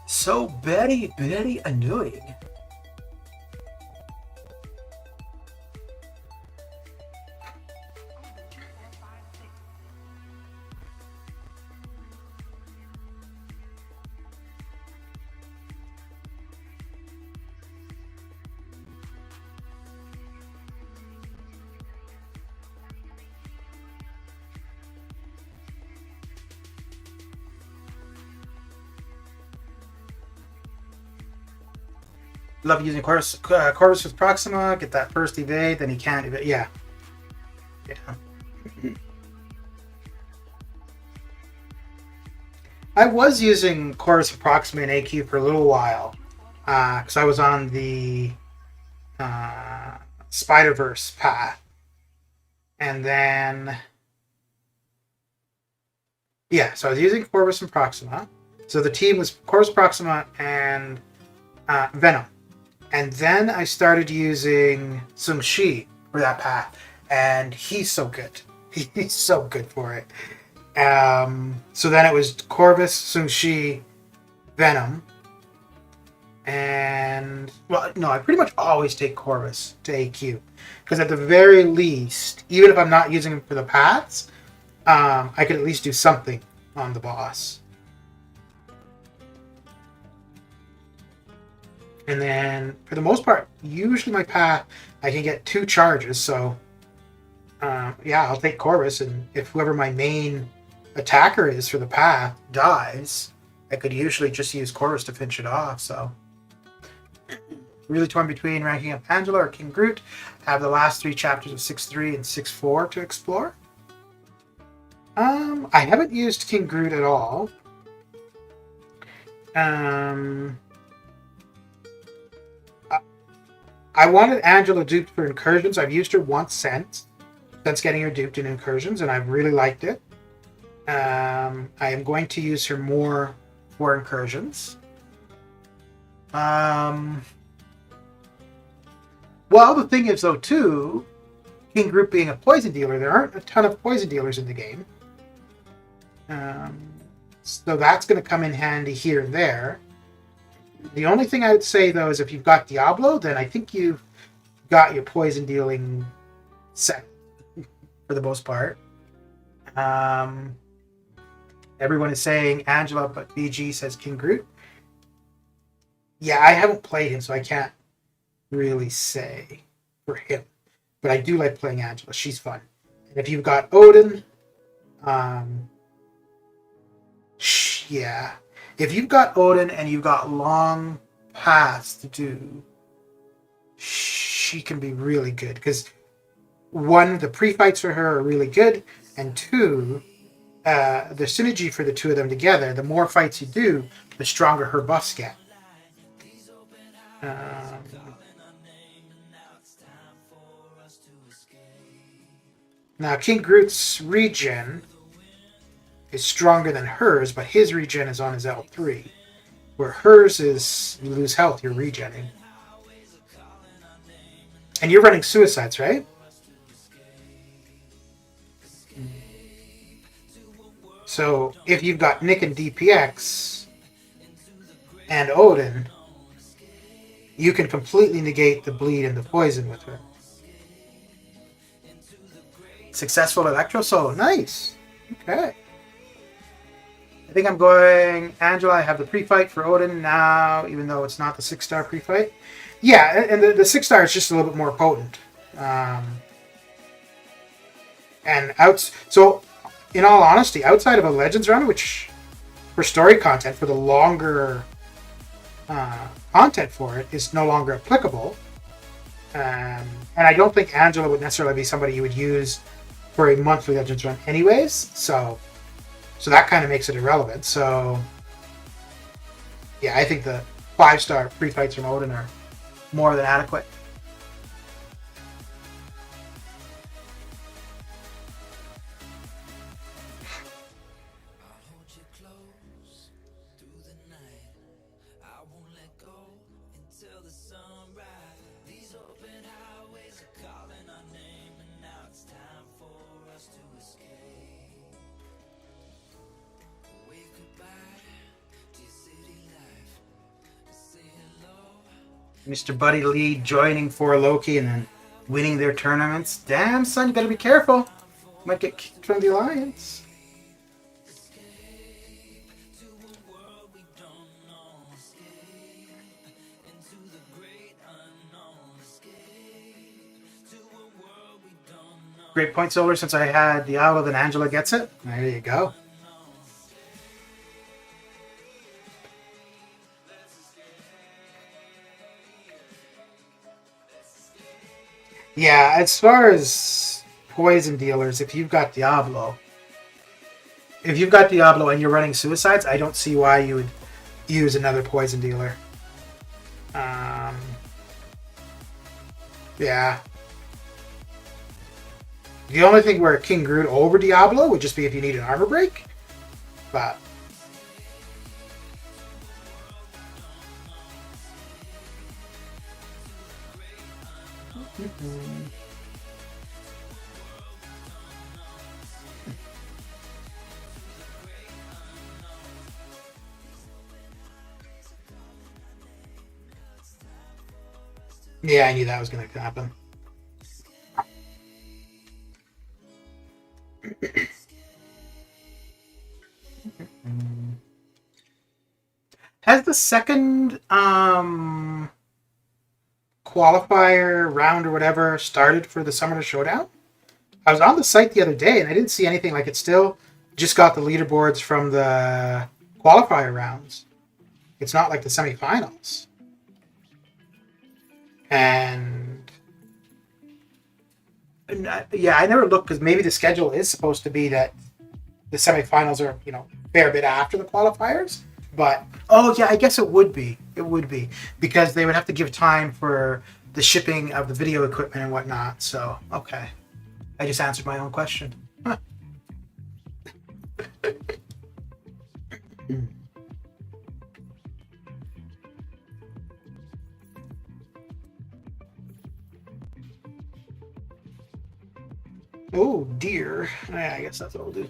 So very, very annoying. Love using Corvus with Proxima, get that first evade, then he can't evade. Yeah. I was using Corvus with Proxima in AQ for a little while, because I was on the Spider-Verse path. And then, yeah, so I was using Corvus and Proxima. So the team was Corvus, Proxima, and Venom. And then I started using Sung Shi for that path. And he's so good. He's so good for it. So then it was Corvus, Sung Shi, Venom. And, well, no, I pretty much always take Corvus to AQ. Because at the very least, even if I'm not using him for the paths, I could at least do something on the boss. And then, for the most part, usually my path, I can get 2 charges. So, yeah, I'll take Corvus. And if whoever my main attacker is for the path dies, I could usually just use Corvus to finish it off. So, really torn between ranking up Angela or King Groot. I have the last 3 chapters of 6.3 and 6.4 to explore. I haven't used King Groot at all. I wanted Angela duped for incursions. I've used her once since getting her duped in incursions, and I've really liked it. I am going to use her more for incursions. Well, the thing is, though, too, King Groot being a poison dealer, there aren't a ton of poison dealers in the game. So that's going to come in handy here and there. The only thing I would say, though, is if you've got Diablo, then I think you've got your poison dealing set for the most part. Everyone is saying Angela, but BG says King Groot. Yeah, I haven't played him, so I can't really say for him. But I do like playing Angela. She's fun. And if you've got Odin, yeah. If you've got Odin and you've got long paths to do, she can be really good. Because, 1, the pre-fights for her are really good. And 2, the synergy for the 2 of them together, the more fights you do, the stronger her buffs get. Now, King Groot's regen is stronger than hers, but his regen is on his L3. Where hers is, you lose health, you're regenning. And you're running suicides, right? So, if you've got Nick and DPX and Odin, you can completely negate the bleed and the poison with her. Successful Electro Soul. Nice. Okay. I think I'm going Angela. I have the pre-fight for Odin now, even though it's not the 6-star pre-fight. Yeah, and the 6-star is just a little bit more potent. So, in all honesty, outside of a Legends run, which for story content, for the longer content for it, is no longer applicable. And I don't think Angela would necessarily be somebody you would use for a monthly Legends run anyways. So that kind of makes it irrelevant. So, yeah, I think the 5-star pre-fights from Odin are more than adequate. Mr. Buddy Lee joining for Loki and then winning their tournaments. Damn, son, you better be careful. You might get kicked from the alliance. Great point, Solar. Since I had Diablo, then Angela gets it. There you go. Yeah, as far as poison dealers, if you've got Diablo and you're running suicides, I don't see why you would use another poison dealer. Yeah. The only thing where King Groot over Diablo would just be if you need an armor break. But yeah, I knew that was going to happen. Has the second qualifier round or whatever started for the Summoner Showdown? I was on the site the other day and I didn't see anything. Like, it still just got the leaderboards from the qualifier rounds. It's not like the semifinals. And yeah, I never looked because maybe the schedule is supposed to be that the semifinals are, you know, a fair bit after the qualifiers. But oh yeah, I guess it would be. It would be because they would have to give time for the shipping of the video equipment and whatnot. So okay, I just answered my own question. Huh. Oh dear. Yeah, I guess that's what we'll do.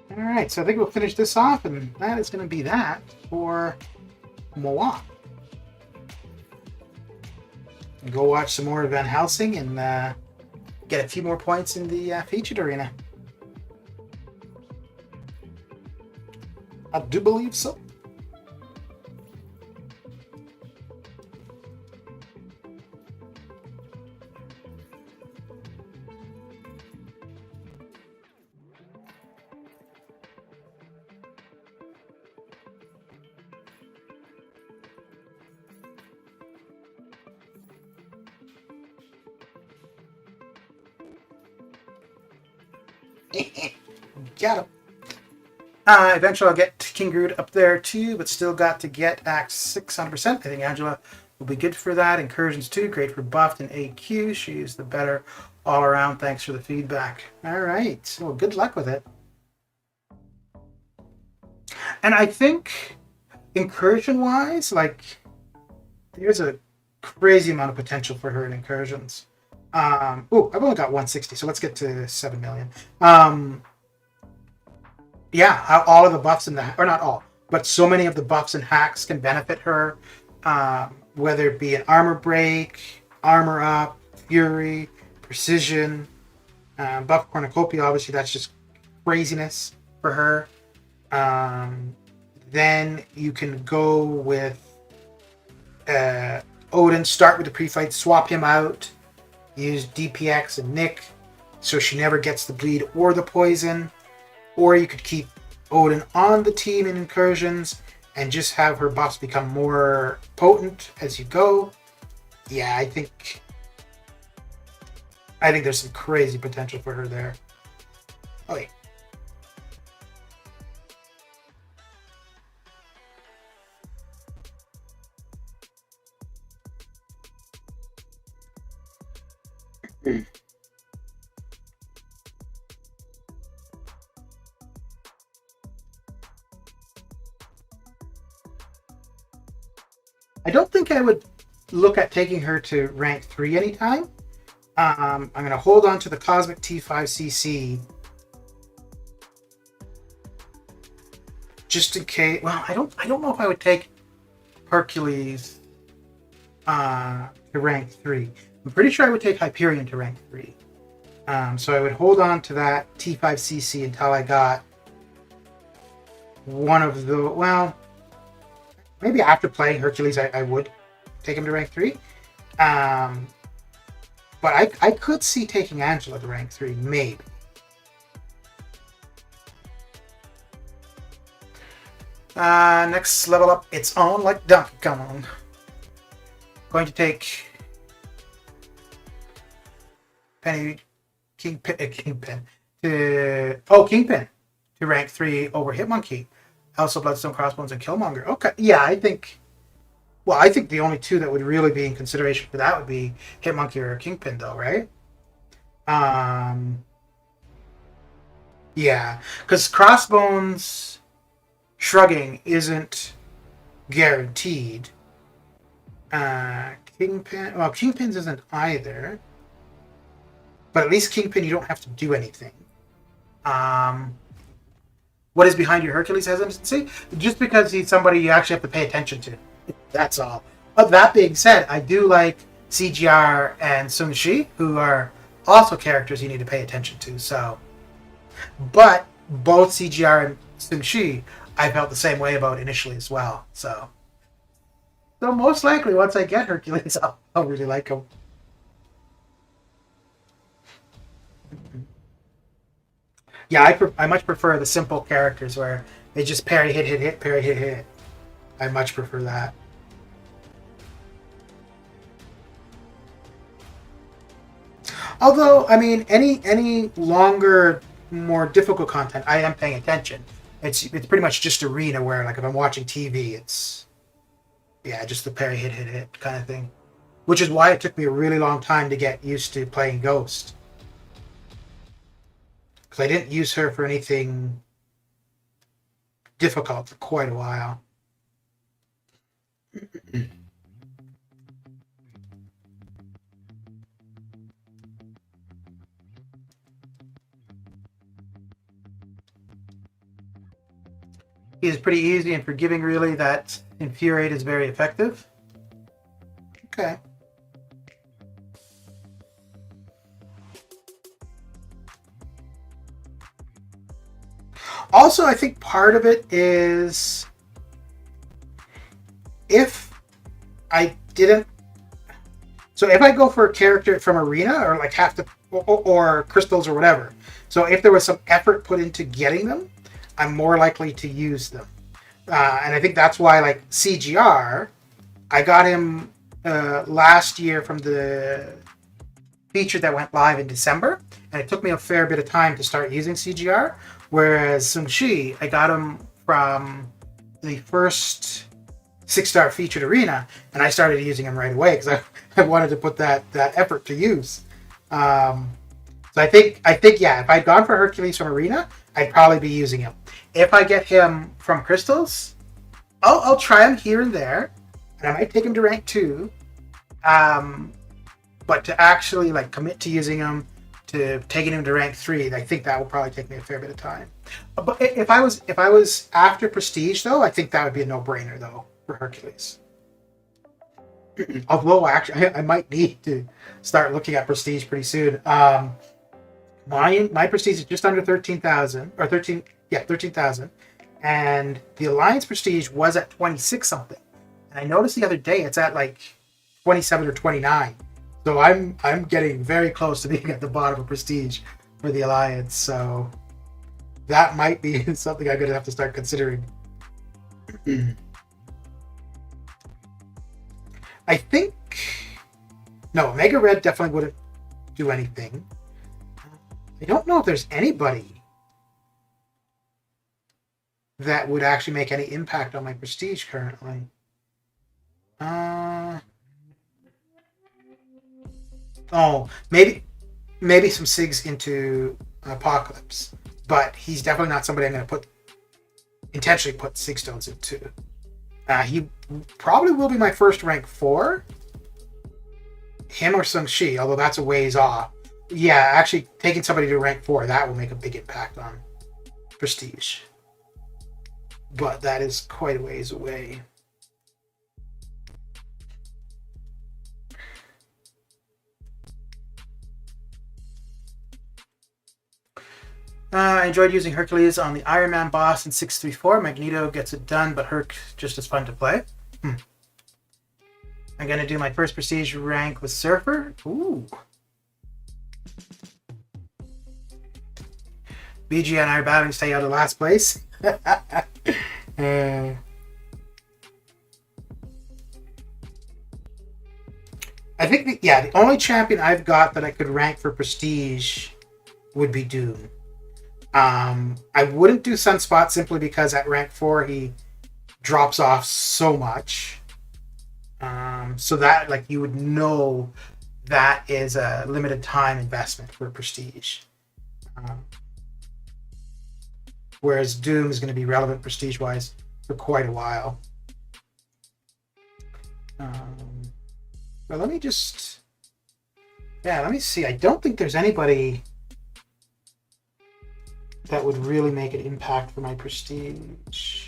All right, so I think we'll finish this off, and that is going to be that for MCOC. Go watch some more of Van Helsing and get a few more points in the featured arena. I do believe so. Got him. Eventually I'll get King Groot up there too, but still got to get Act 600%. I think Angela will be good for that. Incursions too, great for buffed and AQ. She's the better all around. Thanks for the feedback. All right, well, good luck with it. And I think incursion-wise, like, there's a crazy amount of potential for her in incursions. Oh, I've only got 160, so let's get to 7 million. Yeah, all of the buffs and or not all, but so many of the buffs and hacks can benefit her, whether it be an armor break, armor up, fury, precision, buff cornucopia. Obviously, that's just craziness for her. Then you can go with Odin, start with the pre-fight, swap him out, use DPX and Nick so she never gets the bleed or the poison. Or you could keep Odin on the team in incursions and just have her buffs become more potent as you go. Yeah, I think there's some crazy potential for her there. Oh yeah. I don't think I would look at taking her to rank 3 anytime. I'm going to hold on to the Cosmic T5CC just in case. Well, I don't know if I would take Hercules to rank 3. I'm pretty sure I would take Hyperion to rank 3. So I would hold on to that T5CC until I got one of the, well, maybe after playing Hercules, I would take him to rank 3. But I could see taking Angela to rank 3, maybe. Next level up, it's on like Donkey Kong. Going to take Kingpin to rank 3 over Hitmonkey. Also Bloodstone, Crossbones, and Killmonger. Okay, yeah, I think the only two that would really be in consideration for that would be Hitmonkey or Kingpin, though, right? Yeah, because Crossbones shrugging isn't guaranteed. Kingpin's isn't either. But at least Kingpin, you don't have to do anything. What is behind your Hercules hesitancy? Just because he's somebody you actually have to pay attention to. That's all. But that being said, I do like CGR and Sung Shi, who are also characters you need to pay attention to. So, but both CGR and Sung Shi, I felt the same way about initially as well. So most likely, once I get Hercules, I'll really like him. Yeah, I much prefer the simple characters where they just parry, hit, parry, hit. I much prefer that. Although, I mean, any longer, more difficult content, I am paying attention. It's pretty much just arena where, like, if I'm watching TV, it's just the parry, hit kind of thing. Which is why it took me a really long time to get used to playing Ghost. Because I didn't use her for anything difficult for quite a while. He is pretty easy and forgiving, really. That Infuriate is very effective. Okay. Also, I think part of it is if I go for a character from Arena or like have to, or Crystals or whatever. So if there was some effort put into getting them, I'm more likely to use them. And I think that's why, like CGR, I got him last year from the feature that went live in December, and it took me a fair bit of time to start using CGR. Whereas Sung Shi, I got him from the first 6-star featured arena, and I started using him right away because I wanted to put that effort to use. So I think yeah, if I'd gone for Hercules from arena, I'd probably be using him. If I get him from Crystals, I'll try him here and there, and I might take him to rank 2. But to actually like commit to using him, to taking him to rank 3, I think that will probably take me a fair bit of time. But if I was after Prestige, though, I think that would be a no-brainer, though, for Hercules. Although actually, I might need to start looking at Prestige pretty soon. My Prestige is just under 13,000, or 13,000, and the Alliance Prestige was at 26 something, and I noticed the other day it's at like 27 or 29. So I'm getting very close to being at the bottom of Prestige for the Alliance, so that might be something I'm going to have to start considering. I think... No, Mega Red definitely wouldn't do anything. I don't know if there's anybody that would actually make any impact on my Prestige currently. Maybe some SIGs into Apocalypse, but he's definitely not somebody I'm going to intentionally put SIG stones into. He probably will be my first rank 4. Him or Sung Shi, although that's a ways off. Yeah, actually taking somebody to rank 4, that will make a big impact on Prestige. But that is quite a ways away. I enjoyed using Hercules on the Iron Man boss in 634. Magneto gets it done, but Herc just as fun to play. I'm going to do my first Prestige rank with Surfer. Ooh. BG and I are battling to stay out of last place. I think, the only champion I've got that I could rank for prestige would be Doom. I wouldn't do Sunspot simply because at rank 4 he drops off so much. So that, like, you would know that is a limited time investment for prestige. Whereas Doom is going to be relevant prestige-wise for quite a while. But let me just... Yeah, let me see. I don't think there's anybody that would really make an impact for my prestige.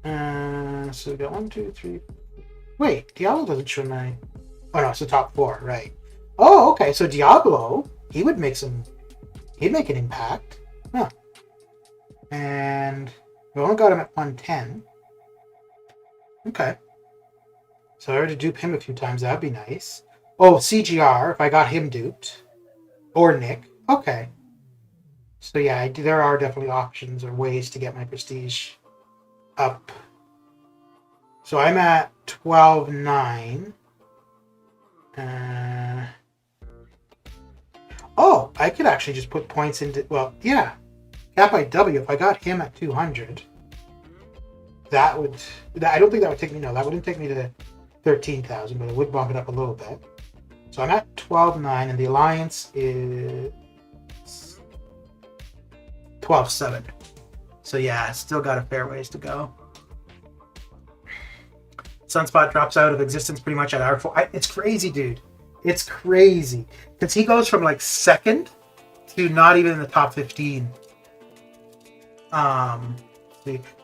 So we got 1, 2, 3... Wait, Diablo doesn't show my... Oh no, it's the top 4, right. Oh, okay, so Diablo, he would make some... He'd make an impact. Huh. And we only got him at 110. Okay. So I already dupe him a few times, that'd be nice. Oh, CGR, if I got him duped. Or Nick. Okay. So yeah, there are definitely options or ways to get my prestige up. So I'm at 12.9. Oh, I could actually just put points into... Well, yeah. Cap by W, if I got him at 200, that would... I don't think that would take me... No, that wouldn't take me to 13,000, but it would bump it up a little bit. So I'm at 12.9, and the Alliance is 12.7. So yeah, still got a fair ways to go. Sunspot drops out of existence pretty much at R4. It's crazy, dude. It's crazy. Because he goes from like second to not even in the top 15.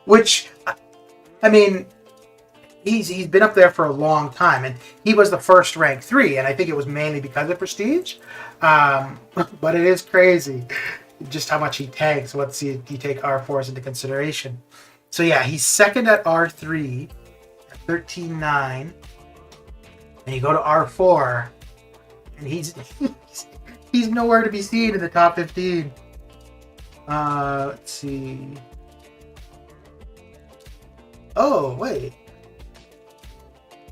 Which, I mean, he's been up there for a long time, and he was the first rank 3, and I think it was mainly because of prestige. But it is crazy just how much he tags once you take R4s into consideration. So yeah, he's second at R3 at 13.9, and you go to R4, and he's nowhere to be seen in the top 15. Let's see. Oh, wait.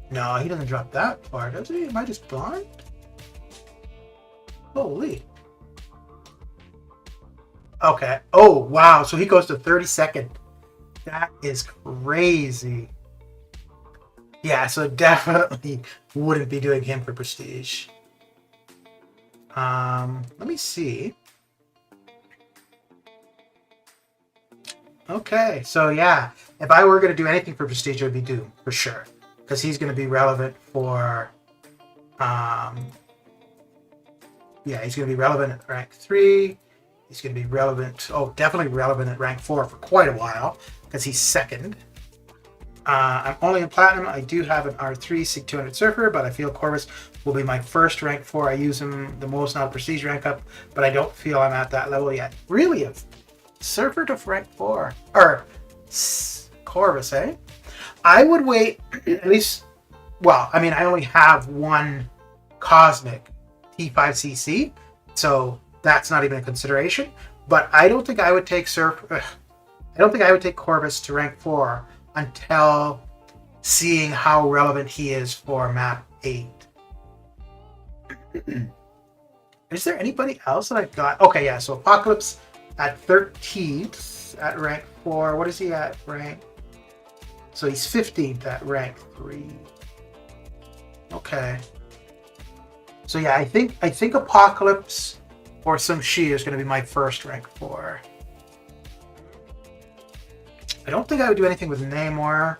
No, he doesn't drop that far, does he? Am I just blind? Holy. Okay. Oh, wow. So he goes to 32nd. That is crazy. Yeah, so definitely wouldn't be doing him for prestige. Let me see. Okay, so yeah, if I were going to do anything for prestige, it would be Doom, for sure. Because he's going to be relevant for... yeah, he's going to be relevant at rank 3. He's going to be relevant... Oh, definitely relevant at rank 4 for quite a while. Because he's second. I'm only in Platinum. I do have an R3 Sig 200 Surfer, but I feel Corvus will be my first rank 4. I use him the most, not a prestige rank up, but I don't feel I'm at that level yet. Really? A Surfer to rank 4? Or Corvus, eh? I would wait at least... Well, I mean, I only have one Cosmic T5CC, so that's not even a consideration. But I don't think I would take I don't think I would take Corvus to rank 4 until seeing how relevant he is for map 8. Is there anybody else that I've got? Okay, yeah, so Apocalypse at 13th at rank 4. What is he at rank? So he's 15th at rank 3. Okay. So yeah, I think Apocalypse or some Shi is going to be my first rank 4. I don't think I would do anything with Namor.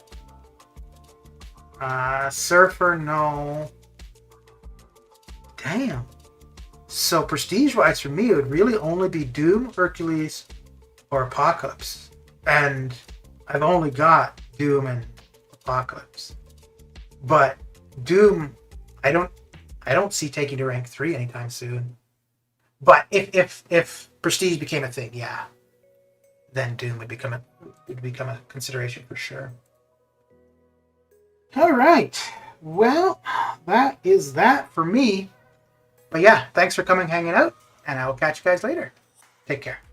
Surfer, no. Damn. So prestige-wise for me, it would really only be Doom, Hercules, or Apocalypse. And I've only got Doom and Apocalypse. But Doom, I don't see taking to rank 3 anytime soon. But if prestige became a thing, yeah, then Doom would become a consideration for sure. All right. Well, that is that for me. But yeah, thanks for coming, hanging out, and I will catch you guys later. Take care.